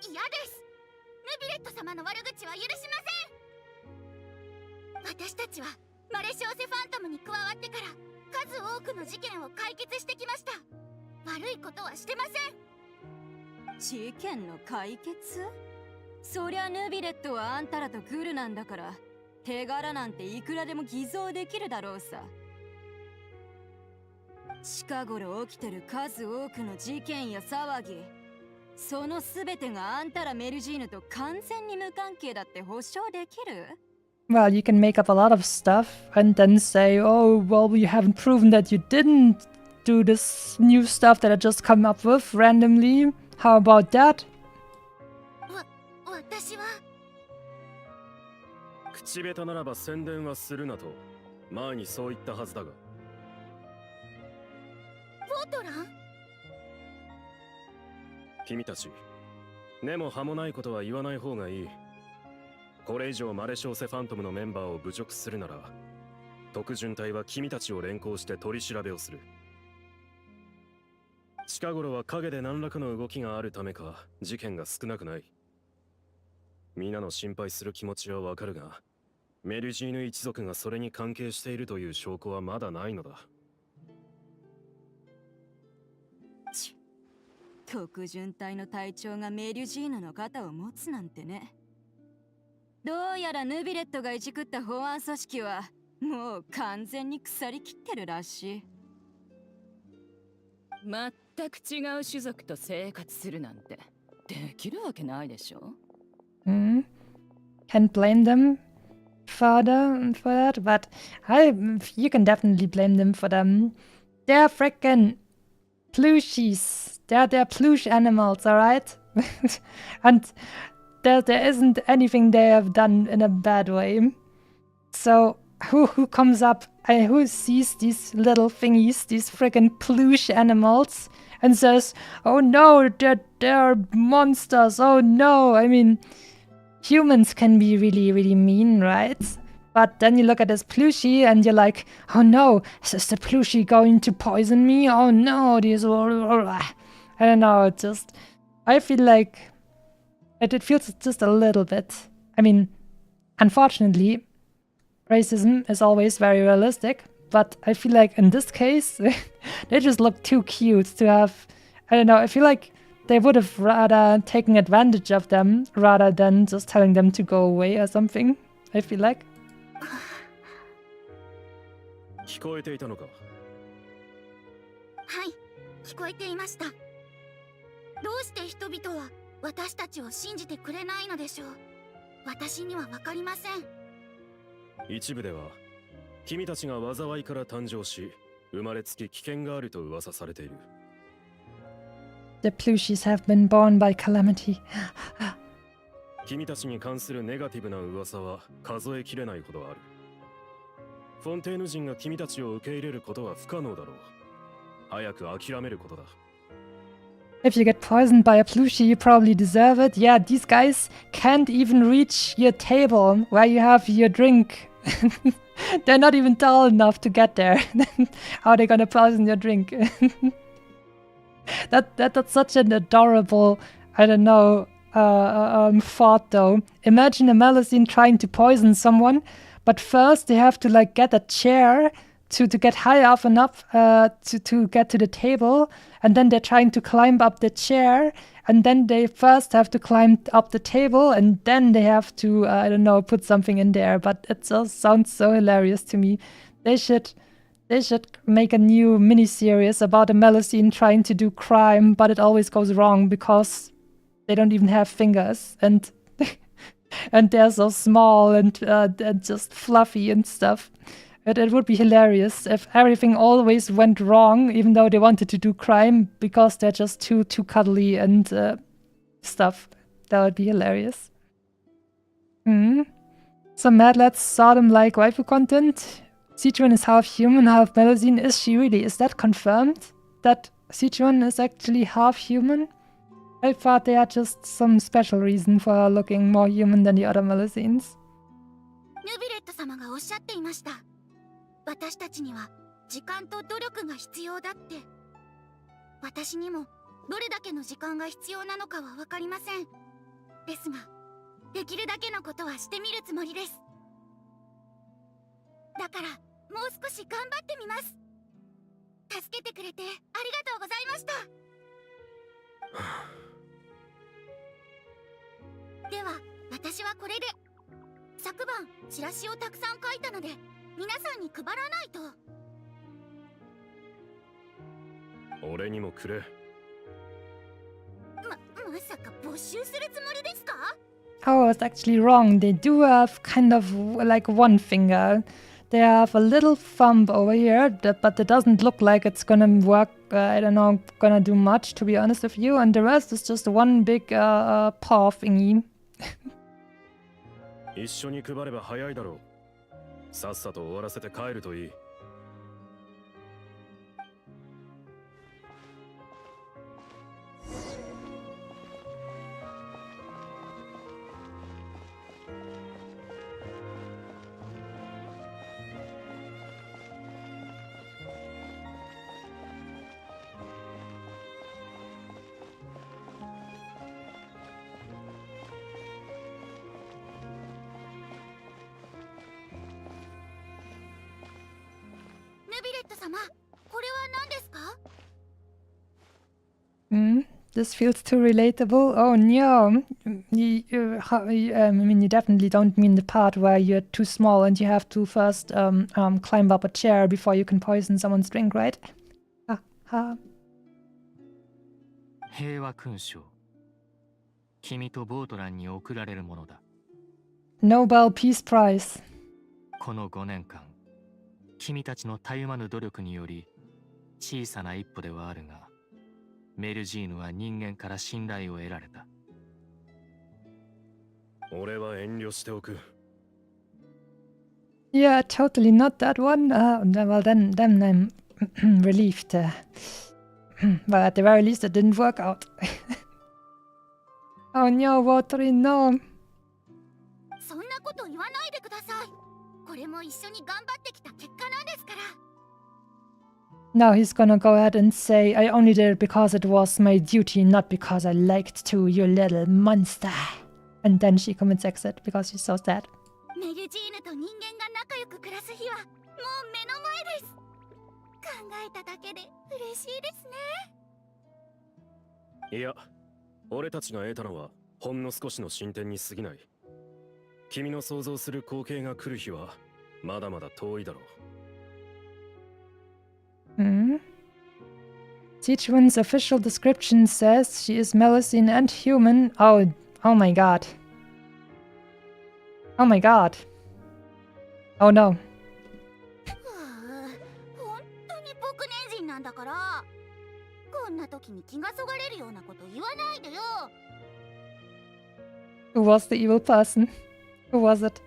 嫌です。ヌビレット様の悪口は許しません。私たちはマレシオセファントムに加わってから数多くの事件を解決してきました。悪いことはしてません。事件の解決？そりゃヌビレットはあんたらとグルなんだから、手柄なんていくらでも偽造できるだろうさ。近頃起きてる数多くの事件や騒ぎ、そのすべてがあんたらメルジーヌと完全に無関係だって保証できる？ Well, you can make up a lot of stuff and then say, oh, well, we haven't proven that you didn't do this new stuff that I just come up with randomly. How about that? 私は口下手ならば宣伝はするなと前にそう言ったはずだが。フォートラン？君たち根も葉もないことは言わない方がいい。これ以上マレシオセファントムのメンバーを侮辱するなら、特巡隊は君たちを連行して取り調べをする。近頃は陰で何らかの動きがあるためか事件が少なくない。皆の心配する気持ちはわかるが、メルジーヌ一族がそれに関係しているという証拠はまだないのだ。特巡隊の隊長がメルジーヌの肩を持つなんてね。どうやらヌビレットがいじくった保安組織はもう完全に腐りきってるらしい。全く違う種族と生活するなんてできるわけないでしょ。Can't blame them for that, but you can definitely blame them for them. They're frickin' plushies. They're plush animals, alright? And there isn't anything they have done in a bad way. So who comes up, who sees these little thingies, these frickin' plush animals, and says, oh no, they're monsters, oh no. I mean, humans can be really, really mean, right? But then you look at this plushie and you're like, oh no, is the plushie going to poison me? Oh no, I don't know, I feel like it feels just a little bit. I mean, unfortunately, racism is always very realistic, but I feel like in this case, they just look too cute to have, I don't know, I feel like they would have rather taken advantage of them rather than just telling them to go away or something, I feel like. 聞こえていたのか？はい、聞こえていました。どうして人々は私たちを信じてくれないのでしょう。私にはわかりません。一部では君たちが災いから誕生し、生まれつき危険があると噂されている。The plushies have been born by calamity. 君たちに関するネガティブな噂は数えきれないほどある。フォンテーヌ人が君たちを受け入れることは不可能だろう。早く諦めることだ。If you get poisoned by a plushie, you probably deserve it. Yeah, these guys can't even reach your table where you have your drink. They're not even tall enough to get there. How are they gonna poison your drink? That's such an adorable, I don't know, thought though. Imagine a Melusine trying to poison someone, but first they have to like get a chair to get high up enough to get to the table, and then they're trying to climb up the chair, and then they first have to climb up the table, and then they have to, I don't know, put something in there. But it just sounds so hilarious to me. They should make a new miniseries about a Melusine trying to do crime, but it always goes wrong because they don't even have fingers, and and they're so small and just fluffy and stuff. It would be hilarious if everything always went wrong, even though they wanted to do crime, because they're just too cuddly and stuff. That would be hilarious. Some Mad Lads saw them like waifu content. Sichuan is half human, half Melusine. Is she really? Is that confirmed? That Sichuan is actually half human? I thought they had just some special reason for her looking more human than the other Melusines. ヌビレット様がおっしゃっていました。私たちには時間と努力が必要だって。私にもどれだけの時間が必要なのかはわかりません。ですが、できるだけのことはしてみるつもりです。だから、もう少し頑張ってみます。助けてくれてありがとうございました。では、私はこれで。昨晩、チラシをたくさん書いたので、皆さんに配らないと。俺にもくれ。まさか没収するつもりですか? Oh, it's actually wrong. They do have kind of like one finger. They have a little thumb over here, but it doesn't look like it's gonna work. I don't know, gonna do much, to be honest with you. And the rest is just one big paw thingy. 一緒に配れば早いだろう。さっさと終わらせて帰るといい。ヌビレット様、これは何ですか? This feels too relatable. Oh no. I mean, you definitely don't mean the part where you're too small and you have to first climb up a chair before you can poison someone's drink, right? Ha. 平和勲章。君とボートランに贈られるものだ。Nobel Peace Prize. この5年間、君たちのたゆまぬ努力により、小さな一歩ではあるが、メルジーヌは人間から信頼を得られた。俺は遠慮しておく。Yeah, totally not that one. Well, then I'm relieved. Well, at the very least, it didn't work out. Oh no, Watery, no. そんなこと言わないでください。これも一緒に頑張ってきた結果なんですから。Now he's gonna go ahead and say, I only did it because it was my duty, not because I liked to, you little monster. And then she commits exit because she's so sad. メルジーヌと人間が仲良く暮らす日はもう目の前です。考えただけで嬉しいですね。いや、俺たちが得たのはほんの少しの進展に過ぎない。君の想像する光景が来る日はまだまだ遠いだろう。Sichuan's official description says she is Melusine and human. Oh my god. Oh my god. Oh no. 時に気がそがれるようなこと言わないでよ。 Who was the evil person? Who was it?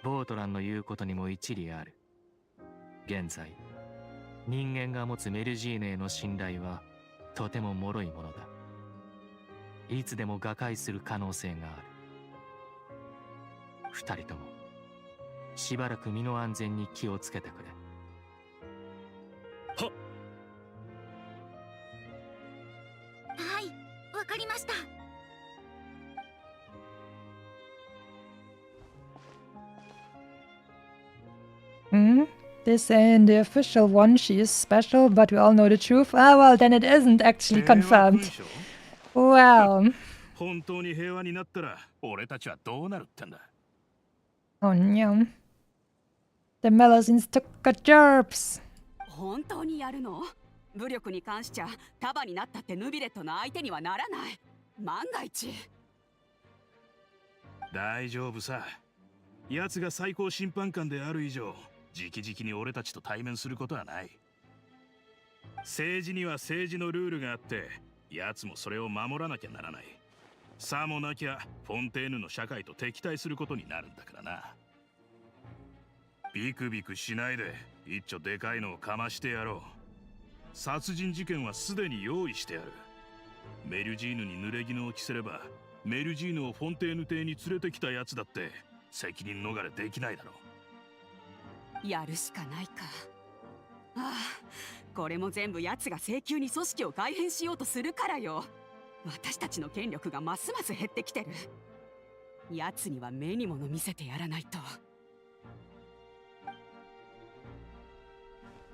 ボートランの言うことにも一理ある。現在、人間が持つメルジーヌへの信頼はとても脆いものだ。いつでも瓦解する可能性がある。二人ともしばらく身の安全に気をつけてくれ。はっ。はい、わかりました。This ain't the official one. She is special, but we all know the truth. Ah, well, then it isn't actually confirmed. Well. 本当に平和になったら俺たちはどうなるってんだ。 Oh no. The Melusines took a jerps. 本当にやるの？武力に関しちゃ束になったってヌビレットの相手にはならない。万が一。大丈夫さ。奴が最高審判官である以上、直々に俺たちと対面することはない。政治には政治のルールがあって、奴もそれを守らなきゃならない。さもなきゃフォンテーヌの社会と敵対することになるんだからな。ビクビクしないで一丁でかいのをかましてやろう。殺人事件はすでに用意してある。メルジーヌに濡れ衣を着せれば、メルジーヌをフォンテーヌ邸に連れてきたやつだって責任逃れできないだろう。やるしかないか。ああ、これも全部奴が請求に組織を改変しようとするからよ。私たちの権力がますます減ってきてる。奴には目に物見せてやらないと。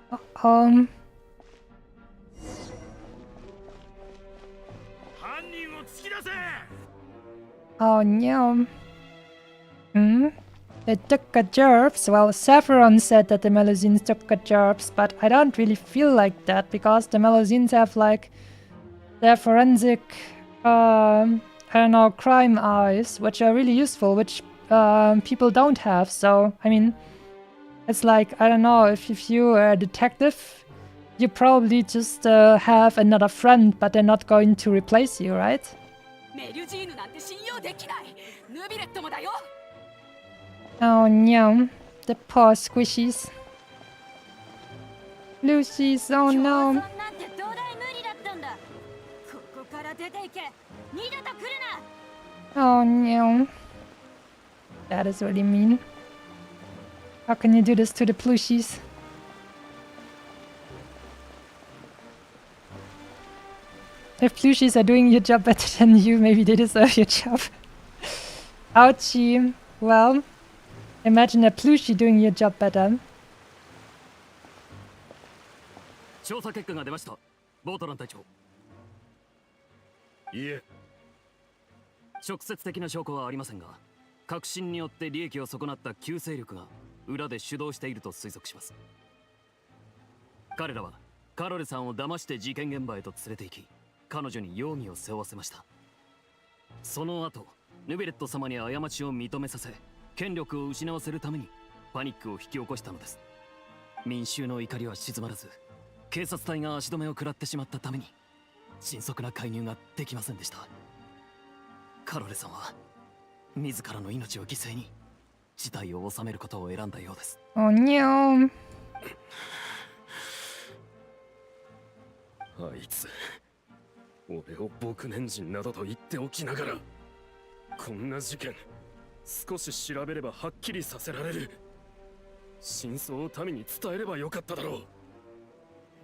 犯人を突き出せ。 Oh no. They took a jerps. Well, Saffron said that the Melusines took a jerps, but I don't really feel like that because the Melusines have like their forensic, I don't know, crime eyes, which are really useful, which people don't have. So, I mean, it's like, I don't know, if you're a detective, you probably just have another friend, but they're not going to replace you, right? メルジーヌなんて信用できない。ヌビレットもだよ。 Oh no, the poor squishies. Lucy's, oh no. Oh no. That is really mean. How can you do this to the plushies? If plushies are doing your job better than you, maybe they deserve your job. Ouchie. Well, imagine a plushie doing your job better. 調査結果が出ました。ボートラン隊長。いえ。直接的な証拠はありませんが、革新によって利益を損なった旧勢力が裏で主導していると推測します。彼らはカロレさんを騙して事件現場へと連れて行き、彼女に容疑を背負わせました。その後、ヌビレット様に過ちを認めさせ、権力を失わせるためにパニックを引き起こしたのです。民衆の怒りは静まらず、警察隊が足止めを食らってしまったために迅速な介入ができませんでした。カロレさんは自らの命を犠牲に事態を収めることを選んだようです。Oh no. あいつ、俺を牧年人などと言っておきながら、こんな事件少し調べればはっきりさせられる。真相を民に伝えればよかっただろ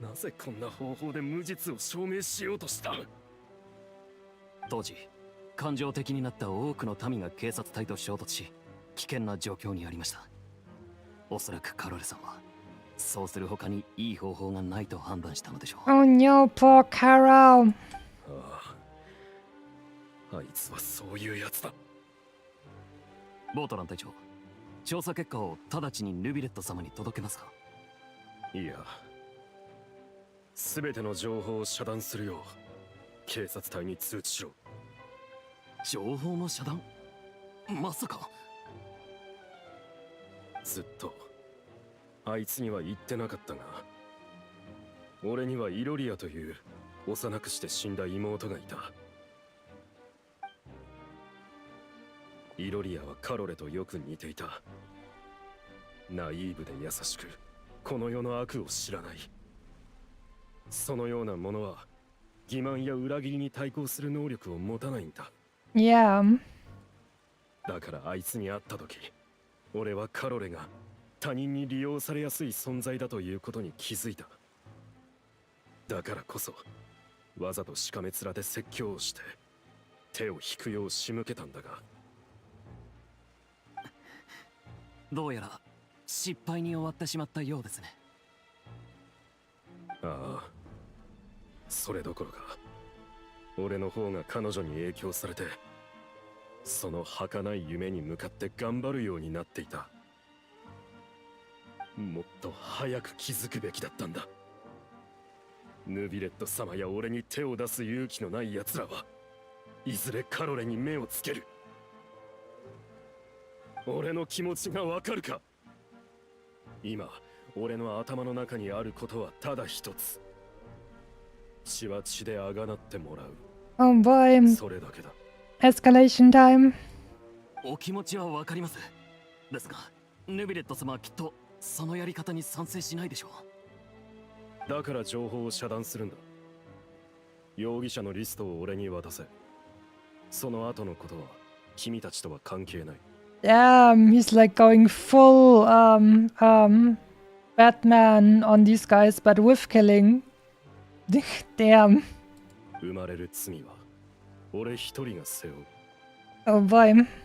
う。なぜこんな方法で無実を証明しようとした？当時感情的になった多くの民が警察隊と衝突し、危険な状況にありました。おそらくカロレさんはそうする他にいい方法がないと判断したのでしょう。Oh no, poor Carol. あいつはそういうやつだ。ボートラン隊長、調査結果を直ちにヌビレット様に届けますか？いや、すべての情報を遮断するよう警察隊に通知しろ。情報の遮断？まさか。ずっとあいつには言ってなかったが、俺にはイロリアという幼くして死んだ妹がいた。イロリアはカロレとよく似ていた。ナイーブで優しく、この世の悪を知らない。そのようなものは欺瞞や裏切りに対抗する能力を持たないんだ。Yeah. だからあいつに会った時、俺はカロレが他人に利用されやすい存在だということに気づいた。だからこそわざとしかめ面で説教をして手を引くよう仕向けたんだが。どうやら失敗に終わってしまったようですね。ああ、それどころか俺の方が彼女に影響されて、その儚い夢に向かって頑張るようになっていた。もっと早く気づくべきだったんだ。ヌビレット様や俺に手を出す勇気のない奴らはいずれカロレに目をつける。俺の気持ちがわかるか？今俺の頭の中にあることはただ一つ。血は血であがなってもらう。Oh boy. それだけだ。Escalation time. お気持ちはわかります。ですが、ヌビレット様はきっとそのやり方に賛成しないでしょう。だから情報を遮断するんだ。容疑者のリストを俺に渡せ。その後のことは君たちとは関係ない。Damn, he's like going full Batman on these guys, but with killing. Damn. 生まれる罪は俺一人が背負う。Oh boy.「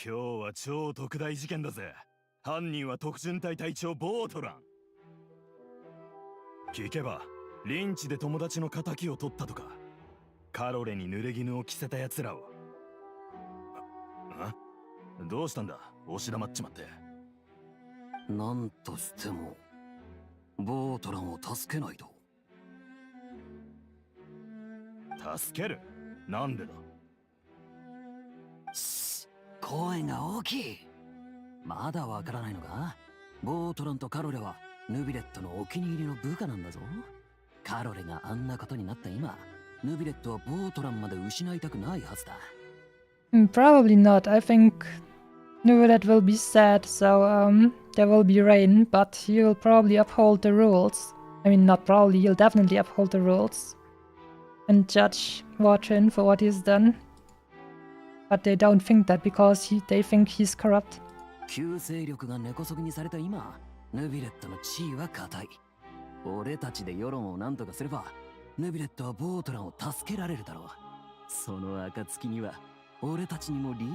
今日は超特大事件だぜ。犯人は特巡隊隊長ボートラン。聞けばリンチで友達の仇を取ったとか、カロレに濡れ衣を着せた奴らを。どうしたんだ、押し黙っちまって。なんとしてもボートランを助けないと。助ける？なんでだ？声が大きい。まだわからないのか？ボートランとカロレはヌビレットのお気に入りの部下なんだぞ。カロレがあんなことになった今、ヌビレットはボートランまで失いたくないはずだ。Probably not. I think Neuvilette will be sad, so there will be rain, but he will probably uphold the rules. I mean, not probably, he'll definitely uphold the rules and judge Archon for what he's done. But they don't think that because they think he's corrupt. 旧勢力が根こそぎにされた今、ヌビレットの地位は固い。俺たちで世論を何とかすれば、ヌビレットはボートランを助けられるだろう。その暁には俺たちにも利益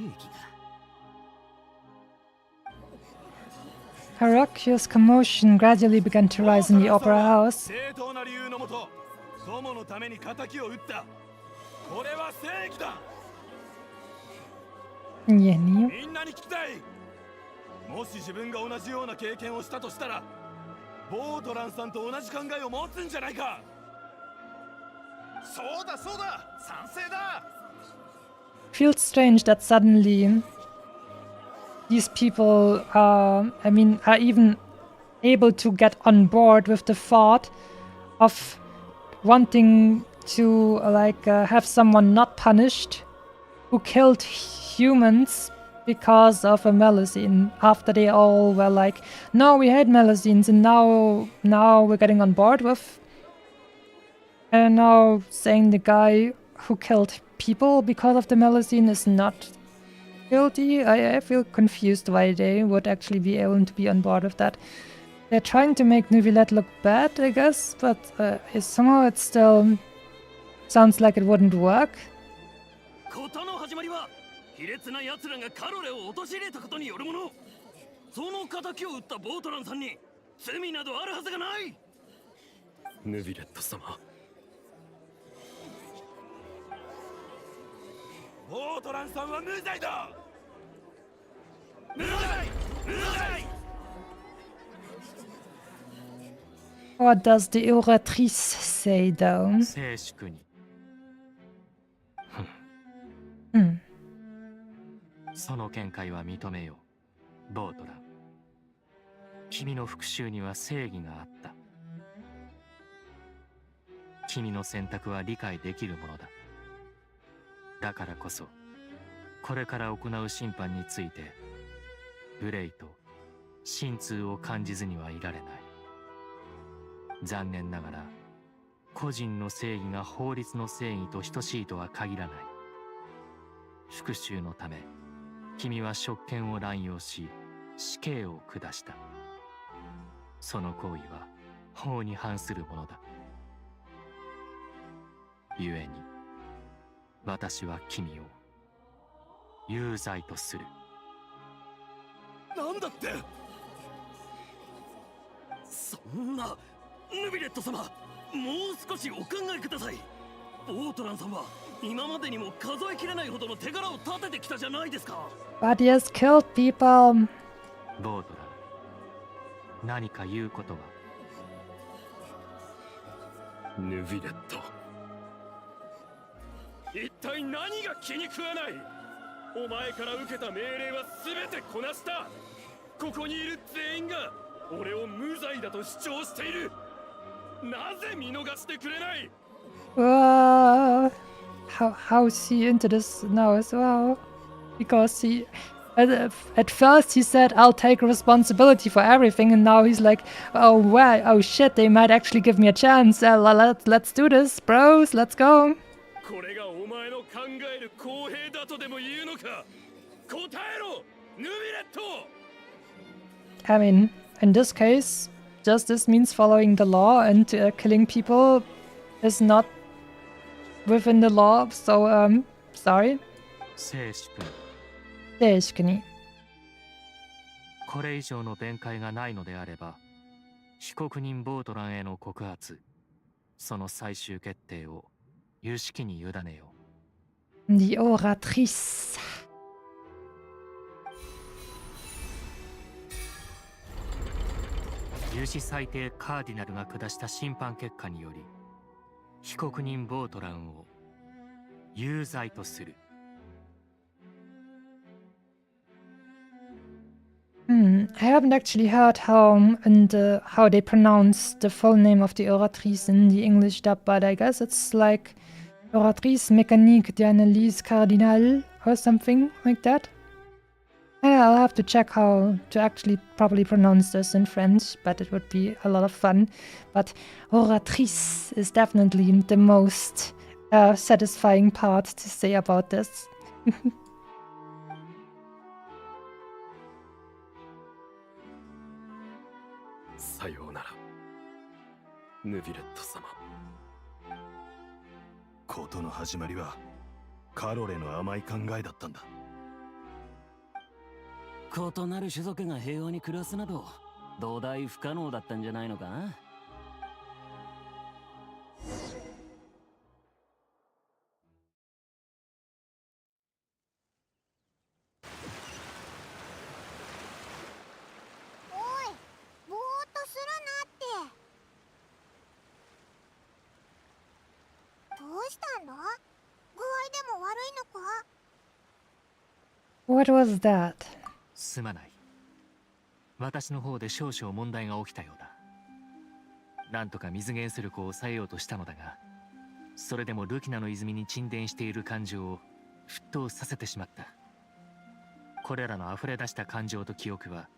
が。A raucous commotion gradually began to rise in the opera house. 正当な理由のもと、友のために仇を撃った。これは正義だ。みんなに聞きたい。もし自分が同じような経験をしたとしたら、ボートランさんと同じ考えを持つんじゃないか。そうだそうだ、賛成だ。Feels strange that suddenly these people are even able to get on board with the thought of wanting to have someone not punished who killed humans because of a Melusine, after they all were like, no, we hate Melusines, and now we're getting on board with and now saying the guy who killed people because of the Melusine is not guilty. I feel confused why they would actually be able to be on board with that. They're trying to make Neuvilette look bad, I guess, but somehow it still sounds like it wouldn't work. 事の始まりは卑劣な奴らがカロレを陥れたことによるもの。その仇を撃ったボートランさんに罪などあるはずがない。ヌビレット様、ボートランさんは無罪だ。無罪、無罪。 What does the oratrice say, though? 静粛に。Hmm. その見解は認めよう、ボートラン。君の復讐には正義があった。君の選択は理解できるものだ。だからこそ、これから行う審判について、憂いと心痛を感じずにはいられない。残念ながら、個人の正義が法律の正義と等しいとは限らない。復讐のため、君は職権を乱用し、死刑を下した。その行為は法に反するものだ。故に、私は君を有罪とする。なんだって。そんな、ヌビレット様、もう少しお考えください。ボートランさんは今までにも数えきれないほどの手柄を立ててきたじゃないですか。 But he has killed people. ボートラン、何か言うことは？ヌビレット、一体何が気に食わない。お前から受けた命令は全てこなした。ここにいる全員が俺を無罪だと主張している。なぜ見逃してくれない。 How's he into this now as well? Because he, at first he said, "I'll take responsibility for everything," and now he's like, "Oh well, oh shit, they might actually give me a chance. Let's do this, bros. Let's go." これがお前の考える公平だとでも言うのか。答えろ、ヌビレット。 I mean, in this case, justice means following the law, and killing people is not within the law. So, sorry. 静粛に。静粛に。これ以上の弁解がないのであれば、被告人ボートランへの告発、その最終決定を有識に委ねよう。Die Oratrice. 有志裁定カーディナルが下した審判結果により、被告人ボートランを有罪とする。I haven't actually heard how they pronounce the full name of the Oratrice in the English dub, but I guess it's like Oratrice Mécanique d'Analyse Cardinale or something like that. I'll have to check how to actually properly pronounce this in French, but it would be a lot of fun. But Oratrice is definitely the most satisfying part to say about this. さようなら、ヌビレット様。事の始まりはカロレの甘い考えだったんだ。異なる種族が平和に暮らすなど土台不可能だったんじゃないのか。おい、ぼーっとするなって。どうしたんだ？具合でも悪いのか？ What was that? すまない。私の方で少々問題が起きたようだ。なんとか水源出力を抑えようとしたのだが、それでもルキナの泉に沈殿している感情を沸騰させてしまった。これらの溢れ出した感情と記憶は、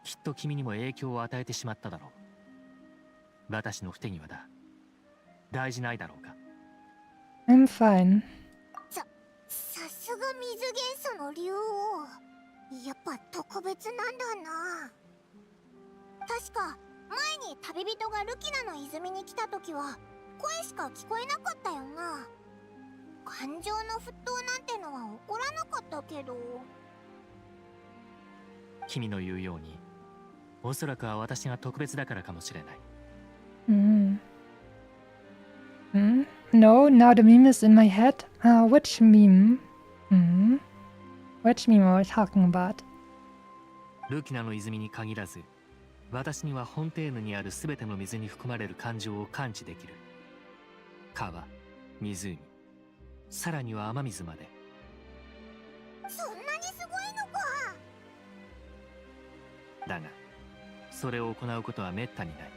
きっと君にも影響を与えてしまっただろう。私の不手際だ。大事ないだろうか。I'm fine. さすが水元素の竜王。やっぱ特別なんだな。確か前に旅人がルキナの泉に来た時は声しか聞こえなかったよな。感情の沸騰なんてのは起こらなかったけど。君の言うように、おそらくは私が特別だからかもしれない。No, now the meme is in my head. Which meme? Hmm. Which meme are we talking about? ルキナの泉に限らず、私にはフォンテーヌにあるすべての水に含まれる感情を感知できる。川、湖、さらには雨水まで。そんなにすごいのか。だが、それを行うことは滅多にない。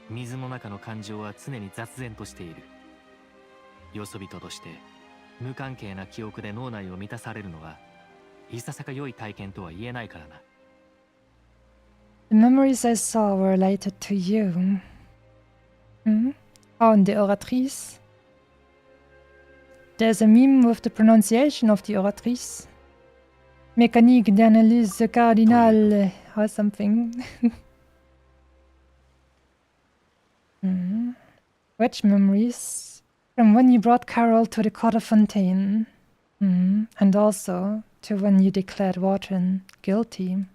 水の中の感情は常に雑然としている。よそ人として無関係な記憶で脳内を満たされるのはいささか良い体験とは言えないからな。The memories I saw were related to you. Hmm? Oh, and the oratrice. There's a meme with the pronunciation of the oratrice. Mécanique d'analyse cardinale or something. Hmm. Which memories? From when you brought Carol to the Court of Fontaine. Hmm. And also to when you declared Wharton guilty.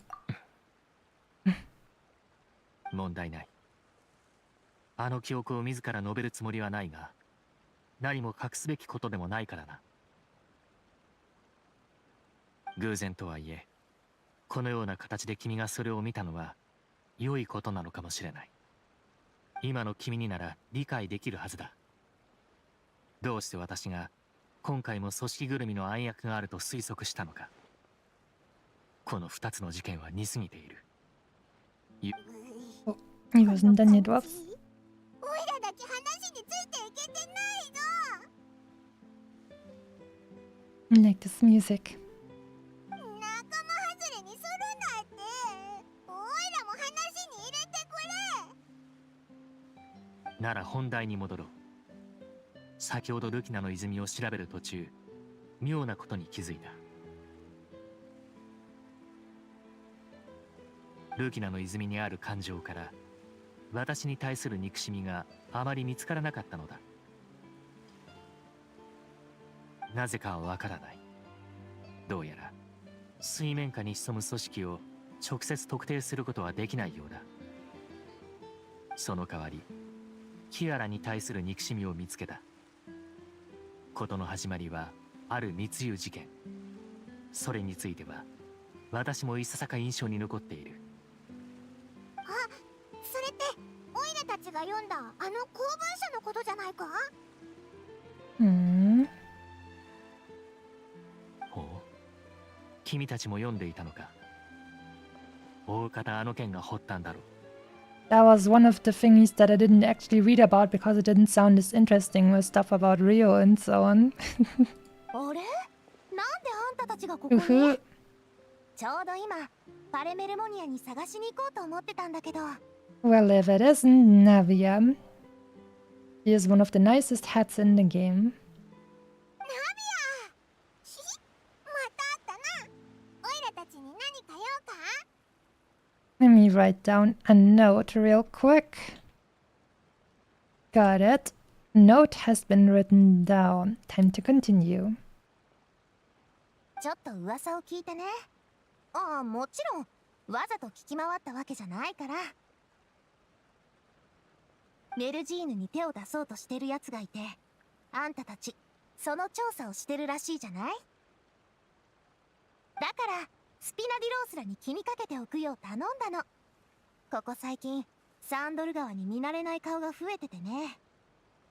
問題ない。あの記憶を自ら述べるつもりはないが、何も隠すべきことでもないからな。偶然とはいえ、このような形で君がそれを見たのは良いことなのかもしれない。今の君になら理解できるはずだ。どうして私が今回も組織ぐるみの暗躍があると推測したのか。この2つの事件は似すぎている。He wasn't done yet, whoops. おいらだけ話についていけてないぞ。 I like this music. 仲間外れにするなって。おいらも話に入れてくれ。なら本題に戻ろう。先ほどルキナの泉を調べる途中、妙なことに気づいた。ルキナの泉にある感情から私に対する憎しみがあまり見つからなかったのだ。なぜかはわからない。どうやら水面下に潜む組織を直接特定することはできないようだ。その代わりキアラに対する憎しみを見つけた。事の始まりはある密輸事件。それについては私もいささか印象に残っている。あ、それってオイラたちが読んだあの公文書のことじゃないか。Hmm. ほう、君たちも読んでいたのか。大方あの件が発端だろう。That was one of the thingies that I didn't actually read about because it didn't sound as interesting with stuff about Rio and so on. あれ？なんであんたたちがここに？ちょうど今パレメルモニアに探しに行こうと思ってたんだけど。Well, if it isn't Navia, she is one of the nicest hats in the game. ナビア！またあったな。オイラたちに何か用か？ Let me write down a note real quick. Got it. Note has been written down. Time to continue. ちょっと噂を聞いてね。ああ、もちろんわざと聞き回ったわけじゃないから。メルジーヌに手を出そうとしてるやつがいて、あんたたちその調査をしてるらしいじゃない。だからスピナディロースらに気にかけておくよう頼んだの。ここ最近サンドル川に見慣れない顔が増えててね。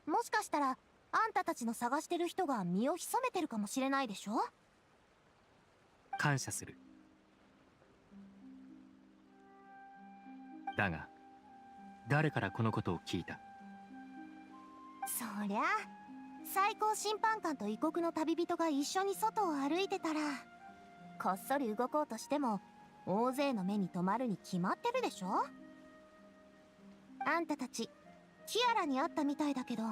もしかしたらあんたたちの探してる人が身を潜めてるかもしれないでしょ。感謝する。だが誰からこのことを聞いた？そりゃ最高審判官と異国の旅人が一緒に外を歩いてたら、こっそり動こうとしても大勢の目に留まるに決まってるでしょ。あんたたちキアラに会ったみたいだけど、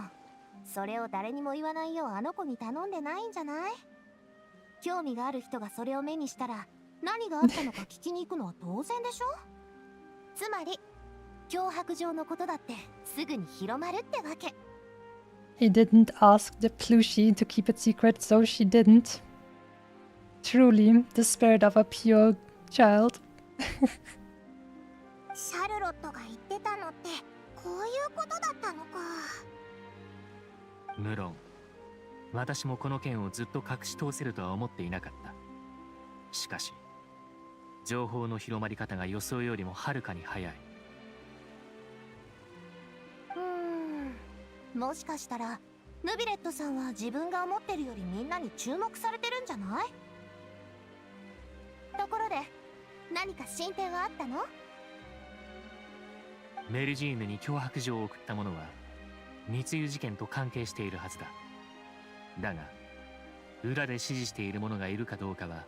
それを誰にも言わないようあの子に頼んでないんじゃない？興味がある人がそれを目にしたら何があったのか聞きに行くのは当然でしょ。つまり脅迫状のことだってすぐに広まるってわけ。 He didn't ask the Plushie to keep it secret, so she didn't. Truly, the spirit of a pure child. シャルロットが言ってたのってこういうことだったのか。無論私もこの件をずっと隠し通せるとは思っていなかった。しかし情報の広まり方が予想よりもはるかに早い。もしかしたらヌビレットさんは自分が思ってるよりみんなに注目されてるんじゃない？ところで何か進展はあったの？メルジーヌに脅迫状を送った者は密輸事件と関係しているはずだ。だが裏で指示している者がいるかどうかは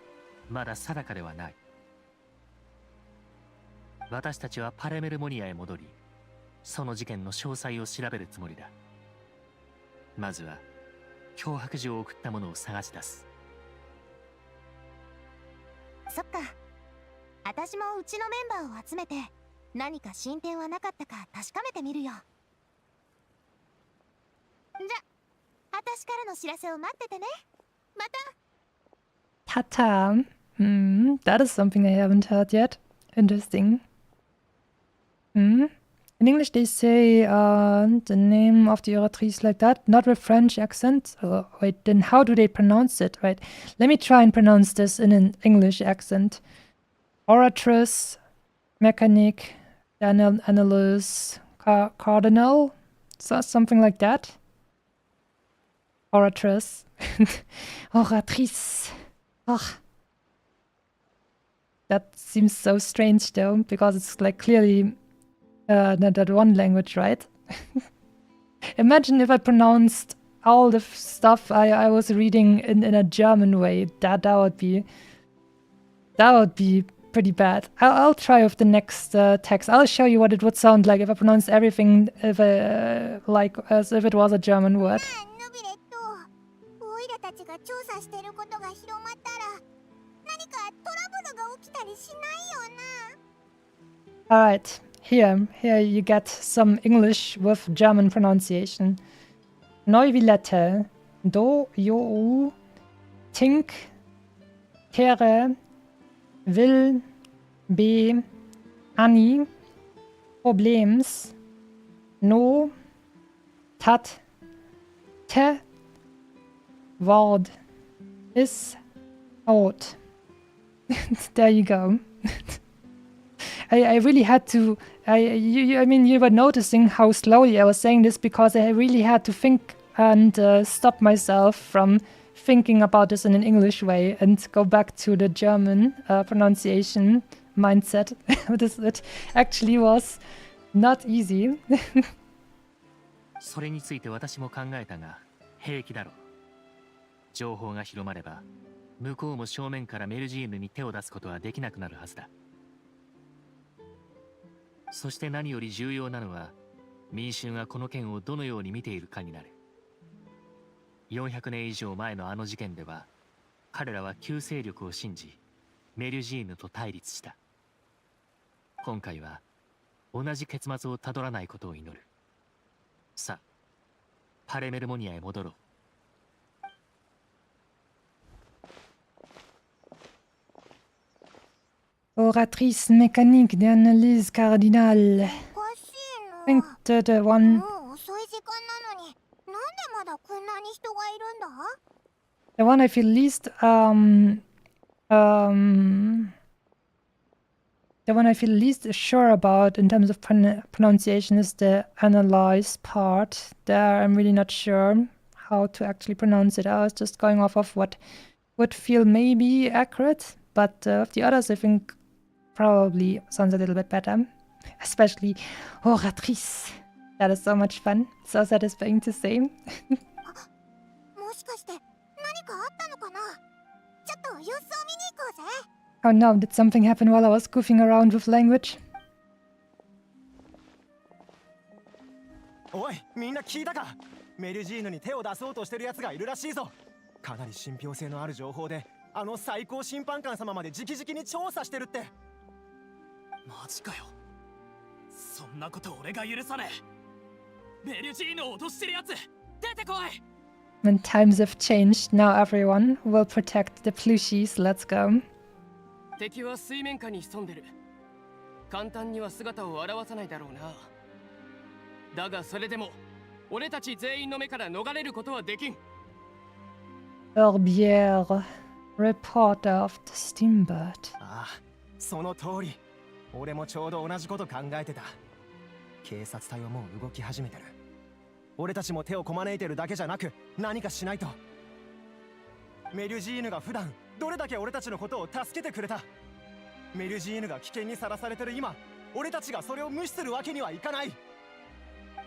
まだ定かではない。私たちはパレメルモニアへ戻り、その事件の詳細を調べるつもりだ。まずは脅迫状を送った者を探し出す。そっか。私もうちのメンバーを集めて何か進展はなかったか確かめてみるよ。じゃ、私からの知らせを待っててね。また。Tata. That is something I haven't heard yet. Interesting. In English they say the name of the oratrice like that, not with French accent. Oh, wait, then how do they pronounce it? Right. Let me try and pronounce this in an English accent. Oratrice, mechanic, analyst, cardinal, so something like that. Oratrice. Oratrice. Oh. That seems so strange though, because it's like clearly not that one language, right? Imagine if I pronounced all the stuff I was reading in a German way. That would be pretty bad. I'll try with the next text. I'll show you what it would sound like if I pronounced everything like as if it was a German word. Alright, here you get some English with German pronunciation. Neuvilette, do, jo, tink, tere, will, be, ani, problems, no, tat, te, word, is, out. There you go. I really had to. I mean, you were noticing how slowly I was saying this because I really had to think and stop myself from thinking about this in an English way and go back to the German pronunciation mindset. It actually was not easy. それについて私も考えたが平気だろう。情報が広まれば向こうも正面からメルジーヌに手を出すことはできなくなるはずだ。そして何より重要なのは民衆がこの件をどのように見ているかになる。400年以上前のあの事件では彼らは旧勢力を信じメルジーヌと対立した。今回は同じ結末をたどらないことを祈る。さあパレメルモニアへ戻ろう。Oratrice mécanique d'analyse cardinale. I think the one. The one I feel least the one I feel least sure about in terms of pronunciation is the analyze part. There I'm really not sure how to actually pronounce it. I was just going off of what would feel maybe accurate, but of the others I think probably sounds a little bit better. Especially oratrice. That is so much fun. So satisfying to say. Oh no, did something happen while I was goofing around with language? おい、みんな聞いたか？メルジーヌに手を出そうとしてる奴がいるらしいぞ。かなり信憑性のある情報で、あの最高審判官様まで直々に調査してるって。マジかよ。そんなこと俺が許さねえ。メルジーヌを脅してるやつ、出てこい。 When times have changed, now everyone will protect the plushies. Let's go. 敵は水面下に潜んでる。簡単には姿を現さないだろうな。だがそれでも俺たち全員の目から逃れることはできん。Herbier, reporter of the Steambird. ああ、その通り。俺もちょうど同じこと考えてた。警察隊はもう動き始めてる。俺たちも手をこまねいてるだけじゃなく何かしないと。メリュジーヌが普段どれだけ俺たちのことを助けてくれた。メリュジーヌが危険にさらされてる今、俺たちがそれを無視するわけにはいかない。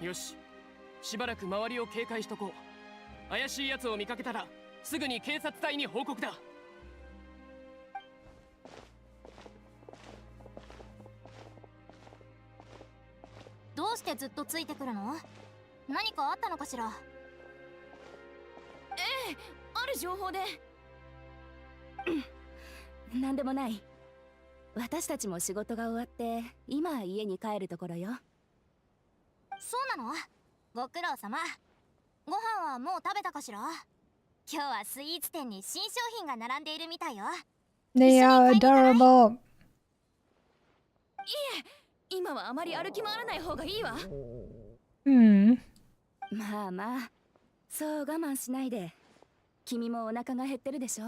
よし、しばらく周りを警戒しとこう。怪しい奴を見かけたらすぐに警察隊に報告だ。どうしてずっとついてくるの？何かあったのかしら？ええ、ある情報で。なんでもない。私たちも仕事が終わって今家に帰るところよ。そうなの？ご苦労様。ご飯はもう食べたかしら？今日はスイーツ店に新商品が並んでいるみたいよ。 They are adorable. いえ、今はあまり歩き回らない方がいいわ。まあまあ、そう我慢しないで。君もお腹が減ってるでしょ。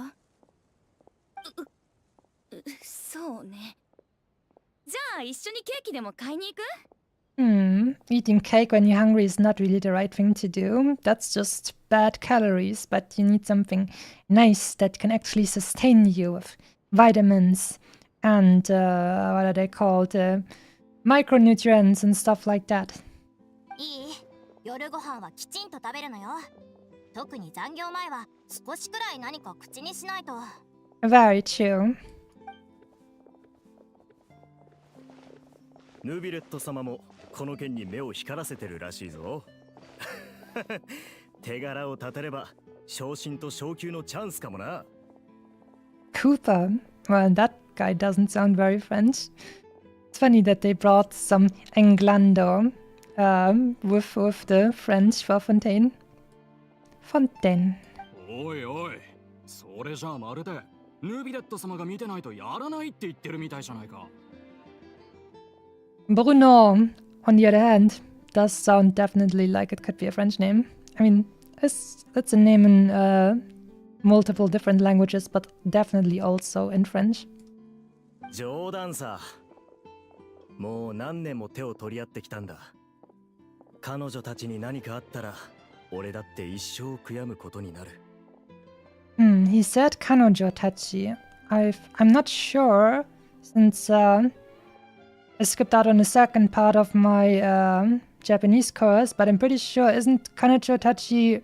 そうね。じゃあ一緒にケーキでも買いに行く？ Eating cake when you're hungry is not really the right thing to do. That's just bad calories, but you need something nice that can actually sustain you with vitamins and what are they called? Micronutrients and stuff like that. いい？夜ご飯はきちんと食べるのよ。特に残業前は少しくらい何か口にしないと。 Very true. ヌビレット様もこの件に目を光らせてるらしいぞ。手柄を立てれば昇進と昇級のチャンスかもな。Cooper? Well, that guy doesn't sound very French. It's funny that they brought some Englando with the French for Fontaine. Fontaine. おいおい、それじゃあまるでヌビレット様が見てないとやらないって言ってるみたいじゃないか。Bruno, on the other hand, does sound definitely like it could be a French name. I mean, it's a name in multiple different languages, but definitely also in French. 冗談さ。もう何年も手を取り合ってきたんだ。彼女たちに何かあったら、俺だって一生悔やむことになる。He said Kanojo Tachi. I'm not sure, since I skipped out on the second part of my Japanese course, but I'm pretty sure isn't Kanojo Tachi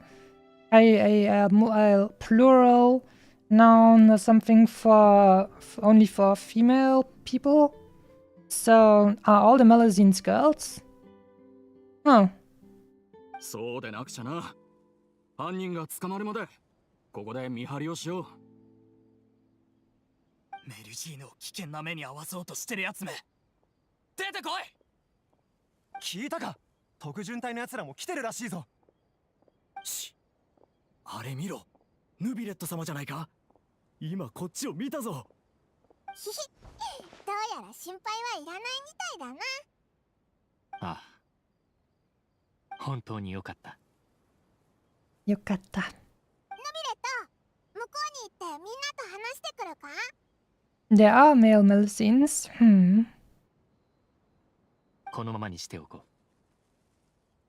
a plural noun or something for only for female people? So are all the Melusines girls? Oh. そうでなくちゃな。犯人が捕まるまでここで見張りをしよう。メルジーヌを危険な目に遭わそうとしてるやつめ、出てこい。聞いたか？特巡隊の奴らも来てるらしいぞ。あれ見ろ、ヌビレット様じゃないか。今こっちを見たぞ。ひひ、どうやら心配はいらないみたいだな。ああ、本当によかった。よかった。ヌビレット、向こうに行ってみんなと話してくるか？ There are male Melusines. このままにしておこう。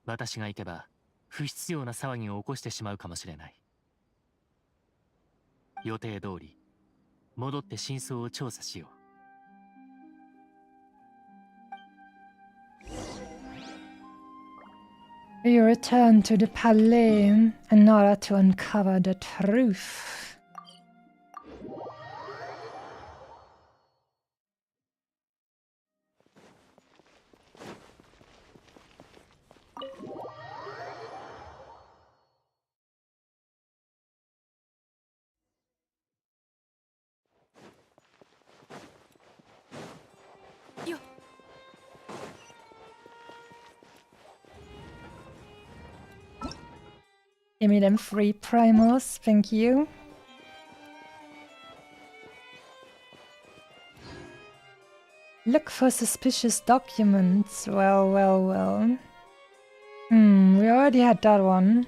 私が行けば不必要な騒ぎを起こしてしまうかもしれない。予定通り戻って真相を調査しよう。We return to the palais in order to uncover the truth. Give me them free primals, thank you. Look for suspicious documents. Well, well, well. We already had that one.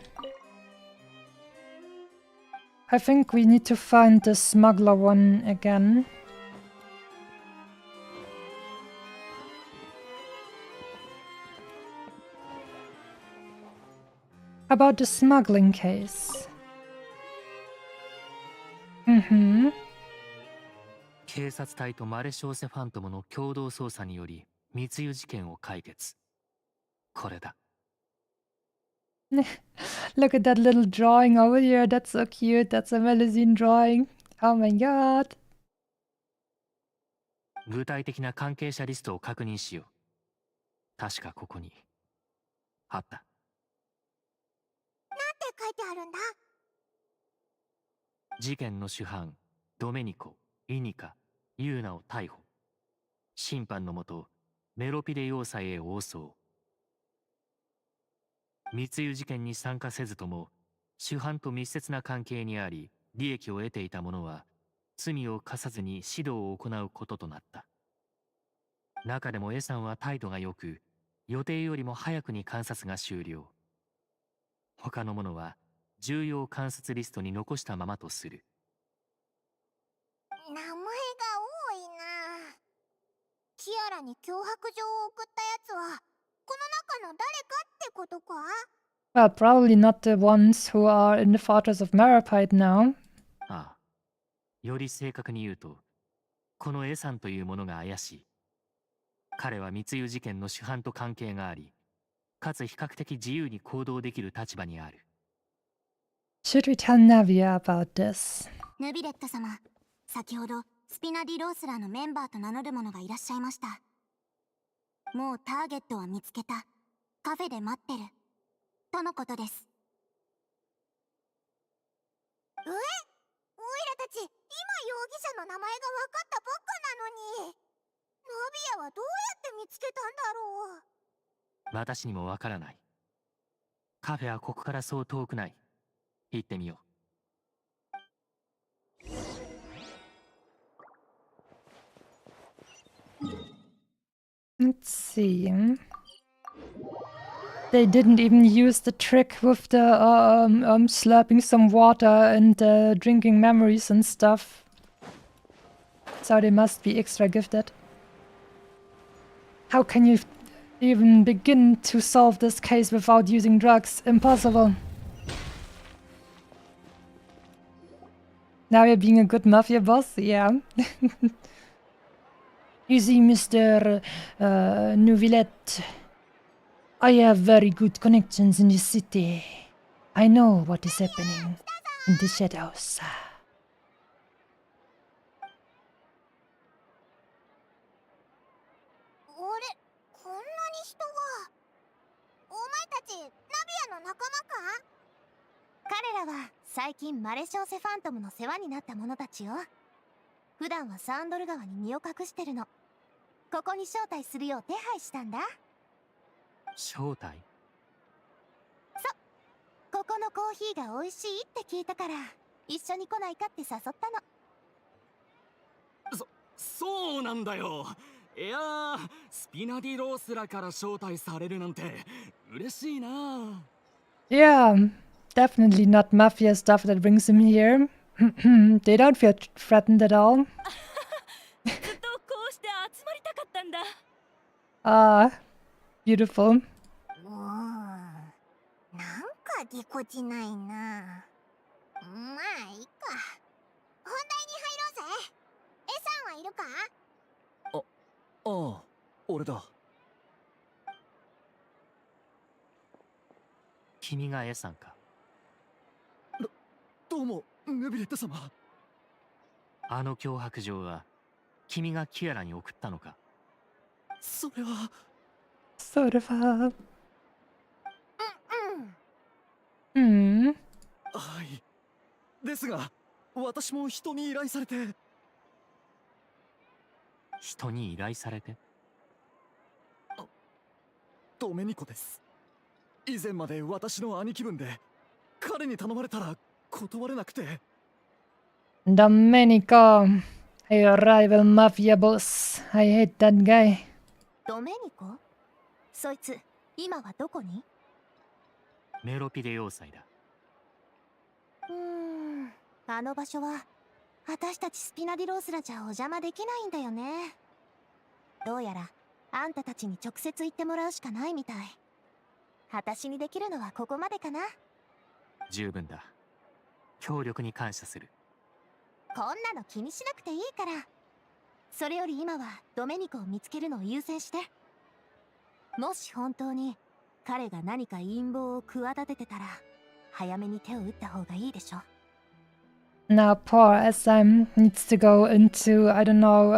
I think we need to find the smuggler one again. About the smuggling case. 警察隊とマレショーセファントムの共同捜査により密輸事件を解決。これだ。Look at that little drawing over here. That's so cute. That's a Melusine drawing. Oh my god. 具体的な関係者リストを確認しよう。確かここにあった。なんて書いてあるんだ？事件の主犯ドメニコ、イニカ、ユーナを逮捕。審判のもとメロピデ要塞へ応送。密輸事件に参加せずとも主犯と密接な関係にあり利益を得ていた者は罪を課さずに指導を行うこととなった。中でもエさんは態度が良く予定よりも早くに観察が終了。他の者は重要観察リストに残したままとする。名前が多いな。キアラに脅迫状を送ったやつはこの中の誰かってことか？ Well, probably not the ones who are in the Fortress of Marapite now. ああ、より正確に言うとこのエさんというものが怪しい。彼は密輸事件の主犯と関係があり、かつ比較的自由に行動できる立場にある。Should we tell Navia about this? ヌビレット様、先ほどスピナディロースラーのメンバーと名乗る者がいらっしゃいました。もうターゲットは見つけた。カフェで待ってる。とのことです。オイラたち、今容疑者の名前が分かったばっかなのに。ナビアはどうやって見つけたんだろう。私にもわからない。カフェはここからそう遠くない。行ってみよう。Let's see. They didn't even use the trick with the slurping some water and drinking memories and stuff. So they must be extra gifted. How can you even begin to solve this case without using drugs? Impossible. Now you're being a good mafia boss? Yeah. You see, Mr. Neuvilette, I have very good connections in the city. I know what is happening in the shadows. こんなに人が。お前たち、ナビアの仲間か？彼らは最近マレショーセファントムの世話になった者たちよ。普段はサンドル川に身を隠してるの。ここに招待するよう手配したんだ。招待？ここのコーヒーが美味しいって聞いたから一緒に来ないかって誘ったの。そうなんだよ。いやー、スピナディロースラから招待されるなんて嬉しいな。Yeah, definitely not mafia stuff that brings him here. They don't feel threatened at all. ずっとこうして集まりたかったんだ。Ah, beautiful. もうなんかぎこちないな。まあいいか。本題に入ろうぜ。エさんはいるか？ああ、俺だ。君がエさんか？どうも、ヌビレット様。あの脅迫状は君がキアラに送ったのか？それは。Sort of. はい。ですが、私も人に依頼されて。人に依頼されて？ドメニコです。以前まで私の兄貴分で、彼に頼まれたら断れなくて。Domenico, a rival mafia boss. I hate that guy. ドメニコ？そいつ、今はどこに？メロピデ要塞だ。あの場所は私たちスピナディロースらじゃお邪魔できないんだよね。どうやらあんたたちに直接言ってもらうしかないみたい。私にできるのはここまでかな。十分だ。協力に感謝する。こんなの気にしなくていいから。それより今はドメニコを見つけるのを優先して。もし本当に彼が何か陰謀を企ててたら早めに手を打った方がいいでしょ。Now poor SM needs to go into, I don't know,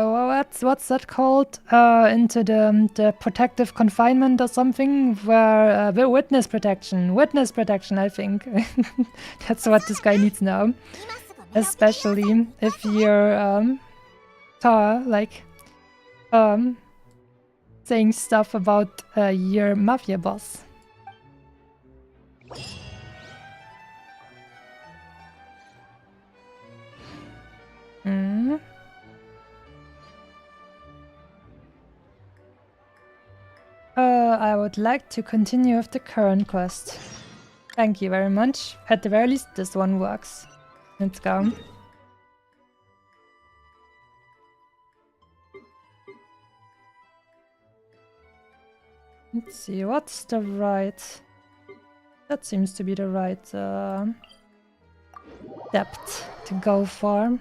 what's that called? Into the protective confinement or something, where the witness protection, I think. That's what this guy needs now. Especially if you're like saying stuff about your mafia boss. I would like to continue with the current quest. Thank you very much. At the very least, this one works. Let's go. Let's see, what's the right... That seems to be the right depth to go for.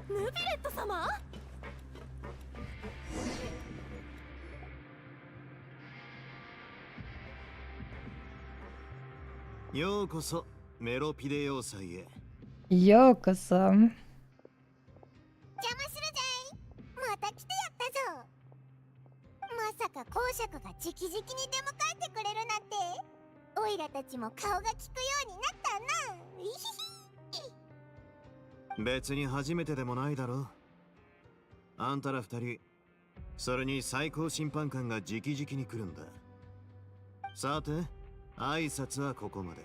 Neuvilette様? ようこそメロピデ要塞へ。ようこそ。邪魔するじゃい。また来てやったぞ。まさか公爵が直々に出迎えてくれるなんて。オイラたちも顔が利くようになったな。別に初めてでもないだろ。あんたら二人、それに最高審判官が直々に来るんだ。さて、挨拶はここまで。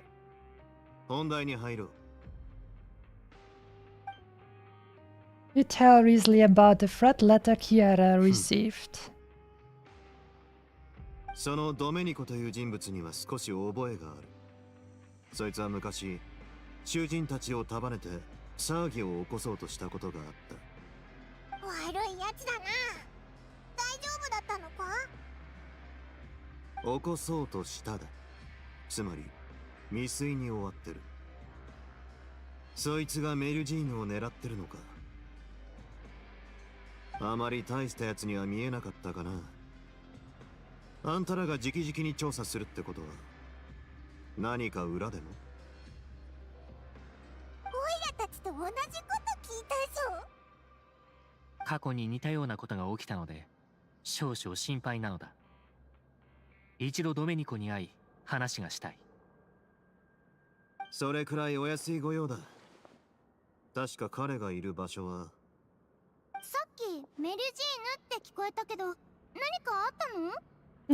本題に入ろう。You tell Risley about the threat letter Kiara received. そのドメニコという人物には少し覚えがある。そいつは昔、囚人たちを束ねて騒ぎを起こそうとしたことがあった。悪いやつだな。大丈夫だったのか？起こそうとしただ。つまり未遂に終わってる。そいつがメルジーヌを狙ってるのか。あまり大したやつには見えなかったかな。あんたらが直々に調査するってことは何か裏でも？オイラたちと同じこと聞いたぞ。過去に似たようなことが起きたので少々心配なのだ。一度ドメニコに会い話がしたい。それくらいお安い御用だ。確か彼がいる場所は。さっきメルジーヌって聞こえたけど、何かあったの？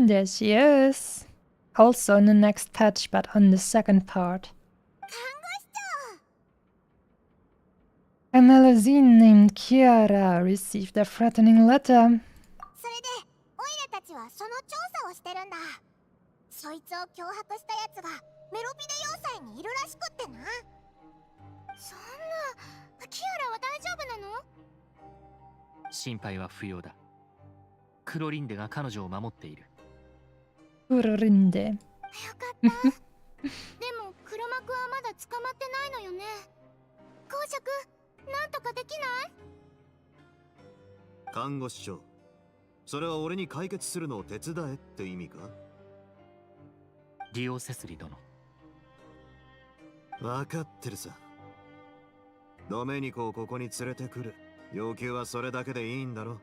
There she is. Also in the next patch, but on the second part. A Melusine named Kiara received a threatening letter. それで、オイラたちはその調査をしてるんだ。そいつを脅迫したやつがメロピデ要塞にいるらしくってな。そんな、キアラは大丈夫なの？心配は不要だ。クロリンデが彼女を守っている。クロリンデ。よかった。でも黒幕はまだ捕まってないのよね。公爵、なんとかできない？看護師長、それは俺に解決するのを手伝えって意味か？ディオセスリ殿。分かってるさ。ドメニコをここに連れてくる。要求はそれだけでいいんだろ。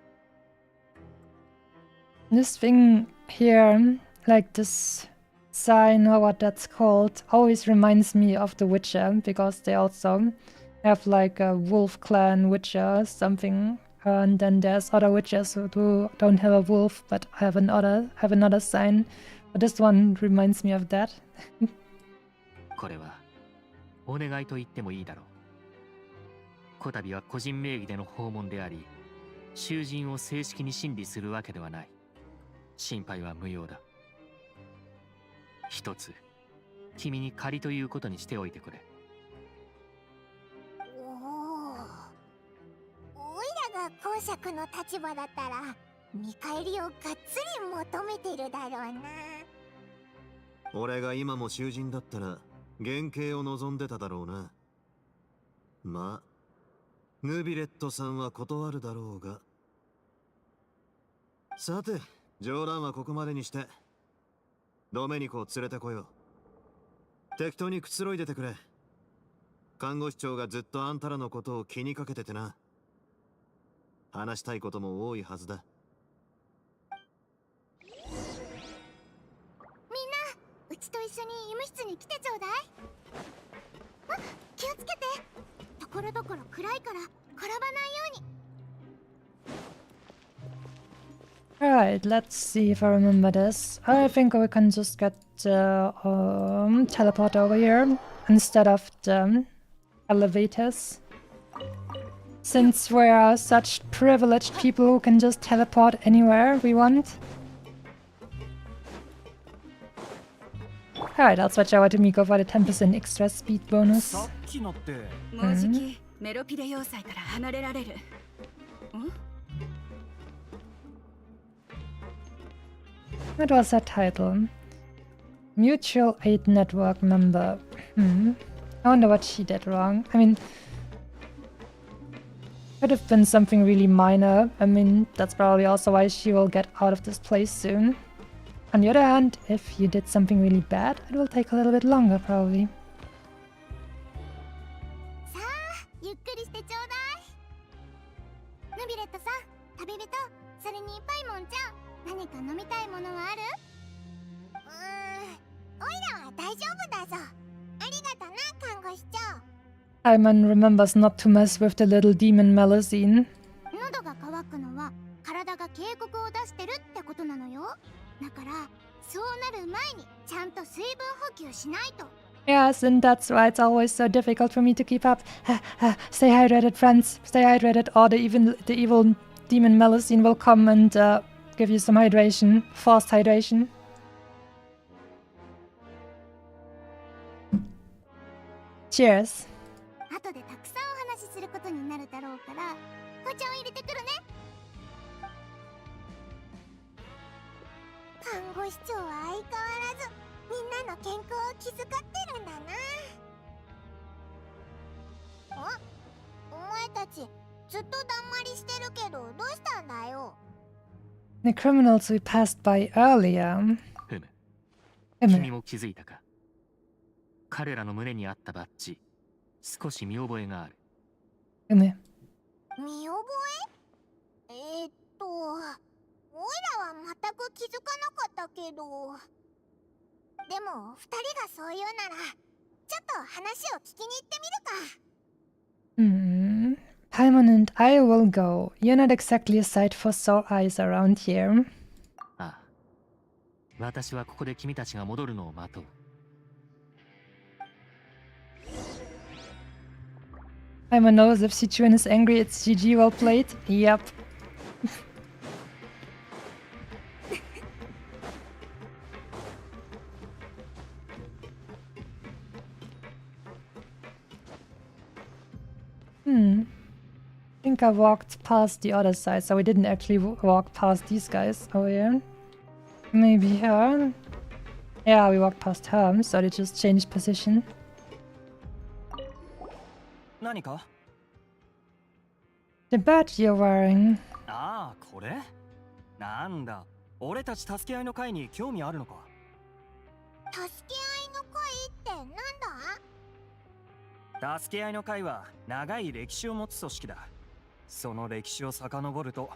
This thing here, like this sign or what that's called, always reminds me of The Witcher, because they also have like a wolf clan witcher or something, and then there's other witchers who don't have a wolf but have another sign. But this one reminds me of that. これはお願いと言ってもいいだろう。こたびは個人名義での訪問であり、囚人を正式に審理するわけではない。心配は無用だ。一つ、君に仮ということにしておいてくれ。おいらが公爵の立場だったら見返りをがっつり求めてるだろうな。俺が今も囚人だったら減刑を望んでただろうな。まあヌビレットさんは断るだろうが。さて、冗談はここまでにしてドメニコを連れてこよう。適当にくつろいでてくれ。看護師長がずっとあんたらのことを気にかけててな。話したいことも多いはずだ。みんな、うちと一緒に医務室に来てちょうだい。あ、気をつけて。ところどころ暗いから転ばないように。Alright, let's see if I remember this. I think we can just get teleport over here instead of the elevators. Since we are such privileged people who can just teleport anywhere we want. Alright, I'll switch over to Miko for the 10% extra speed bonus. さっきのって、もうじきメロピデ要塞から離れられる。んWhat was that title? Mutual Aid Network member. I wonder what she did wrong. I mean, could have been something really minor. I mean, that's probably also why she will get out of this place soon. On the other hand, if you did something really bad, it will take a little bit longer, probably. さあ、ゆっくりしてちょうだい。ヌビレットさん、旅人、それにパイモンちゃん、何か飲みたいものはある？おいらは大丈夫だぞ。ありがとな、看護師長。Simon remembers not to mess with the little demon Melusine. 喉が渇くのは体が警告を出してるってことなのよ。だからそうなる前にちゃんと水分補給しないと。Yes, and that's why it's always so difficult for me to keep up. Stay hydrated, friends. Stay hydrated, or the evil demon Melusine will come and give you some hydration. Forced hydration. Cheers. 後でたくさんお話しすることになるだろうから、お茶を入れてくるね。看護師長は相変わらずみんなの健康を気遣ってるんだな。お前たちずっとだんまりしてるけどどうしたんだよ。The criminals we passed by earlier. 君も気づいたか。彼らの胸にあったバッジ、少し見覚えがある。見覚え？おいらは全く気づかなかったけど。でも二人がそう言うなら、ちょっと話を聞きに行ってみるか。Paimon and I will go. You're not exactly a sight for sore eyes around here. ああ、私はここで君たちが戻るのを待とう。Paimon knows if Sichuan is angry, it's GG well played. Yep. I think I walked past the other side, so we didn't actually walk past these guys over here. Maybe her? Yeah, we walked past her, so they just changed position. 何か？ The badge you're wearing. ああ、これ？なんだ、俺たち助け合いの会に興味あるのか？助け合いの会ってなんだ？助け合いの会は長い歴史を持つ組織だ。その歴史を遡ると、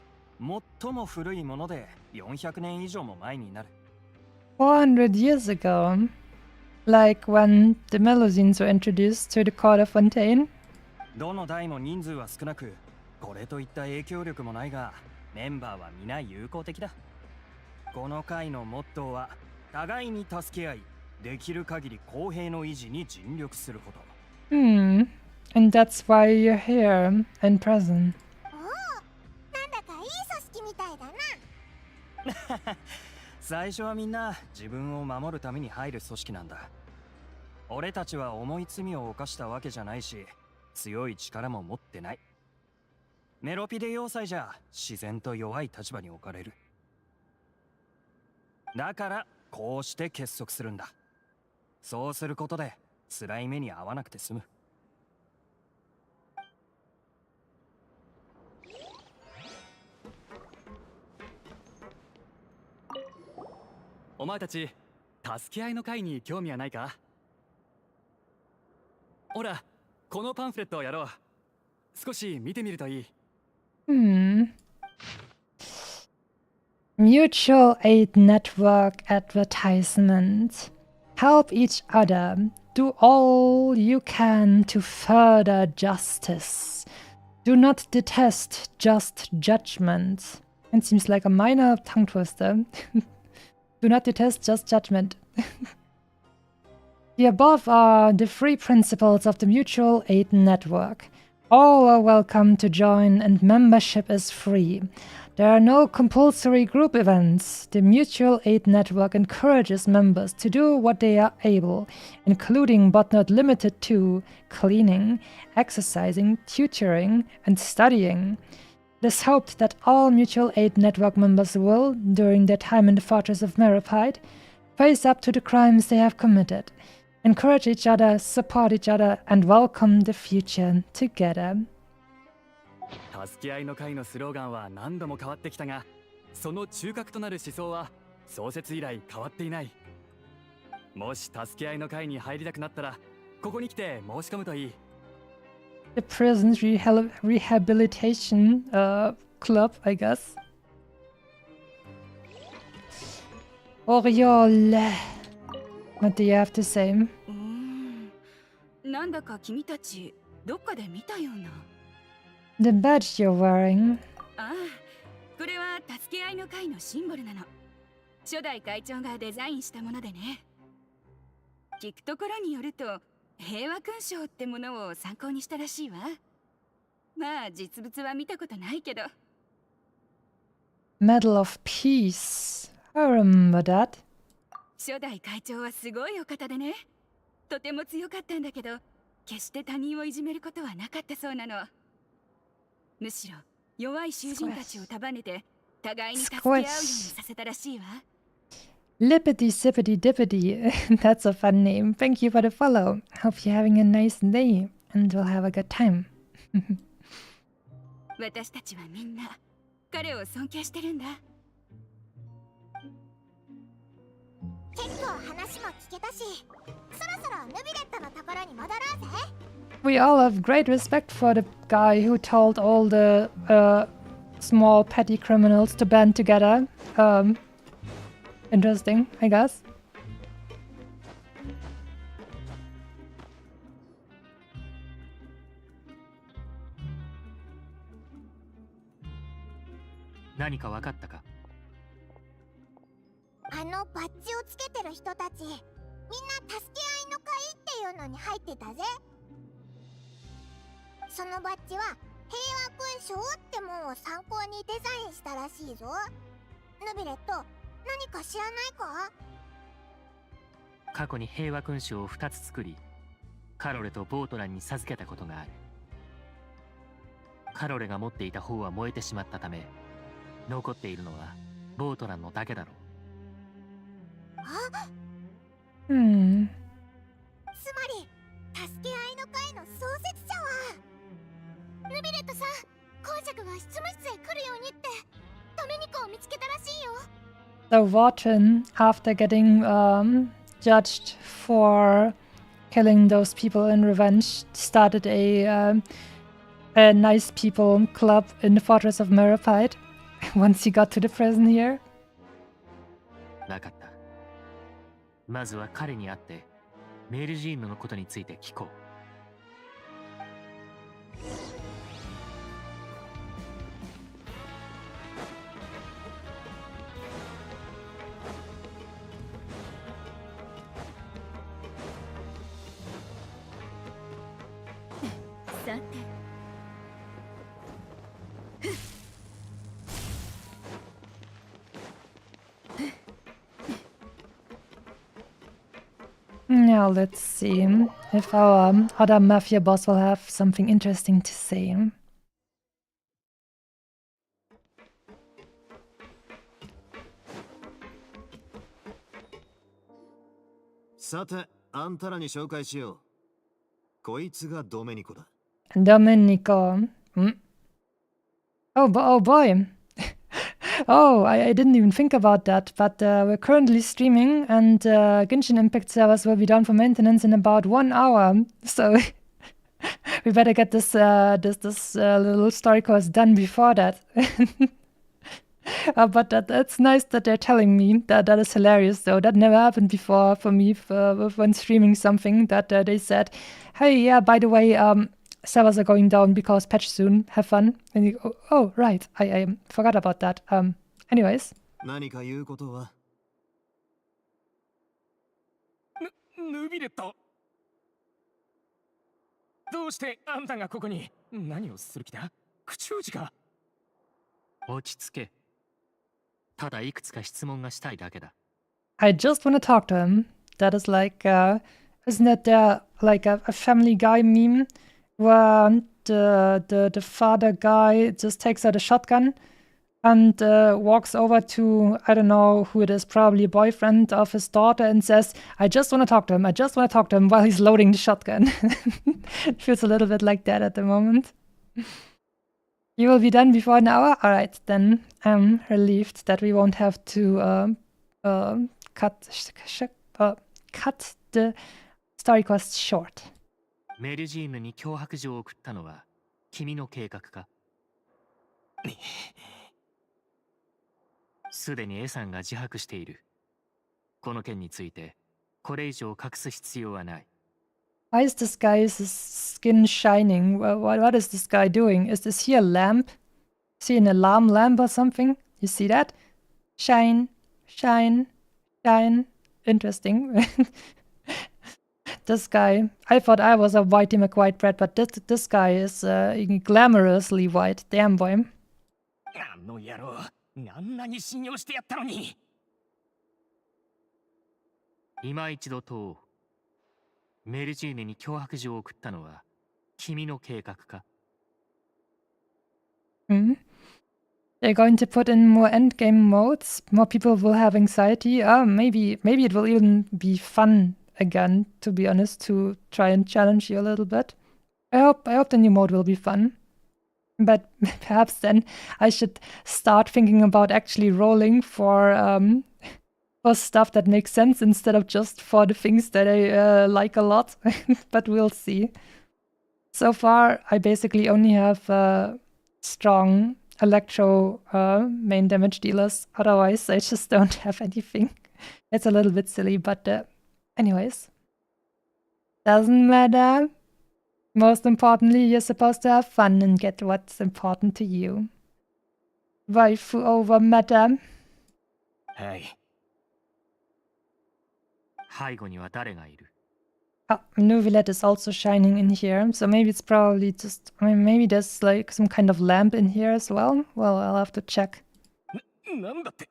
最も古いもので400年以上も前になる。400 years ago. Like when the Melusines were introduced to the court of Fontaine. どの代も人数は少なく、これといった影響力もないが、メンバーは皆友好的だ。この会のモットーは、互いに助け合い、できる限り公平の維持に尽力すること。I And that's why you're here in prison. おお、なんだかいい組織みたいだな。最初はみんな自分を守るために入る組織なんだ。俺たちは重い罪を犯したわけじゃないし、強い力も持ってない。メロピデ要塞じゃ自然と弱い立場に置かれる。だからこうして結束するんだ。そうすることで辛い目に遭わなくて済む。お前たち助け合いの会に興味はないか？ほら、このパンフレットをやろう。少し見てみるといい。Mutual aid network advertisement. Help each other. Do all you can to further justice. Do not detest just judgment. It seems like a minor tongue twister. Do not detest just judgment. The above are the 3 principles of the Mutual Aid Network. All are welcome to join and membership is free. There are no compulsory group events. The Mutual Aid Network encourages members to do what they are able, including but not limited to cleaning, exercising, tutoring, and studying. It is hoped that all Mutual Aid Network members will, during their time in the Fortress of Meripide, face up to the crimes they have committed, encourage each other, support each other, and welcome the future together. 助け合いの会のスローガンは何度も変わってきたが、その中核となる思想は創設以来変わっていない。もし助け合いの会に入りたくなったら、ここに来て申し込むといい。The prison rehabilitation club, I guess. Oriole. What do you have to say? なんだか君たちどっかで見たような。The badge you're wearing. ああ、これは助け合いの会のシンボルなの。初代会長がデザインしたものでね。聞くところによると、平和勲章ってものを参考にしたらしいわ。まあ実物は見たことないけど。Medal of Peace. I remember that. 初代会長はすごいお方でね。とても強かったんだけど、決して他人をいじめることはなかったそうなの。むしろ弱い囚人たちを束ねて互いに助け合うようにさせたらしいわ。Lippity Sippity Dippity. That's a fun name. Thank you for the follow. Hope you're having a nice day and we'll have a good time. 私たちはみんな彼を尊敬してるんだ。結構話も聞けたし、そろそろヌビレットのところに戻ろうぜ。We all have great respect for the guy who told all the small petty criminals to band together. Interesting, I guess. 何か分かったか？あのバッジをつけてる人たち、みんな助け合いの会っていうのに入ってたぜ。そのバッジは平和勲章ってもんを参考にデザインしたらしいぞ。ヌビレット、何か知らないか？過去に平和勲章を2つ作り、カロレとボートランに授けたことがある。カロレが持っていた方は燃えてしまったため、残っているのはボートランのだけだろう。つまり助け合いの会の創設者はヌビレットさん、公爵が執務室へ来るようにってドメニコを見つけたらしいよ。The warden, after getting judged for killing those people in revenge, started a nice people club in the Fortress of Meripide once he got to the prison here. わかった。まずは彼に会ってメルジーヌのことについて聞こう。Now let's see if our other mafia boss will have something interesting to say. さて、あんたらに紹介しよう。こいつがドメニコだ。Domenico. Oh boy. Oh, I didn't even think about that, but we're currently streaming and Genshin Impact servers will be down for maintenance in about 1 hour. So we better get this little story course done before that. But that's nice that they're telling me. That is hilarious, though. That never happened before for me when streaming something, that they said, hey, yeah, by the way, servers are going down because patch soon. Have fun. And you go, oh, right. I forgot about that. Anyways. 何か言うことは？ヌビレット。どうしてあんたがここに何をする気だ？口打ちか？落ち着け。ただいくつか質問がしたいだけだ。I just want to talk to him. That is like, isn't that there like a Family Guy meme where the father guy just takes out a shotgun and walks over to, I don't know who it is, probably a boyfriend of his daughter, and says, I just want to talk to him. I just want to talk to him while he's loading the shotgun. It feels a little bit like that at the moment. You will be done before an hour? Alright, then I'm relieved that we won't have to cut the story quest short. メルジーヌに脅迫状を送ったのは君の計画か？すでにエサンが自白している。この件についてこれ以上隠す必要はない。Why is this guy's skin shining? What is this guy doing? Is he a lamp? Is he an alarm lamp or something? You see that? Shine, shine, shine. Interesting. This guy, I thought I was a Whitey McWhite brat, but this guy is glamorously white. Damn boy. あの野郎、あんなに信用してやったのに。今一度問おう。メルジーヌに脅迫状を送ったのは君の計画か？ They're going to put in more endgame modes. More people will have anxiety. Maybe it will even be fun again, to be honest, to try and challenge you a little bit. I hope the new mode will be fun. But perhaps then I should start thinking about actually rolling for stuff that makes sense instead of just for the things that I like a lot. But we'll see. So far, I basically only have strong electro main damage dealers. Otherwise, I just don't have anything. It's a little bit silly, but anyways. Doesn't matter. Most importantly, you're supposed to have fun and get what's important to you. Waifu over meta. はい。背後には誰がいる？ Neuvilette is also shining in here, so maybe it's probably just, maybe there's like some kind of lamp in here as well. Well, I'll have to check. なんだって？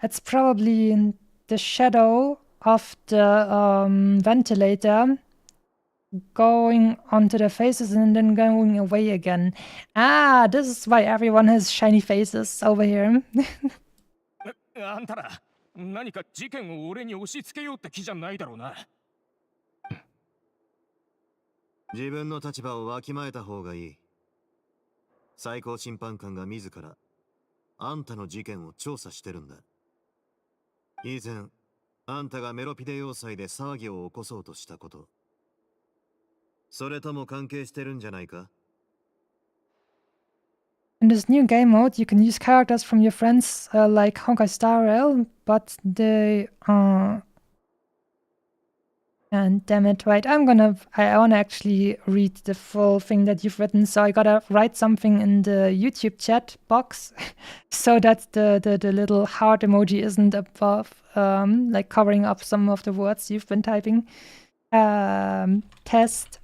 It's probably in the shadow of the ventilator going onto their faces and then going away again. This is why everyone has shiny faces over here. あんたら、何か事件を俺に押し付けようって気じゃないだろうな。自分の立場をわきまえた方がいい。最高審判官が自らあんたの事件を調査してるんだ。以前あんたがメロピデ要塞で騒ぎを起こそうとしたこと、それとも関係してるんじゃないか？ In this new game mode, you can use characters from your friends like Honkai Star Rail, but they and damn it, right, I wanna actually read the full thing that you've written, so I gotta write something in the YouTube chat box so that the little heart emoji isn't above, like covering up some of the words you've been typing. Test,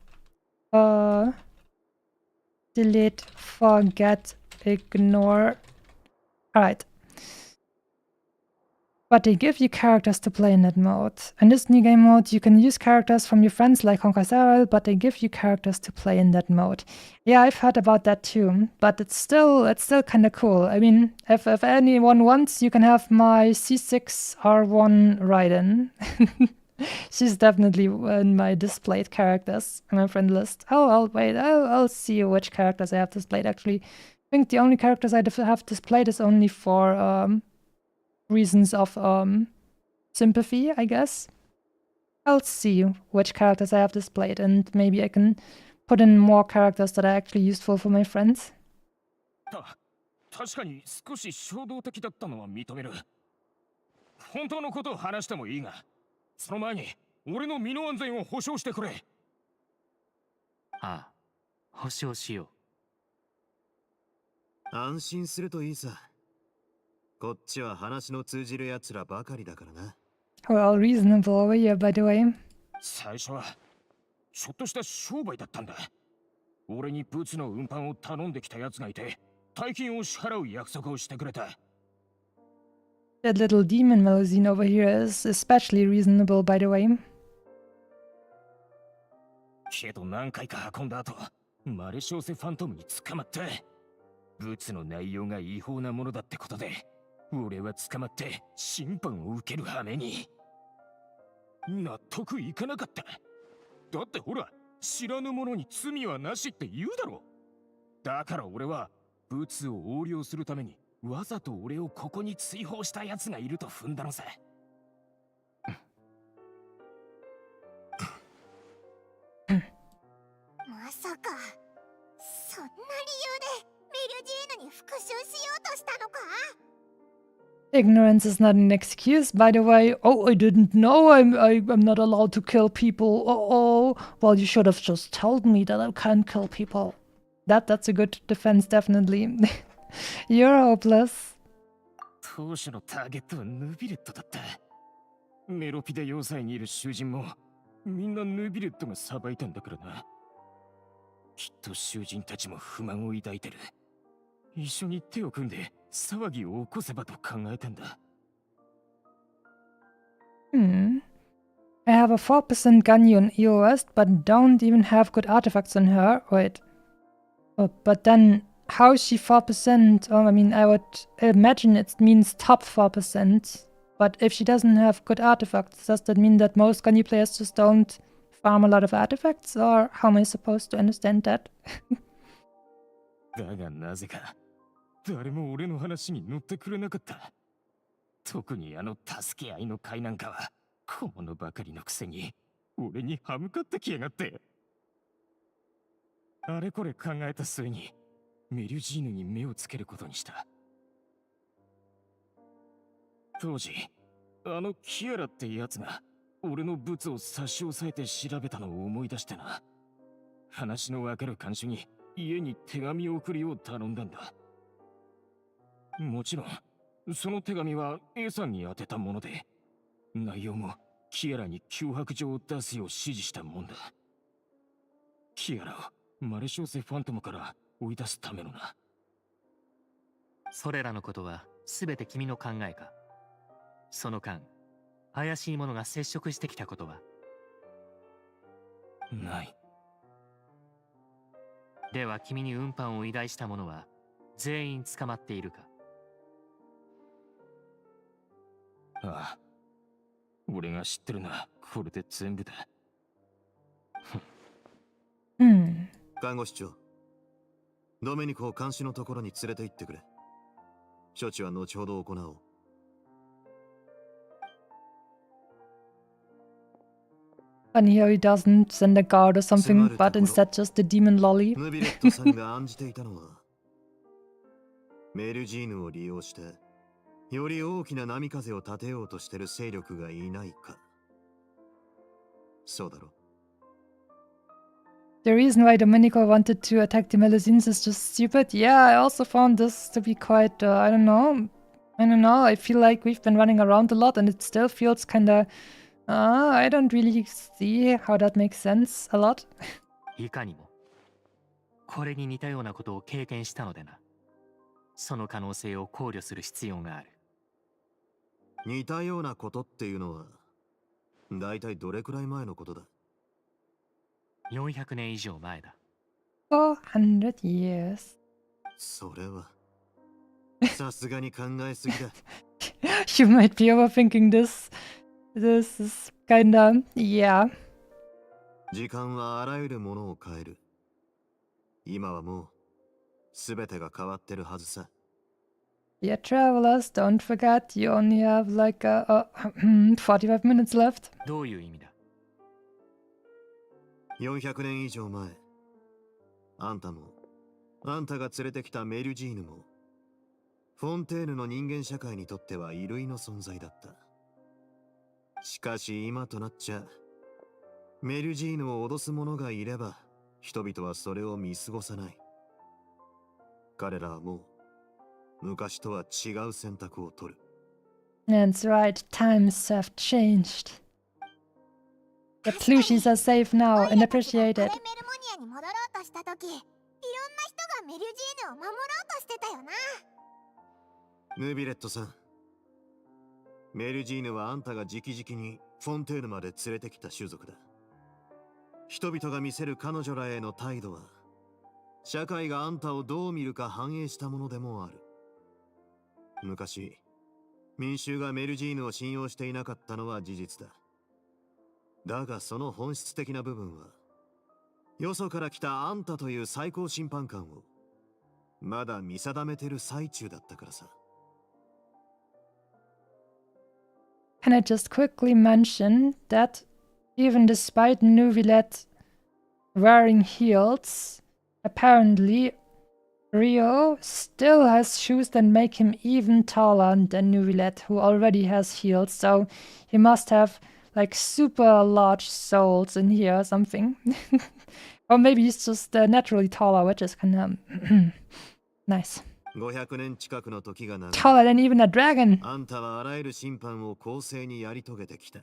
delete, forget, ignore. Alright. But they give you characters to play in that mode. In this new game mode, you can use characters from your friends like Honkai Star Rail, but they give you characters to play in that mode. Yeah, I've heard about that too, but it's still kind of cool. I mean, if anyone wants, you can have my C6R1 Raiden. She's definitely in my displayed characters on my friend list. Oh, I'll see which characters I have displayed actually. I think the only characters I have displayed is only for reasons of sympathy, I guess. I'll see which characters I have displayed, and maybe I can put in more characters that are actually useful for my friends. 確かに少し衝動的だったのは認める。本当のことを話してもいいが、その前に俺の身の安全を保証してくれ。ああ、保証しよう。安心するといいさ。こっちは話の通じる奴らばかりだからな。We're all reasonable over here, by the way. 最初はちょっとした商売だったんだ。俺にブツの運搬を頼んできた奴がいて、大金を支払う約束をしてくれた。That little demon Melusine over here is especially reasonable, by the way. けど何回か運んだ後、マレショーセファントムに捕まって、ブツの内容が違法なものだってことで、俺は捕まって審判を受ける羽目に。納得いかなかった。だってほら、知らぬ者に罪はなしって言うだろ。だから俺はブツを横領するためにわざと俺をここに追放した奴がいると踏んだのさ。まさかそんな理由でメリュジーヌに復讐しようとしたのか？ Ignorance is not an excuse, by the way. Oh, I didn't know I'm not allowed to kill people. Oh, well, you should have just told me that I can't kill people. That's a good defense, definitely. You're hopeless. 当初のターゲットはヌビレットだった。メロピデ要塞にいる囚人もみんなヌビレットがさばいたんだからな。きっと囚人たちも不満を抱いてる。一緒に手を組んで騒ぎを起こせばと考えたんだ。I have a 4% Ganyu on EOS, but don't even have good artifacts on her. Wait. Oh, but then, how is she 4%? Oh, I mean, I would imagine it means top 4%. But if she doesn't have good artifacts, does that mean that most Ganyu players just don't farm a lot of artifacts? Or how am I supposed to understand that? だがなぜか誰も俺の話に乗ってくれなかった。特にあの助け合いの会なんかは小物ばかりのくせに俺に歯向かってきやがって。あれこれ考えた末にメリュジーヌに目をつけることにした。当時あのキアラってやつが俺のブツを差し押さえて調べたのを思い出してな。話のわかる看守に家に手紙を送るよう頼んだんだ。もちろんその手紙は A さんに宛てたもので、内容もキアラに脅迫状を出すよう指示したもんだ。キアラをマレショーセファントムから追い出すためのな。それらのことは全て君の考えか？その間怪しい者が接触してきたことは？ない。では君に運搬を依頼した者は全員捕まっているか？ああ、俺が知ってるのはこれで全部だ。看護師長、ドメニコを監視のところに連れて行ってくれ。処置は後ほど行おう。And here he doesn't send a guard or something, but instead just the demon lolly. ヌビレットさんが案じていたのはメルジーヌを利用してより大きな波風を立てようとしてる勢力がいないか。そうだろ。The reason why Domenico wanted to attack the Melusines is just stupid. Yeah, I also found this to be quite, I don't know. I feel like we've been running around a lot and it still feels kinda... I don't really see how that makes sense a lot. いかにもこれに似たようなことを経験したのでな。その可能性を考慮する必要がある。似たようなことっていうのは、だいたいどれくらい前のことだ？ 400年以上前だ。400 years. それは、さすがに考えすぎだ。You might be overthinking this. This is kinda, yeah. 時間はあらゆるものを変える。今はもう、すべてが変わってるはずさ。Dear travelers, don't forget you only have like 45 minutes left. どういう意味だ？ 400年以上前、あんたも、あんたが連れてきたメルジーヌも、フォンテーヌの人間社会にとっては異類の存在だった。しかし今となっちゃ、メルジーヌを脅す者がいれば、人々はそれを見過ごさない。彼らはもう、昔とは違う選択を取る。That's right, times have changed. The plushies are safe now and appreciated. メルモニアに戻ろうとした時、いろんな人がメルジーヌを守ろうとしてたよな。ヌビレットさん、メルジーヌはあんたが直々にフォンテーヌまで連れてきた種族だ。人々が見せる彼女らへの態度は、社会があんたをどう見るか反映したものでもある。昔、民衆がメルジーヌを信用していなかったのは事実だ。だがその本質的な部分は、よそから来たあんたという最高審判官を、まだ見定めてる最中だったからさ。Can I just quickly mention that even despite Neuvilette wearing heels, apparently Rio still has shoes that make him even taller than Neuvilette, who already has heels, so he must have like super large soles in here or something. Or maybe he's just naturally taller, which is kind of nice. 500年近くの時が流れ、 Taller than even a dragon. あんたはあらゆる審判を公正にやり遂げてきた。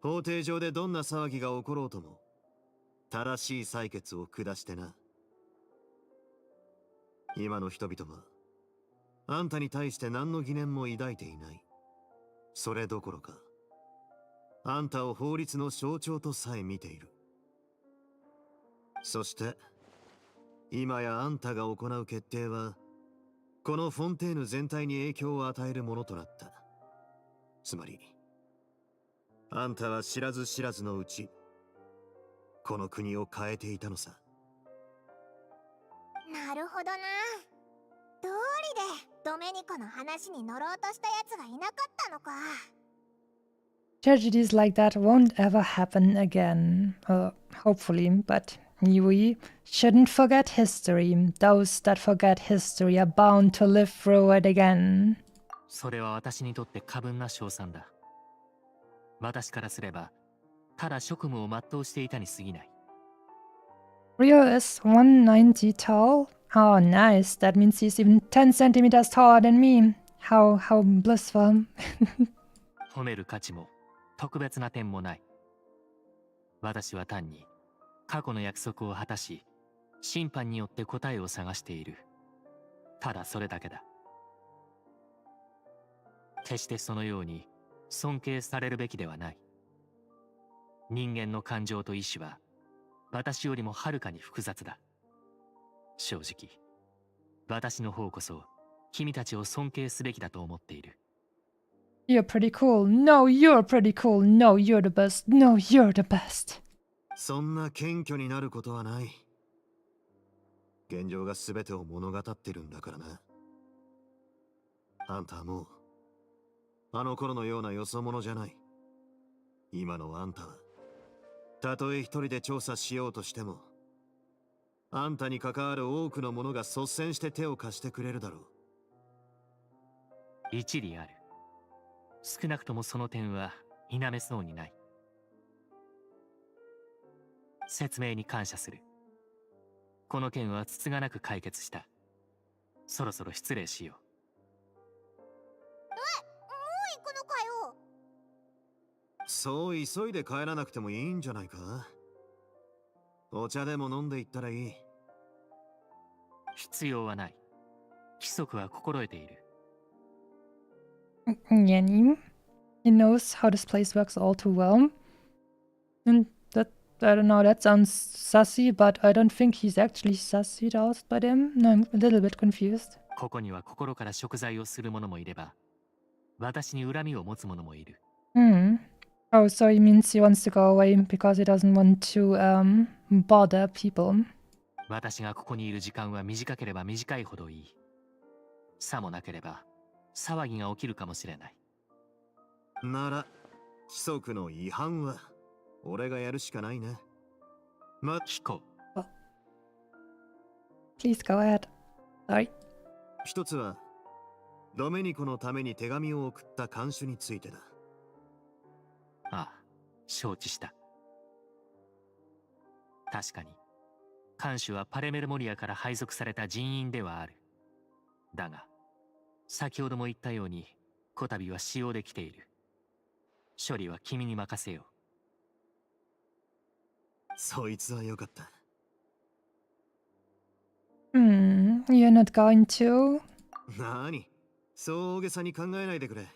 法廷上でどんな騒ぎが起ころうとも、正しい裁決を下してな。今の人々は、あんたに対して何の疑念も抱いていない。それどころか、あんたを法律の象徴とさえ見ている。そして、今やあんたが行う決定は、このフォンテーヌ全体に影響を与えるものとなった。つまり、あんたは知らず知らずのうち、この国を変えていたのさ。なるほどな。どうりでドメニコの話に乗ろうとしたやつがいなかったのか。Tragedies like that won't ever happen again. Hopefully, but we shouldn't forget history. Those that forget history are bound to live through it again. それは私にとって過分な称賛だ。私からすれば、ただ職務を全うしていたに過ぎない。Rio is 190 tall. Oh, nice. That means he's even 10 centimeters taller than me. How blissful. 褒める価値も特別な点もない。私は単に過去の約束を果たし、審判によって答えを探している。ただそれだけだ。決してそのように尊敬されるべきではない。人間の感情と意志は私よりもはるかに複雑だ。正直、私の方こそ君たちを尊敬すべきだと思っている。You're pretty cool. No, you're pretty cool. No, you're the best. No, you're the best. そんな謙虚になることはない。現状が全てを物語ってるんだからな。あんたはもう、あの頃のようなよそ者じゃない。今のあんたは、たとえ一人で調査しようとしても、あんたに関わる多くの者が率先して手を貸してくれるだろう。一理ある。少なくともその点は否めそうにない。説明に感謝する。この件はつつがなく解決した。そろそろ失礼しよう。もう行くのかよ。そう急いで帰らなくてもいいんじゃないか。お茶でも飲んでいったらいい。必要はない。規則は心得ている。Yanni. He knows how this place works all too well. And that, I don't know, that sounds sassy, but I don't think he's actually sassy out by them. No, I'm a little bit confused. ここには心から贖罪をする者もいれば、私に恨みを持つ者もいる。Oh, so he means he wants to go away because he doesn't want to bother people. 私がここにいる時間は短ければ短いほどいい。さもなければ騒ぎが起きるかもしれない。なら、規則の違反は俺がやるしかないね。聞こう。Please go ahead. Sorry. 一つは、ドメニコのために手紙を送った看守についてだ。ああ、承知した。確かに、看守はパレメルモリアから配属された人員ではある。だが、先ほども言ったように、こたびは使用できている。処理は君に任せよう。そいつはよかった。You're not going to? なに、そう大げさに考えないでくれ。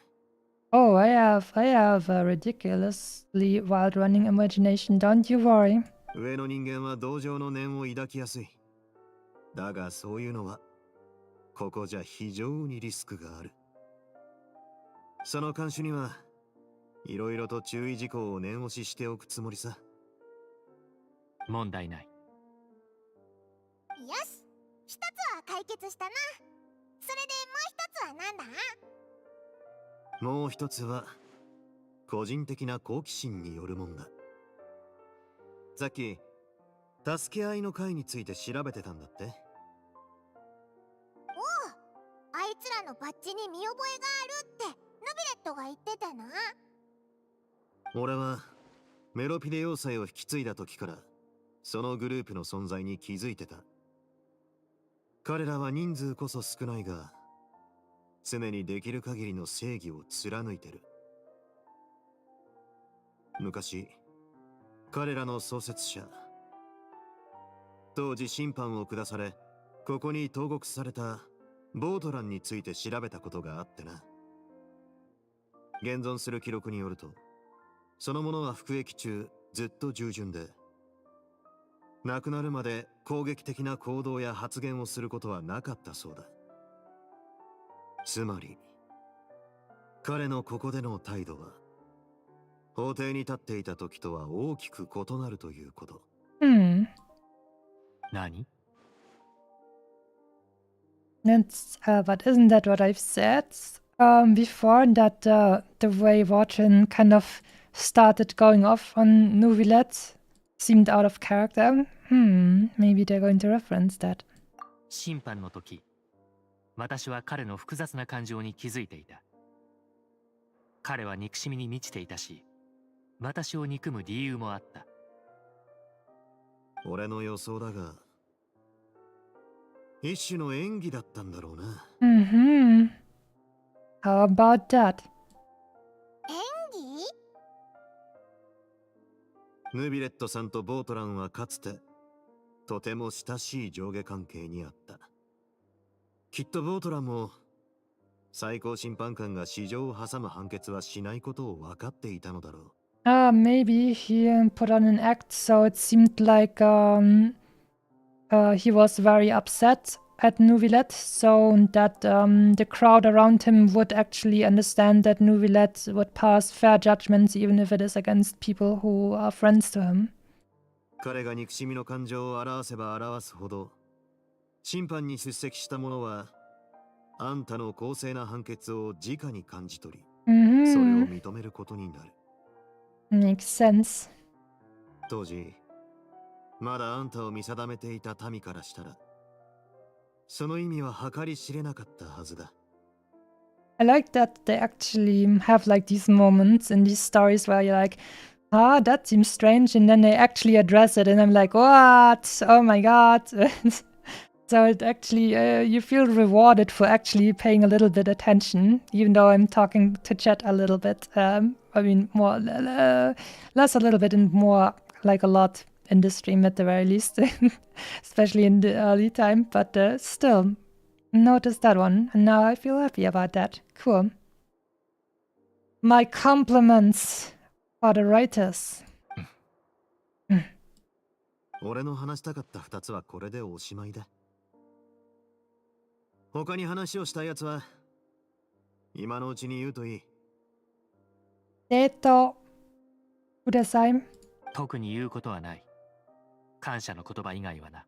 Oh, I have a ridiculously wild-running imagination, don't you worry. 上の人間は同情の念を抱きやすい。だがそういうのは、ここじゃ非常にリスクがある。その看守には、いろいろと注意事項を念押ししておくつもりさ。問題ない。よし、一つは解決したな。それでもう一つは何だ？もう一つは、個人的な好奇心によるもんだ。さっき、助け合いの会について調べてたんだって。おう、あいつらのバッジに見覚えがあるってヌビレットが言ってたな。俺はメロピデ要塞を引き継いだ時からそのグループの存在に気づいてた。彼らは人数こそ少ないが常にできる限りの正義を貫いてる。昔彼らの創設者、当時審判を下されここに投獄されたボートランについて調べたことがあってな。現存する記録によるとその者は服役中ずっと従順で亡くなるまで攻撃的な行動や発言をすることはなかったそうだ。つまり彼のここでの態度は法廷に立っていた時とは大きく異なるということ。何？ That's, but isn't that what I've said before? That the way Warden kind of started going off on Neuvilette seemed out of character. Maybe they're going to reference that. 審判の時、私は彼の複雑な感情に気づいていた。彼は憎しみに満ちていたし、私を憎む理由もあった。俺の予想だが、一種の演技だったんだろうな。How about that? 演技？ヌビレットさんとボートランはかつてとても親しい上下関係にあった。きっとボートランも最高審判官が市場を挟む判決はしないことを分かっていたのだろう。Maybe he put on an act, so it seemed like he was very upset at Neuvilette, so that the crowd around him would actually understand that Neuvilette would pass fair judgments even if it is against people who are friends to him. 彼が憎しみの感情を表せば表すほど、審判に出席した者はあんたの公正な判決を直に感じ取り、それを認めることになる。Makes sense. 当時、まだあんたを見定めていた民からしたら、その意味は計り知れなかったはずだ。I like that they actually have like these moments in these stories where you're like, that seems strange, and then they actually address it, and I'm like, what? Oh my god. So it actually, you feel rewarded for actually paying a little bit attention, even though I'm talking to chat a little bit. I mean, more, less a little bit and more like a lot in the stream at the very least, especially in the early time, but still, notice that one, and now I feel happy about that. Cool. My compliments for the writers. 俺の話したかった2つはこれでおしまいだ。他に話をしたいやつは今のうちに言うといい。ください。特に言うことはない。感謝の言葉以外はな。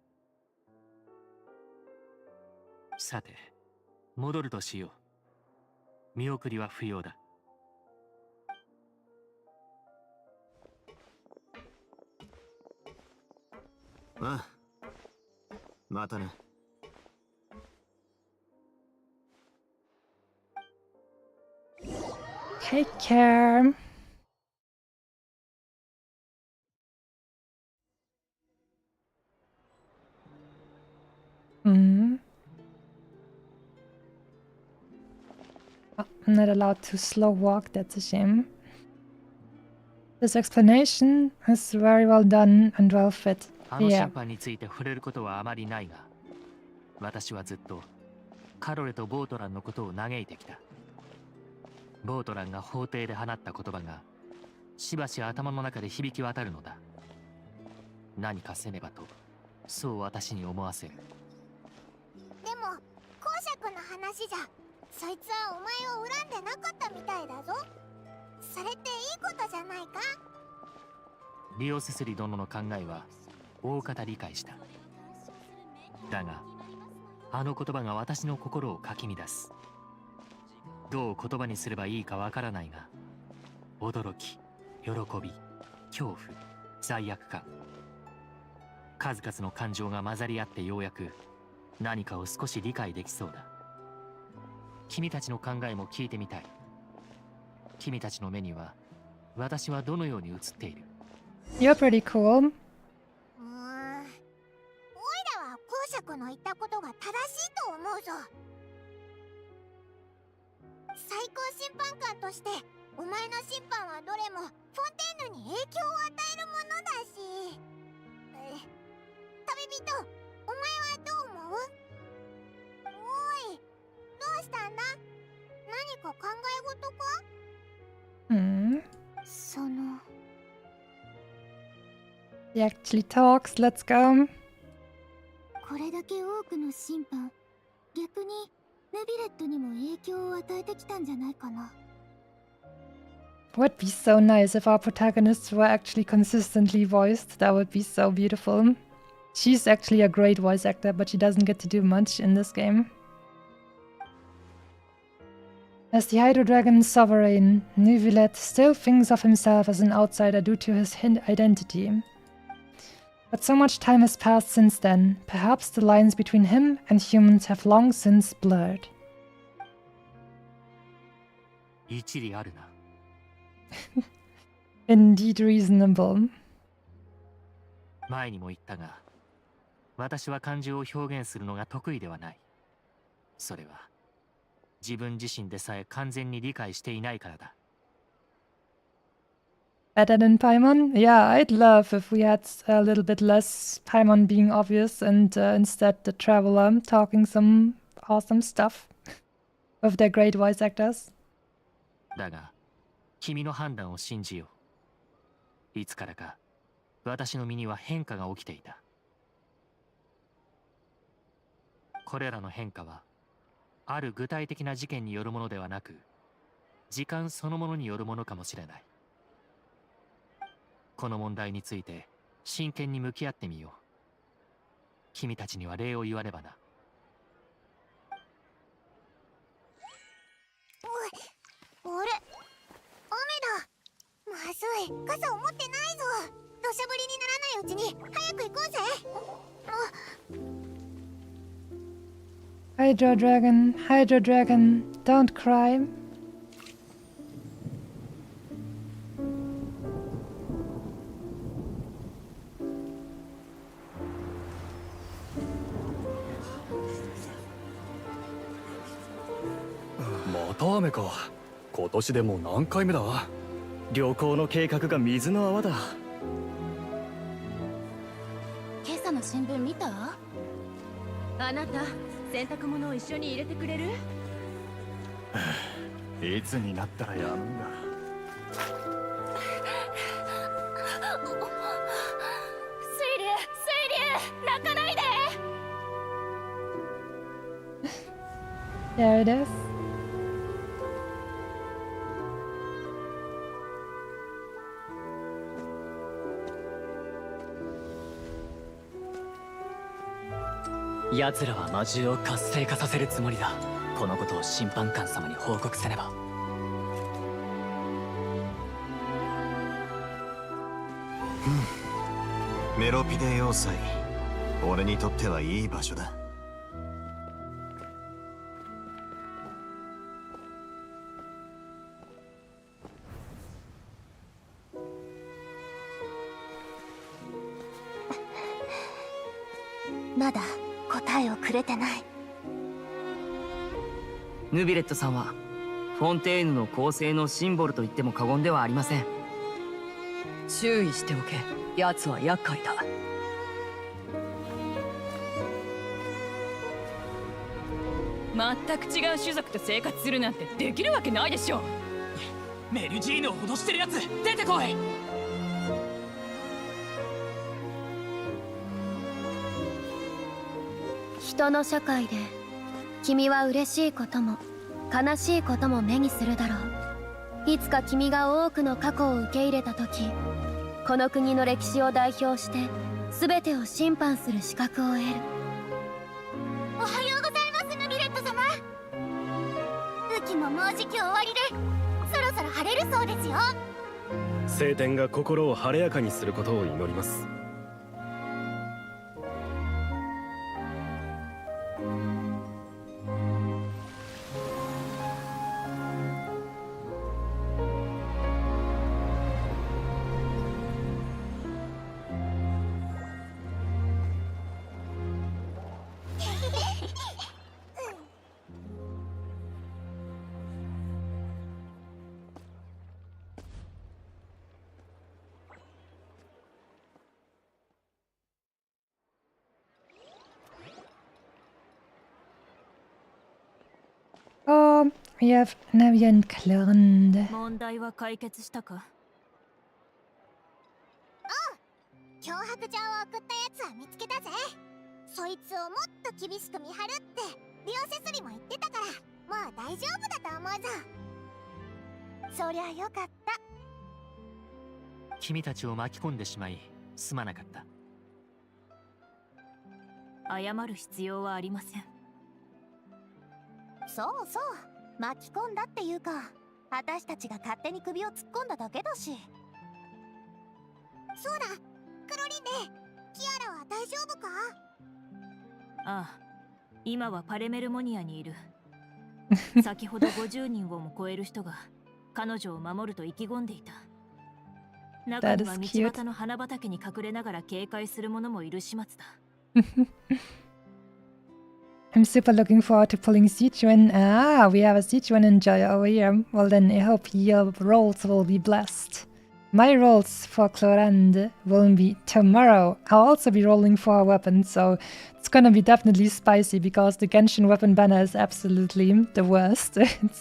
さて、戻るとしよう。見送りは不要だ。ああ、またな。Take care. I'm not allowed to slow walk, that's a shame. This explanation is very well done and well fit. あの Yeah. 審判について触れることはあまりないが、私はずっとカロレとボートランのことを嘆いてきた。ボートランが法廷で放った言葉がしばし頭の中で響き渡るのだ。何かせねばと、そう私に思わせる。でも公爵の話じゃそいつはお前を恨んでなかったみたいだぞ。それっていいことじゃないか。リオセスリ殿の考えは大方理解した。だがあの言葉が私の心をかき乱す。どう言葉にすればいいかわからないが、驚き、喜び、恐怖、罪悪感、数々の感情が混ざり合ってようやく何かを少し理解できそうだ。君たちの考えも聞いてみたい。君たちの目には私はどのように映っている？ You're pretty cool. おいらは公爵の言ったことが正しいと思うぞ。最高審判官としてお前の審判はどれもフォンテーヌに影響を与えるものだし、旅人、お前はどう思う？おい、どうしたんだ？何か考え事か？その He actually talks. Let's go. これだけ多くの審判、逆にネビレットにも影響を与えてきたんじゃないかな。Would be so nice if our protagonists were actually consistently voiced. That would be so beautiful. She's actually a great voice actor, but she doesn't get to do much in this game. As the Hydro Dragon Sovereign, Neuvilette still thinks of himself as an outsider due to his identity. But so much time has passed since then. Perhaps the lines between him and humans have long since blurred. 一理あるな。Indeed reasonable. 前にも言ったが、私は感情を表現するのが得意ではない。それは自分自身でさえ完全に理解していないからだ。Better than Paimon? Yeah, I'd love if we had a little bit less Paimon being obvious and instead the Traveler talking some awesome stuff with their great voice actors. だが、君の判断を信じよう。いつからか、私の身には変化が起きていた。これらの変化は、ある具体的な事件によるものではなく、時間そのものによるものかもしれない。この問題について真剣に向き合ってみよう。君たちには礼を言わねばな。あれ、雨だ。まずい、傘を持ってないぞ。土砂降りにならないうちに早く行こうぜ。Hydro Dragon, don't cry. また雨か。今年でもう何回目だ。旅行の計画が水の泡だ。今朝の新聞見た？あなた、洗濯物を一緒に入れてくれる？いつになったらやるんだ。There it is.奴らは魔獣を活性化させるつもりだ。このことを審判官様に報告せねば。メロピデ要塞、俺にとってはいい場所だ。まだ答えをくれてない。ヌビレットさんはフォンテーヌの構成のシンボルと言っても過言ではありません。注意しておけ。奴は厄介だ。全く違う種族と生活するなんてできるわけないでしょ。メルジーヌを脅してるやつ出てこい。人の社会で君は嬉しいことも悲しいことも目にするだろう。いつか君が多くの過去を受け入れた時、この国の歴史を代表して全てを審判する資格を得る。おはようございます、ヌビレット様。雨季ももうじき終わりで、そろそろ晴れるそうですよ。晴天が心を晴れやかにすることを祈ります。Oh, we have Navian Clarende. 問題は解決したか？脅迫状を送ったやつは見つけたぜ。そいつをもっと厳しく見張るってリオセスリも言ってたから、もう大丈夫だと思うぞ。そりゃよかった。君たちを巻き込んでしまいすまなかった。謝る必要はありません。そうそう、巻き込んだっていうか、私たちが勝手に首を突っ込んだだけだし。そうだ、クロリンデ、キアラは大丈夫か？ああ、今はパレメルモニアにいる。先ほど50人をも超える人が彼女を守ると意気込んでいた。中には道端の花畑に隠れながら警戒する者もいる始末だ。I'm super looking forward to pulling Sichuan. Ah, we have a Sichuan enjoyer over here. Well then, I hope your rolls will be blessed. My rolls for Clorande will be tomorrow. I'll also be rolling for a weapon, so it's gonna be definitely spicy because the Genshin weapon banner is absolutely the worst.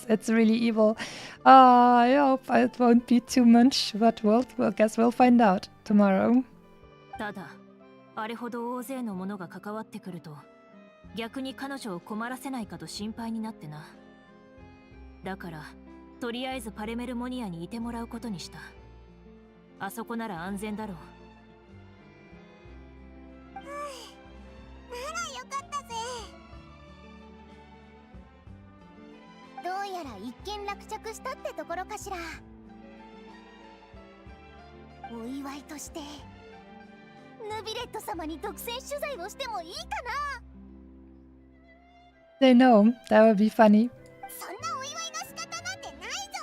It's really evil. I hope it won't be too much, but we'll guess we'll find out tomorrow. ただ、あれほど大勢の者が関わってくると、逆に彼女を困らせないかと心配になってな。だから、とりあえずパレメルモニアにいてもらうことにした。あそこなら安全だろう。ならよかったぜ。どうやら一件落着したってところかしら。お祝いとしてヌビレット様に独占取材をしてもいいかな。They know. That would be funny. そんなお祝いの仕方なんてないぞ。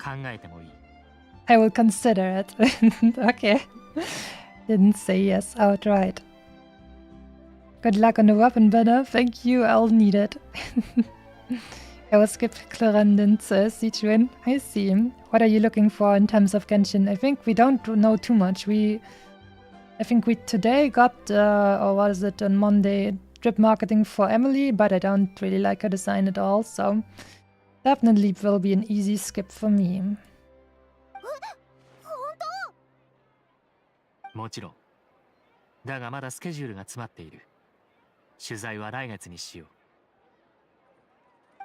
考えてもいい。I will consider it. Okay. Didn't say yes outright. Good luck on the weapon banner. Thank you, I'll need it. I will skip Clarendon's Sichuan. I see. What are you looking for in terms of Genshin? I think we don't know too much. I think we today got, or what is it, on Monday, drip marketing for Emily, but I don't really like her design at all, so definitely will be an easy skip for me. もちろん。だがまだスケジュールが詰まっている。取材は来月にしよう。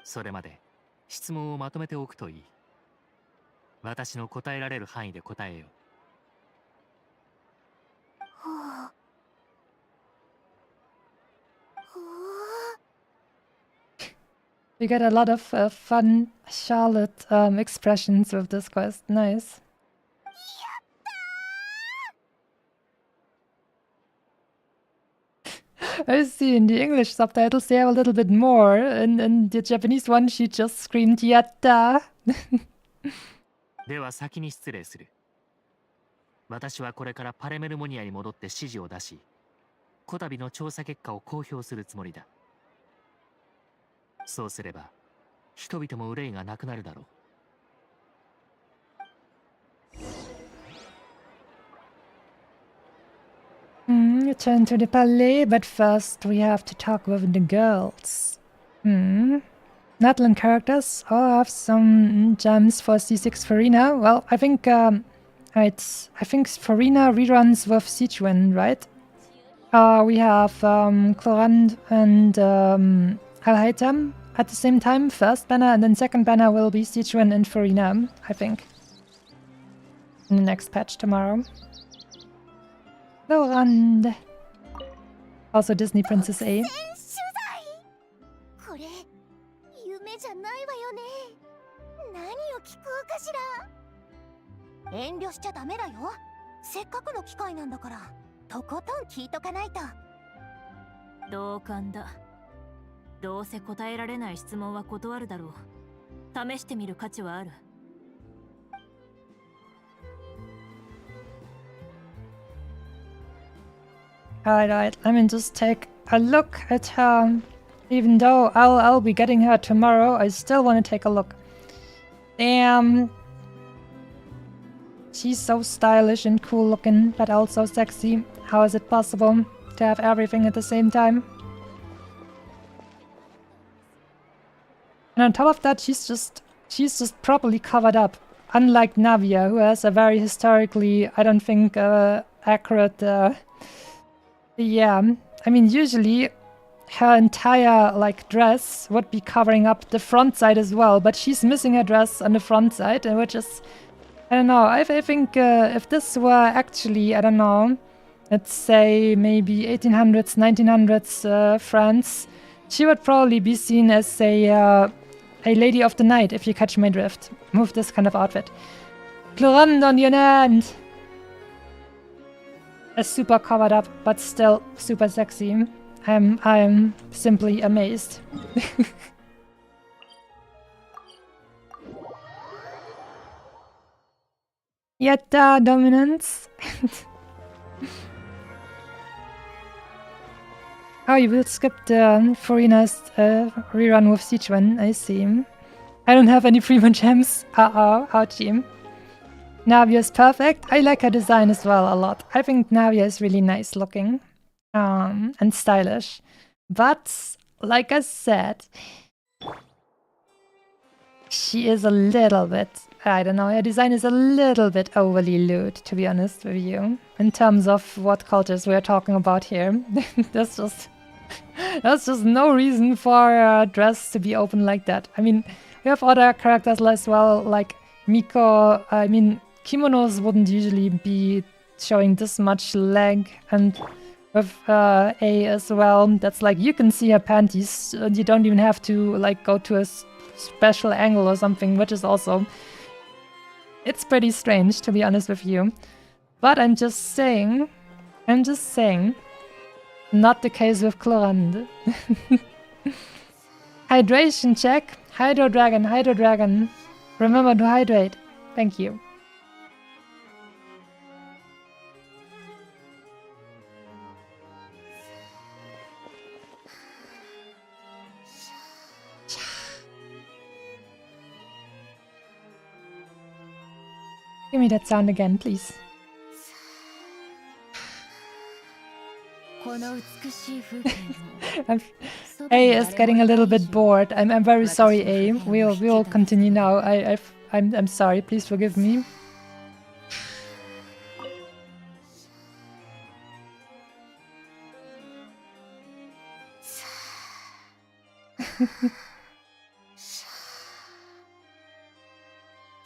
それまで質問をまとめておくといい。私の答えられる範囲で答えよう。We get a lot of fun Charlotte expressions with this quest. Nice. I see in the English subtitles they have a little bit more. In the Japanese one, she just screamed "Yatta!" では先に失礼する。私はこれからパレメルモニアに戻って指示を出し、こたびの調査結果を公表するつもりだ。そうすれば、人々も憂いがなくなるだろう。Return to the palais, but first we have to talk with the girls. Natlan characters all have some gems for C6 Farina. Well, I think Farina reruns with Sichuan, right? We have Clorand and Alhaitam at the same time. First banner and then second banner will be Sichuan and Farina, I think. In the next patch tomorrow. Clorand. Also Disney Princess A. これ夢じゃないわよね。何を聞こうかしら。遠慮しちゃダメだよ。せっかくの機会なんだから、とことん聞いとかないと。同感だ。どうせ答えられない質問は断るだろう。試してみる価値はある。Alright, I mean, just take a look at her. Even though I'll be getting her tomorrow, I still want to take a look. Damn. She's so stylish and cool looking, but also sexy. How is it possible to have everything at the same time? And on top of that, she's just properly covered up. Unlike Navia, who has a very historically, I don't think, accurate, yeah, I mean, usually her entire, like, dress would be covering up the front side as well, but she's missing her dress on the front side, which is, I don't know, I think if this were actually, I don't know, let's say maybe 1800s, 1900s France, she would probably be seen as a lady of the night, if you catch my drift. Move this kind of outfit. Clorand on your hand! Super covered up, but still super sexy. I'm simply amazed. Yatta dominance. Oh, you will skip the Farina's rerun with Sichuan, I see. I don't have any primo gems. Ouchie. Navia is perfect. I like her design as well a lot. I think Navia is really nice looking and stylish. But, like I said, she is a little bit, I don't know, her design is a little bit overly lewd, to be honest with you. In terms of what cultures we are talking about here. There's just no reason for a dress to be open like that. I mean, we have other characters as well, like Miko. I mean, kimonos wouldn't usually be showing this much leg, and with A as well, that's like, you can see her panties, and you don't even have to like go to a special angle or something, which is also, it's pretty strange, to be honest with you. But I'm just saying, not the case with Clorand. Hydration check. Hydro Dragon. Remember to hydrate. Thank you. Give me that sound again, please. A is getting a little bit bored. I'm very sorry, A. We'll continue now. I'm sorry. Please forgive me.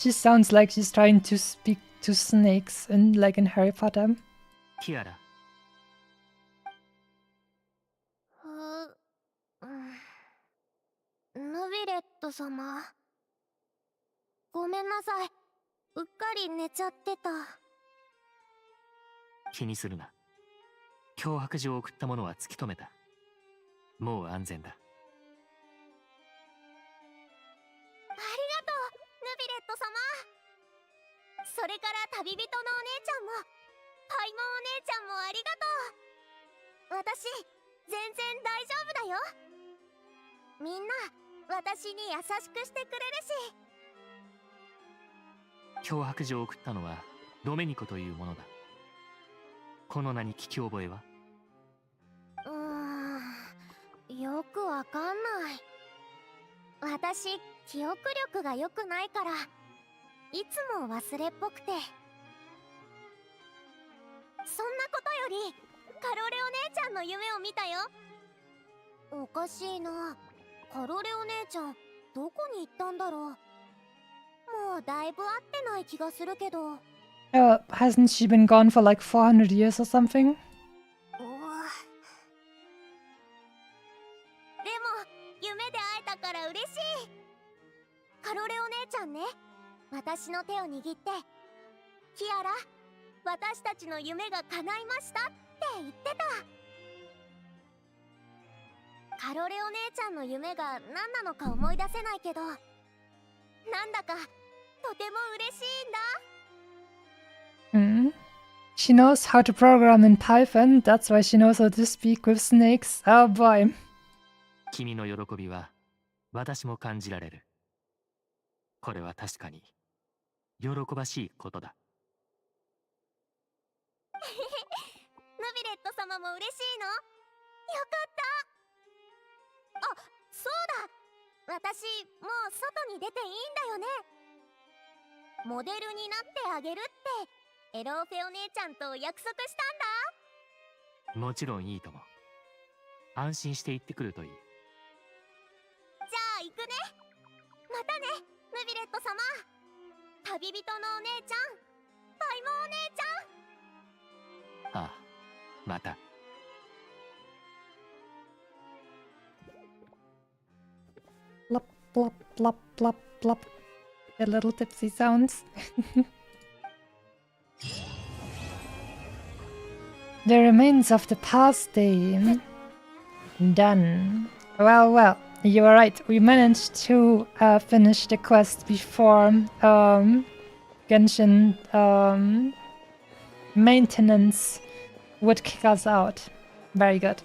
She sounds like she's trying to speak to snakes in Harry Potter. ティアラ、ヌビレット様。ごめんなさい。うっかり寝ちゃってた。気にするな。脅迫状を送った者は突き止めた。もう安全だ。ありがとう、ヌビレット様。それから旅人のお姉ちゃんも、パイモンお姉ちゃんもありがとう。私、全然大丈夫だよ。みんな、私に優しくしてくれるし。脅迫状を送ったのはドメニコというものだ。この名に聞き覚えは？よくわかんない。私、記憶力が良くないから、いつも忘れっぽくて。そんなことより、カロレお姉ちゃんの夢を見たよ。おかしいな。カロレお姉ちゃん、どこに行ったんだろう。もうだいぶ会ってない気がするけど。Hasn't she been gone for 400 years or something? でも、夢で会えたから嬉しい。カロレお姉ちゃんね、私の手を握って、キアラ、私たちの夢が叶いましたって言ってた。カロレお姉ちゃんの夢が何なのか思い出せないけど、なんだかとても嬉しいんだ。She knows how to program in Python. That's why she knows how to speak with snakes. Oh boy. 君の喜びは私も感じられる。これは確かに喜ばしいことだ。ヌビレット様も嬉しいの？よかった。あ、そうだ。私、もう外に出ていいんだよね。モデルになってあげるってエローフェお姉ちゃんと約束したんだ。もちろんいいとも。安心して行ってくるといい。じゃあ行くね。またね、ヌビレット様。旅人のお姉ちゃん、パイモンお姉ちゃん。ああ、また。Plop, plop, plop, plop, plop. The little tipsy sounds. The remains of the past day. Done. Well, well, you were right. We managed to finish the quest before Genshin maintenance would kick us out. Very good.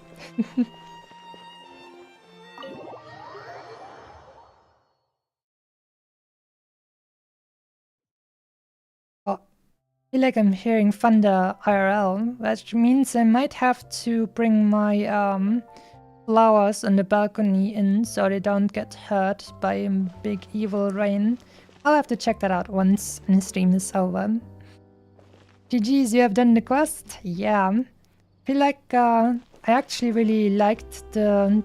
Oh, I feel like I'm hearing thunder IRL, which means I might have to bring my flowers on the balcony in so they don't get hurt by big evil rain. I'll have to check that out once the stream is over. GG's, you have done the quest? Yeah. I feel like I actually really liked the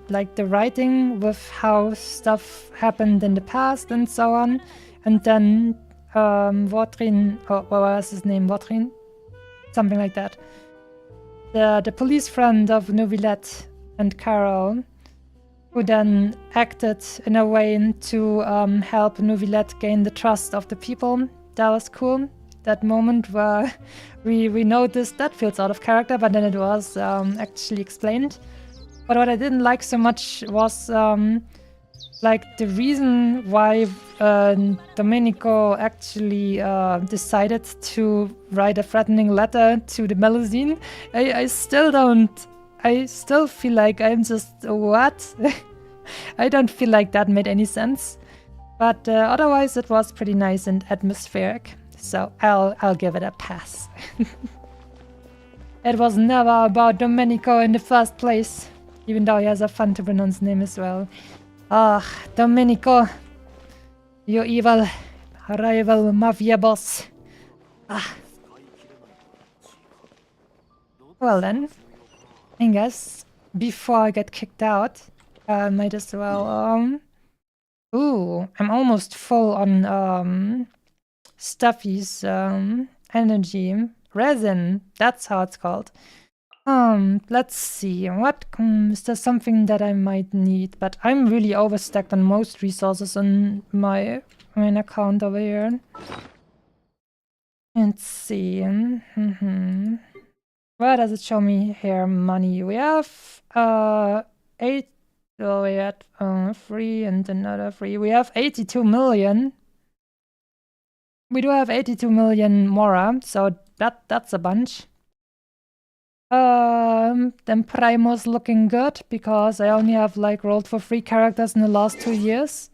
writing with how stuff happened in the past and so on. And then Votrin, what was his name? Votrin? Something like that. The police friend of Neuvilette and Carol, who then acted in a way to help Neuvilette gain the trust of the people. That was cool. That moment where we noticed that feels out of character, but then it was actually explained. But what I didn't like so much was the reason why Domenico actually decided to write a threatening letter to the Melusine. I still feel like I'm just, what? I don't feel like that made any sense. But otherwise it was pretty nice and atmospheric. So I'll give it a pass. It was never about Domenico in the first place. Even though he has a fun to pronounce name as well. Ah, Domenico. You evil rival mafia boss. Ah. Well then. I guess before I get kicked out, I might as well ooh, I'm almost full on stuffies, energy, resin. That's how it's called. Let's see. What is there something that I might need? But I'm really overstacked on most resources on my main account over here. Let's see. Where does it show me here? Money. We have 8. So we had 3 and another 3. We have 82 million. We do have 82 million Mora, so that's a bunch. Then Primo's looking good because I only have like rolled for 3 characters in the last 2 years.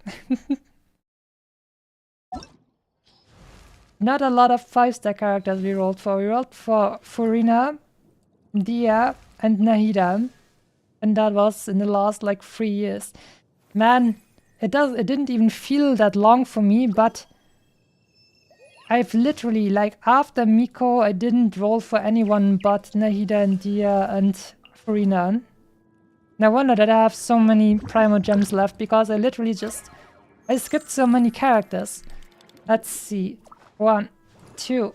Not a lot of 5-star characters we rolled for. We rolled for Furina, Dia, and Nahida. And that was in the last like 3 years. Man, it didn't even feel that long for me, but I've literally, like, after Miko, I didn't roll for anyone but Nahida and Dia and Furina. No wonder that I have so many Primo Gems left, because I skipped so many characters. Let's see. 1, 2.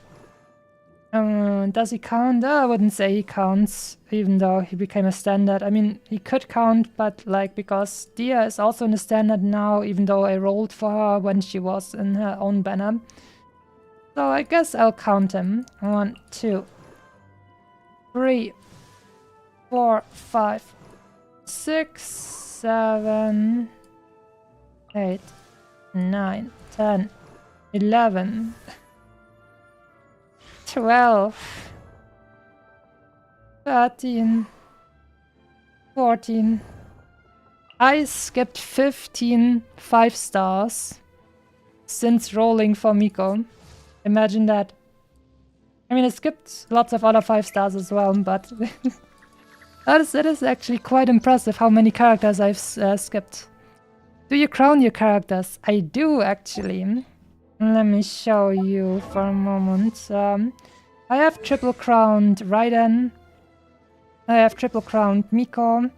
Does he count? I wouldn't say he counts, even though he became a standard. I mean, he could count, but like, because Dia is also in a standard now, even though I rolled for her when she was in her own banner. So I guess I'll count him. 1, 2, 3, 4, 5, 6, 7, 8, 9, 10, 11, 12, 13, 14. I skipped 15 5-stars since rolling for Miko. Imagine that. I mean, I skipped lots of other 5-stars as well, but that is actually quite impressive how many characters I've skipped. Do you crown your characters? I do, actually. Let me show you for a moment. I have triple crowned Raiden. I have triple crowned Miko.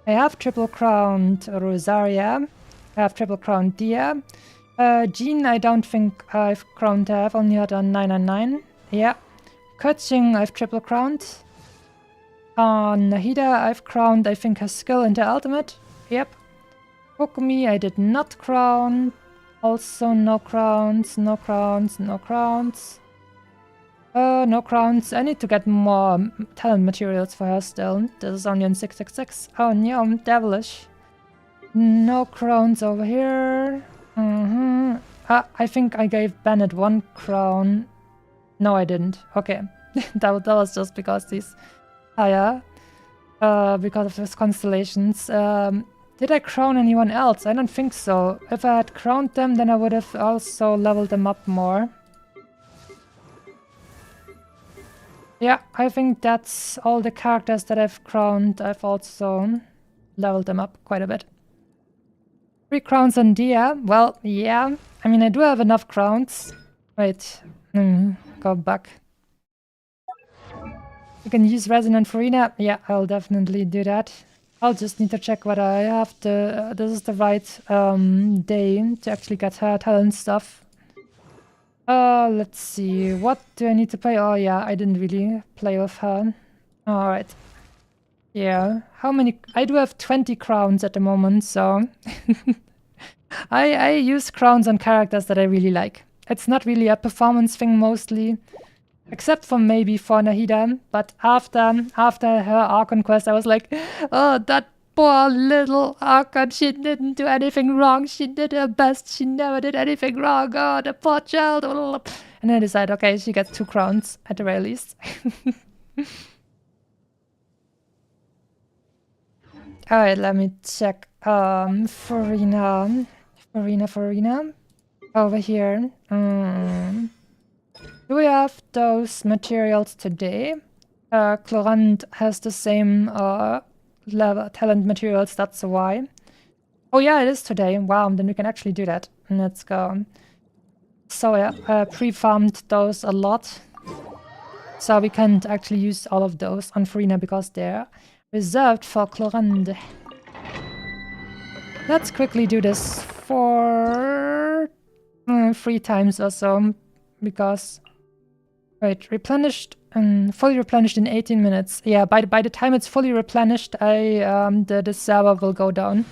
I have triple crowned Rosaria. I have triple crowned Dia. Jean, I don't think I've crowned her. I've only had a 999. Yeah. Keqing, I've triple crowned. On Nahida, I've crowned, I think, her skill and her ultimate. Yep. Kokumi, I did not crown. Also, no crowns, no crowns, no crowns. No crowns. I need to get more talent materials for her still. This is only on 666. Oh, no, devilish. No crowns over here. I think I gave Bennett 1 crown. No, I didn't. Okay. that was just because he's higher. Because of his constellations. Did I crown anyone else? I don't think so. If I had crowned them, then I would have also leveled them up more. Yeah, I think that's all the characters that I've crowned. I've also leveled them up quite a bit. 3 crowns on Dia. Well, yeah. I mean, I do have enough crowns. Wait. Go back. You can use Resonant Farina. Yeah, I'll definitely do that. I'll just need to check whether I have this is the right day to actually get her talent stuff. Let's see. What do I need to play? Oh yeah, I didn't really play with her. Alright. Yeah. How many? I do have 20 crowns at the moment, so I use crowns on characters that I really like. It's not really a performance thing mostly. Except for maybe for Nahida, but after her Archon quest, I was like, oh, that poor little Archon, she didn't do anything wrong. She did her best. She never did anything wrong. Oh, the poor child. And then I decided, okay, she gets 2 crowns at the very least. Alright, let me check. Farina. Over here. Do we have those materials today? Chlorant has the same level talent materials, that's why. Oh yeah, it is today. Wow, then we can actually do that. Let's go. So yeah, pre-farmed those a lot. So we can't actually use all of those on Farina because they're reserved for Chlorant. Let's quickly do this for 3 times or so. because wait, replenished and fully replenished in 18 minutes. Yeah, by the time it's fully replenished, the server will go down.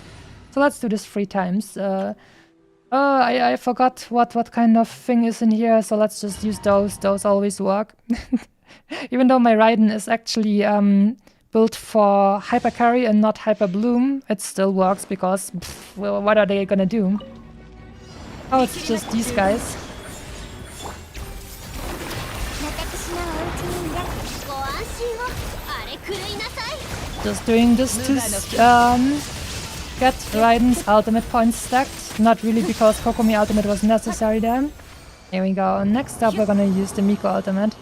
So let's do this 3 times. I forgot what kind of thing is in here, so let's just use those. Those always work. Even though my Raiden is actually built for Hyper Carry and not Hyper Bloom, it still works because well, what are they gonna do? Oh, it's just these guys. Just doing this to get Raiden's ultimate points stacked. Not really because Kokomi ultimate was necessary there. Here we go. Next up we're gonna use the Miko ultimate.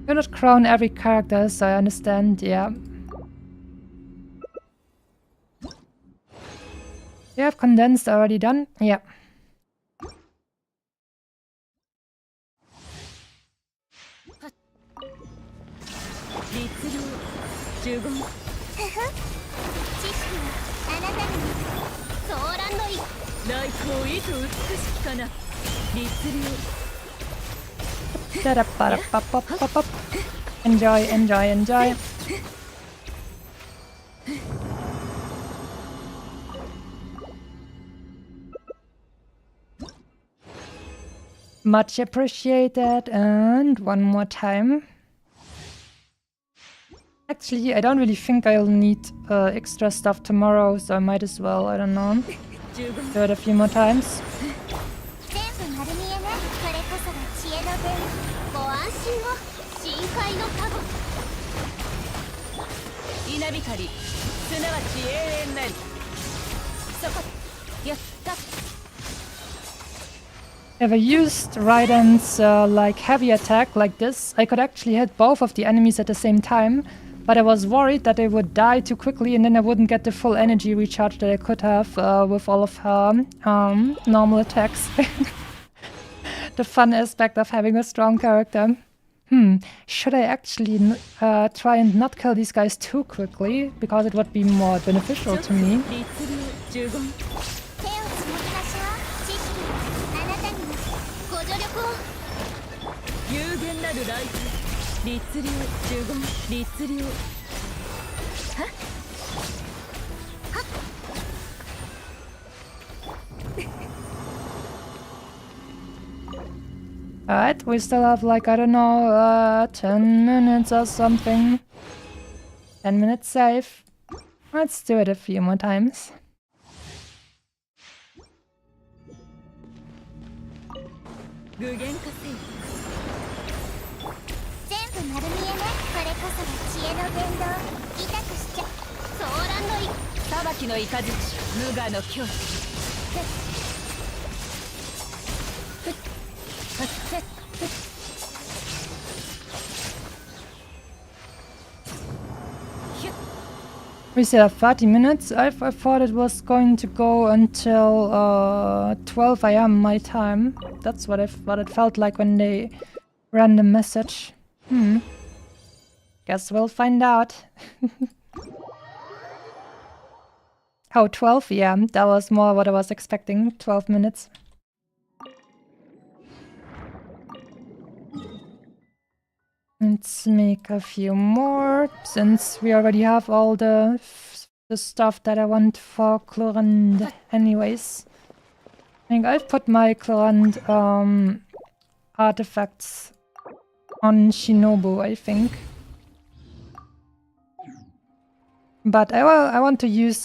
Do not crown every character, so I understand, yeah. You have condensed already done? Yeah. Enjoy, enjoy, enjoy. Much appreciated. And one more time. Actually, I don't really think I'll need extra stuff tomorrow, so I might as well, I don't know, do it a few more times. If I used Raiden's like heavy attack like this, I could actually hit both of the enemies at the same time, but I was worried that they would die too quickly and then I wouldn't get the full energy recharge that I could have with all of her normal attacks. The fun aspect of having a strong character. Should I actually try and not kill these guys too quickly, because it would be more beneficial to me. Alright, we still have like, I don't know, 10 minutes or something. 10 minutes safe. Let's do it a few more times. We still have 30 minutes. I thought it was going to go until 12 AM my time. That's what it felt like when they ran the message. Guess we'll find out. Oh, 12? Yeah, that was more what I was expecting. 12 minutes. Let's make a few more, since we already have all the stuff that I want for Chlorand anyways. I think I've put my Chlorand artifacts on Shinobu, I think. But I want to use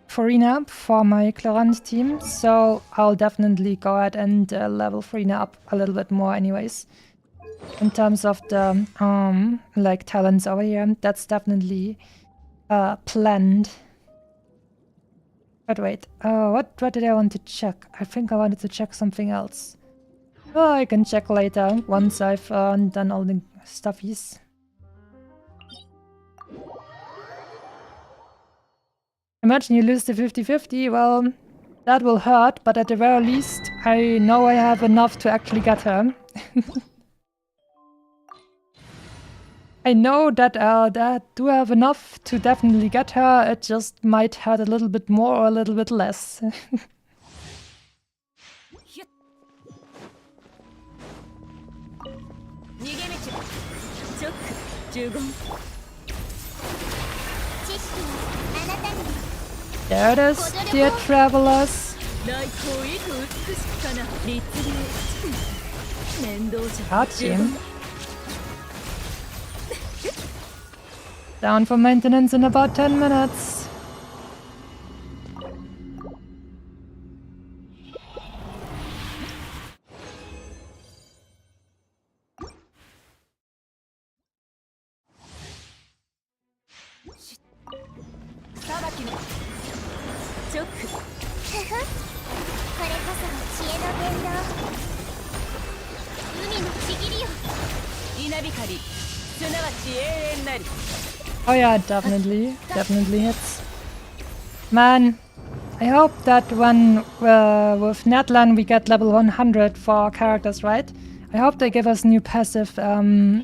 Farina for my Chlorand team, so I'll definitely go ahead and level Farina up a little bit more anyways. In terms of the like talents over here, that's definitely planned. But wait, what did I want to check? I think I wanted to check something else. Oh, I can check later once I've done all the stuffies. Imagine you lose the 50-50, well, that will hurt, but at the very least, I know I have enough to actually get her. I know that I do have enough to definitely get her, it just might hurt a little bit more or a little bit less. There it is, dear travelers. Archon. Down for maintenance in about 10 minutes. Oh yeah, definitely. Definitely hits. Man, I hope that when with Netlan we get level 100 for our characters, right? I hope they give us new passive, new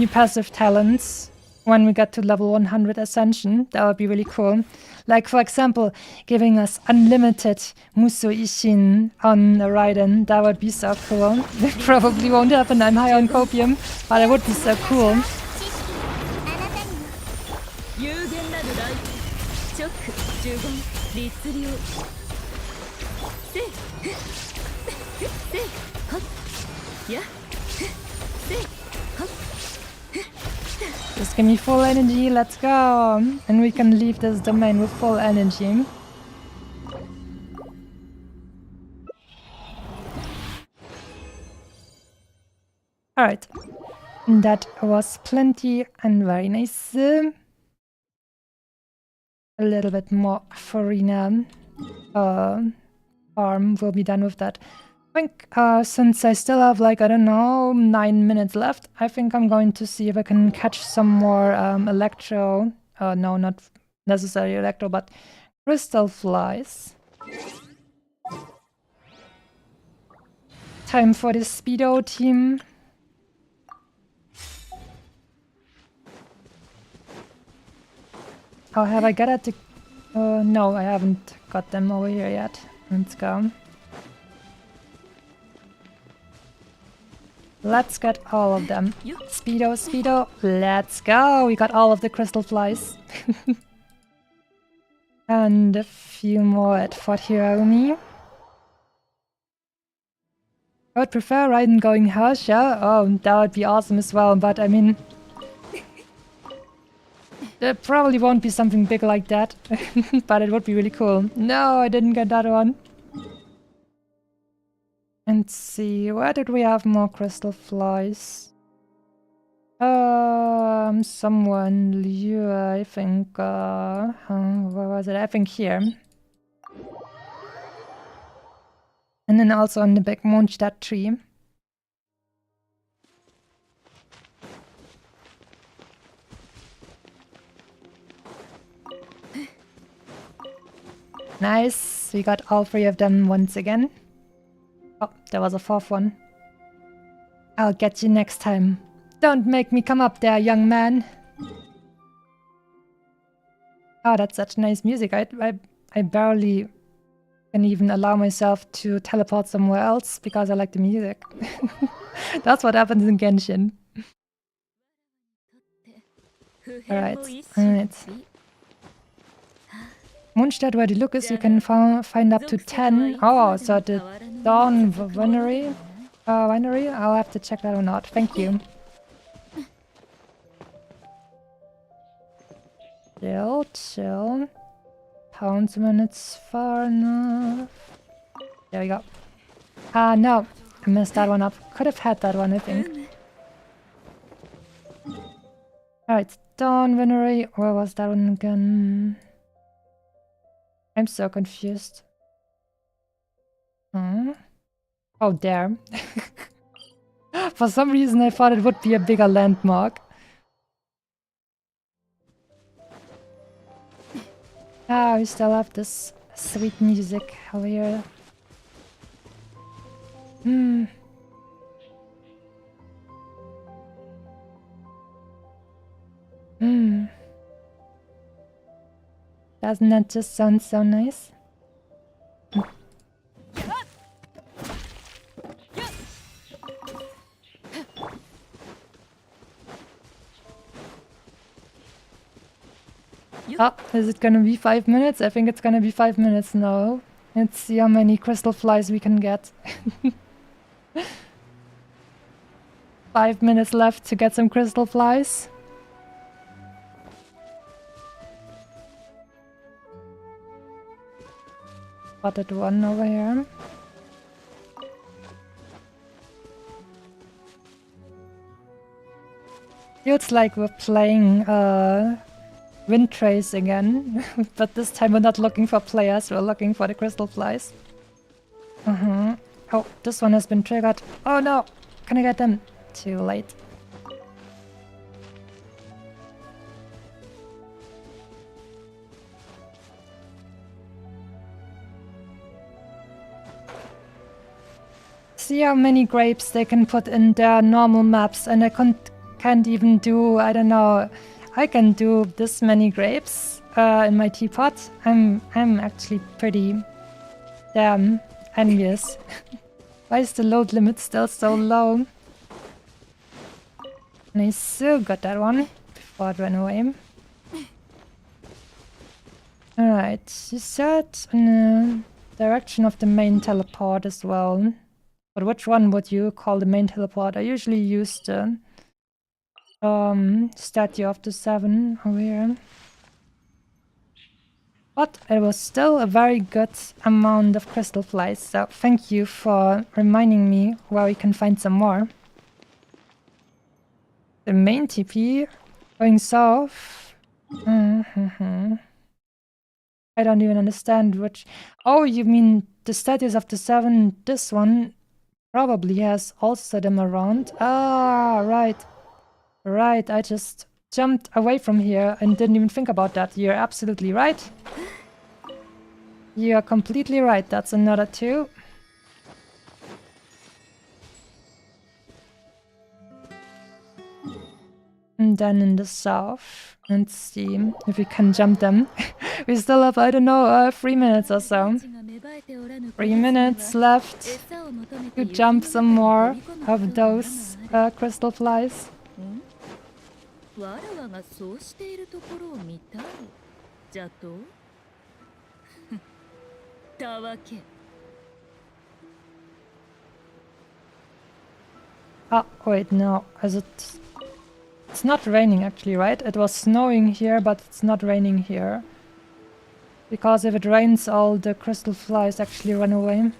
passive talents when we get to level 100 Ascension. That would be really cool. Like, for example, giving us unlimited Muso Ishin on Raiden. That would be so cool. It probably won't happen, I'm high on copium, but it would be so cool. Just give me full energy, let's go! And we can leave this domain with full energy. Alright. That was plenty and very nice. A little bit more Farina farm will be done with that. I think since I still have like, I don't know, 9 minutes left, I think I'm going to see if I can catch some more electro, no, not necessarily electro, but crystal flies. Time for the Speedo team. Oh, have I got it? No, I haven't got them over here yet. Let's go. Let's get all of them. Speedo, Speedo, let's go! We got all of the crystal flies. And a few more at Fort Hiromi. I would prefer Raiden going Harsha. Oh, that would be awesome as well, but I mean... there probably won't be something big like that, but it would be really cool. No, I didn't get that one. Let's see, where did we have more crystal flies? Somewhere in Liu, I think. Where was it? I think here. And then also on the big Mondstadt tree. Nice, we got all 3 of them once again. Oh, there was a 4th one. I'll get you next time. Don't make me come up there, young man. Oh, that's such nice music. I barely can even allow myself to teleport somewhere else because I like the music. That's what happens in Genshin. Alright, alright. Mondstadt, where the look is, you can find up to 10. Oh, so the Dawn Winery? I'll have to check that one out. Thank you. Chill, chill. Pounds when it's far enough. There we go. Ah, no. I messed that one up. Could have had that one, I think. Alright, Dawn Winery. Where was that one again? I'm so confused. Oh, there. For some reason I thought it would be a bigger landmark. Ah, we still have this sweet music over here. Doesn't that just sound so nice? Oh, is it gonna be 5 minutes? I think it's gonna be 5 minutes now. Let's see how many crystal flies we can get. 5 minutes left to get some crystal flies. Spotted one over here. Feels like we're playing Wind Trace again, but this time we're not looking for players, we're looking for the crystal flies. Oh, this one has been triggered. Oh no! Can I get them? Too late. See how many grapes they can put in their normal maps, and I can't even do, I don't know, I can do this many grapes in my teapot. I'm actually pretty damn envious. Why is the load limit still so low? And I still got that one before it ran away. Alright, you said in the direction of the main teleport as well. But which one would you call the main teleport? I usually use the Statue of the Seven over here. But it was still a very good amount of crystal flies, so thank you for reminding me where we can find some more. The main TP going south. I don't even understand which. Oh, you mean the Statues of the Seven? This one probably has also them around. Ah, right. Right, I just jumped away from here and didn't even think about that. You're absolutely right. You're completely right. That's another two. And then in the south, let's see if we can jump them. We still have, I don't know, 3 minutes or so. 3 minutes left to jump some more of those crystal flies. わらわがそうしているところを見たいじゃとたわけ Ah, wait, no. It's not raining actually, right? It was snowing here, but it's not raining here. Because if it rains, all the crystal flies actually run away.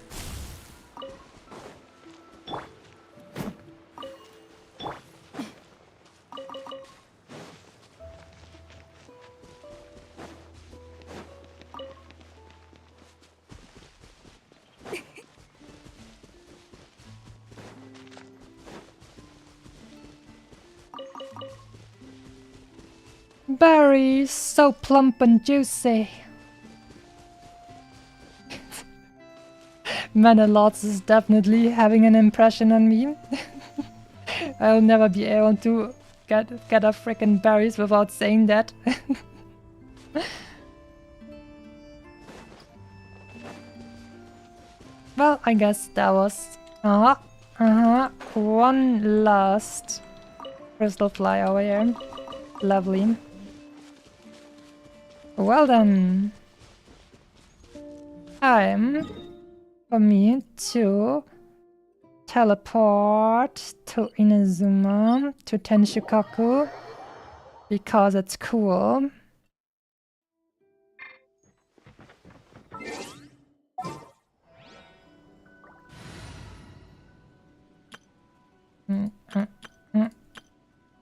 Berries, so plump and juicy. Manalords is definitely having an impression on me. I'll never be able to get a frickin' berries without saying that. Well, I guess that was one last crystal fly over here. Lovely. Well then, time for me to teleport to Inazuma, to Tenshikaku, because it's cool.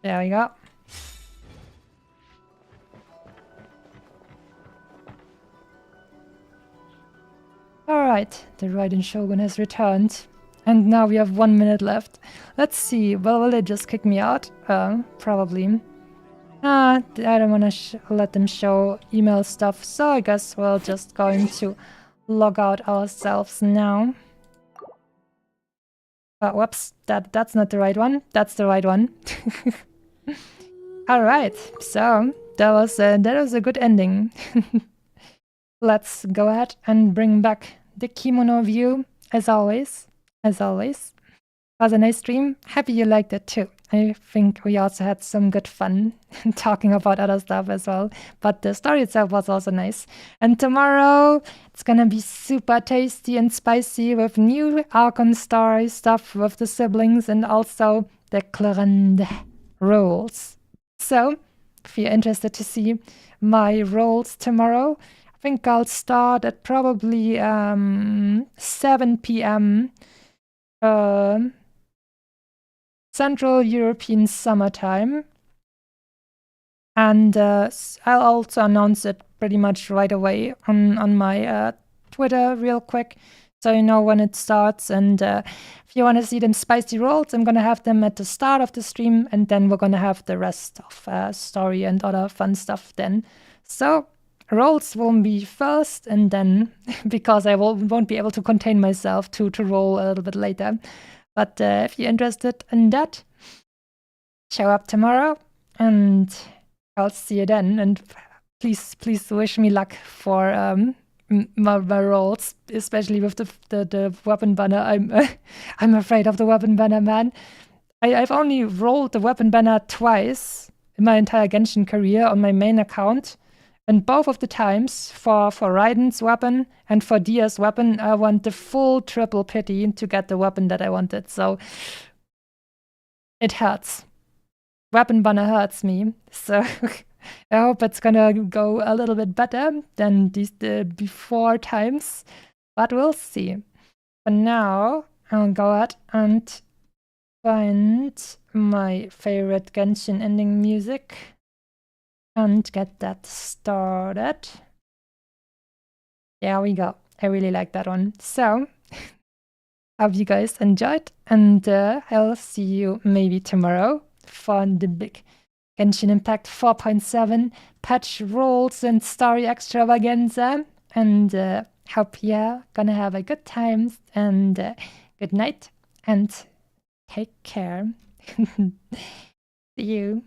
There we go. Alright, the Raiden Shogun has returned. And now we have 1 minute left. Let's see, well, will they just kick me out? Probably. I don't want to let them show email stuff, so I guess we're just going to log out ourselves now. Whoops, that's not the right one. That's the right one. Alright, so that was a good ending. Let's go ahead and bring back the kimono view, as always. was a nice stream. Happy you liked it too. I think we also had some good fun talking about other stuff as well. But the story itself was also nice. And tomorrow it's gonna be super tasty and spicy with new Archon story stuff with the siblings and also the Clarende roles. So if you're interested to see my roles tomorrow, I think I'll start at probably 7 p.m. Central European summertime. And I'll also announce it pretty much right away on my Twitter real quick, so you know when it starts. And if you want to see them spicy rolls, I'm going to have them at the start of the stream, and then we're going to have the rest of story and other fun stuff then. So rolls will be first, and then, because I won't be able to contain myself to roll a little bit later. But if you're interested in that, show up tomorrow, and I'll see you then. And please wish me luck for my rolls, especially with the weapon banner. I'm afraid of the weapon banner, man. I've only rolled the weapon banner twice in my entire Genshin career on my main account. And both of the times, for Raiden's weapon and for Dia's weapon, I want the full triple pity to get the weapon that I wanted. So it hurts. Weapon banner hurts me. So I hope it's gonna go a little bit better than the before times. But we'll see. For now, I'll go ahead and find my favorite Genshin ending music and get that started. There we go. I really like that one. So, hope you guys enjoyed, and I'll see you maybe tomorrow for the big Genshin Impact 4.7 patch rolls and story extravaganza. And hope you're gonna have a good time, and good night, and take care. See you.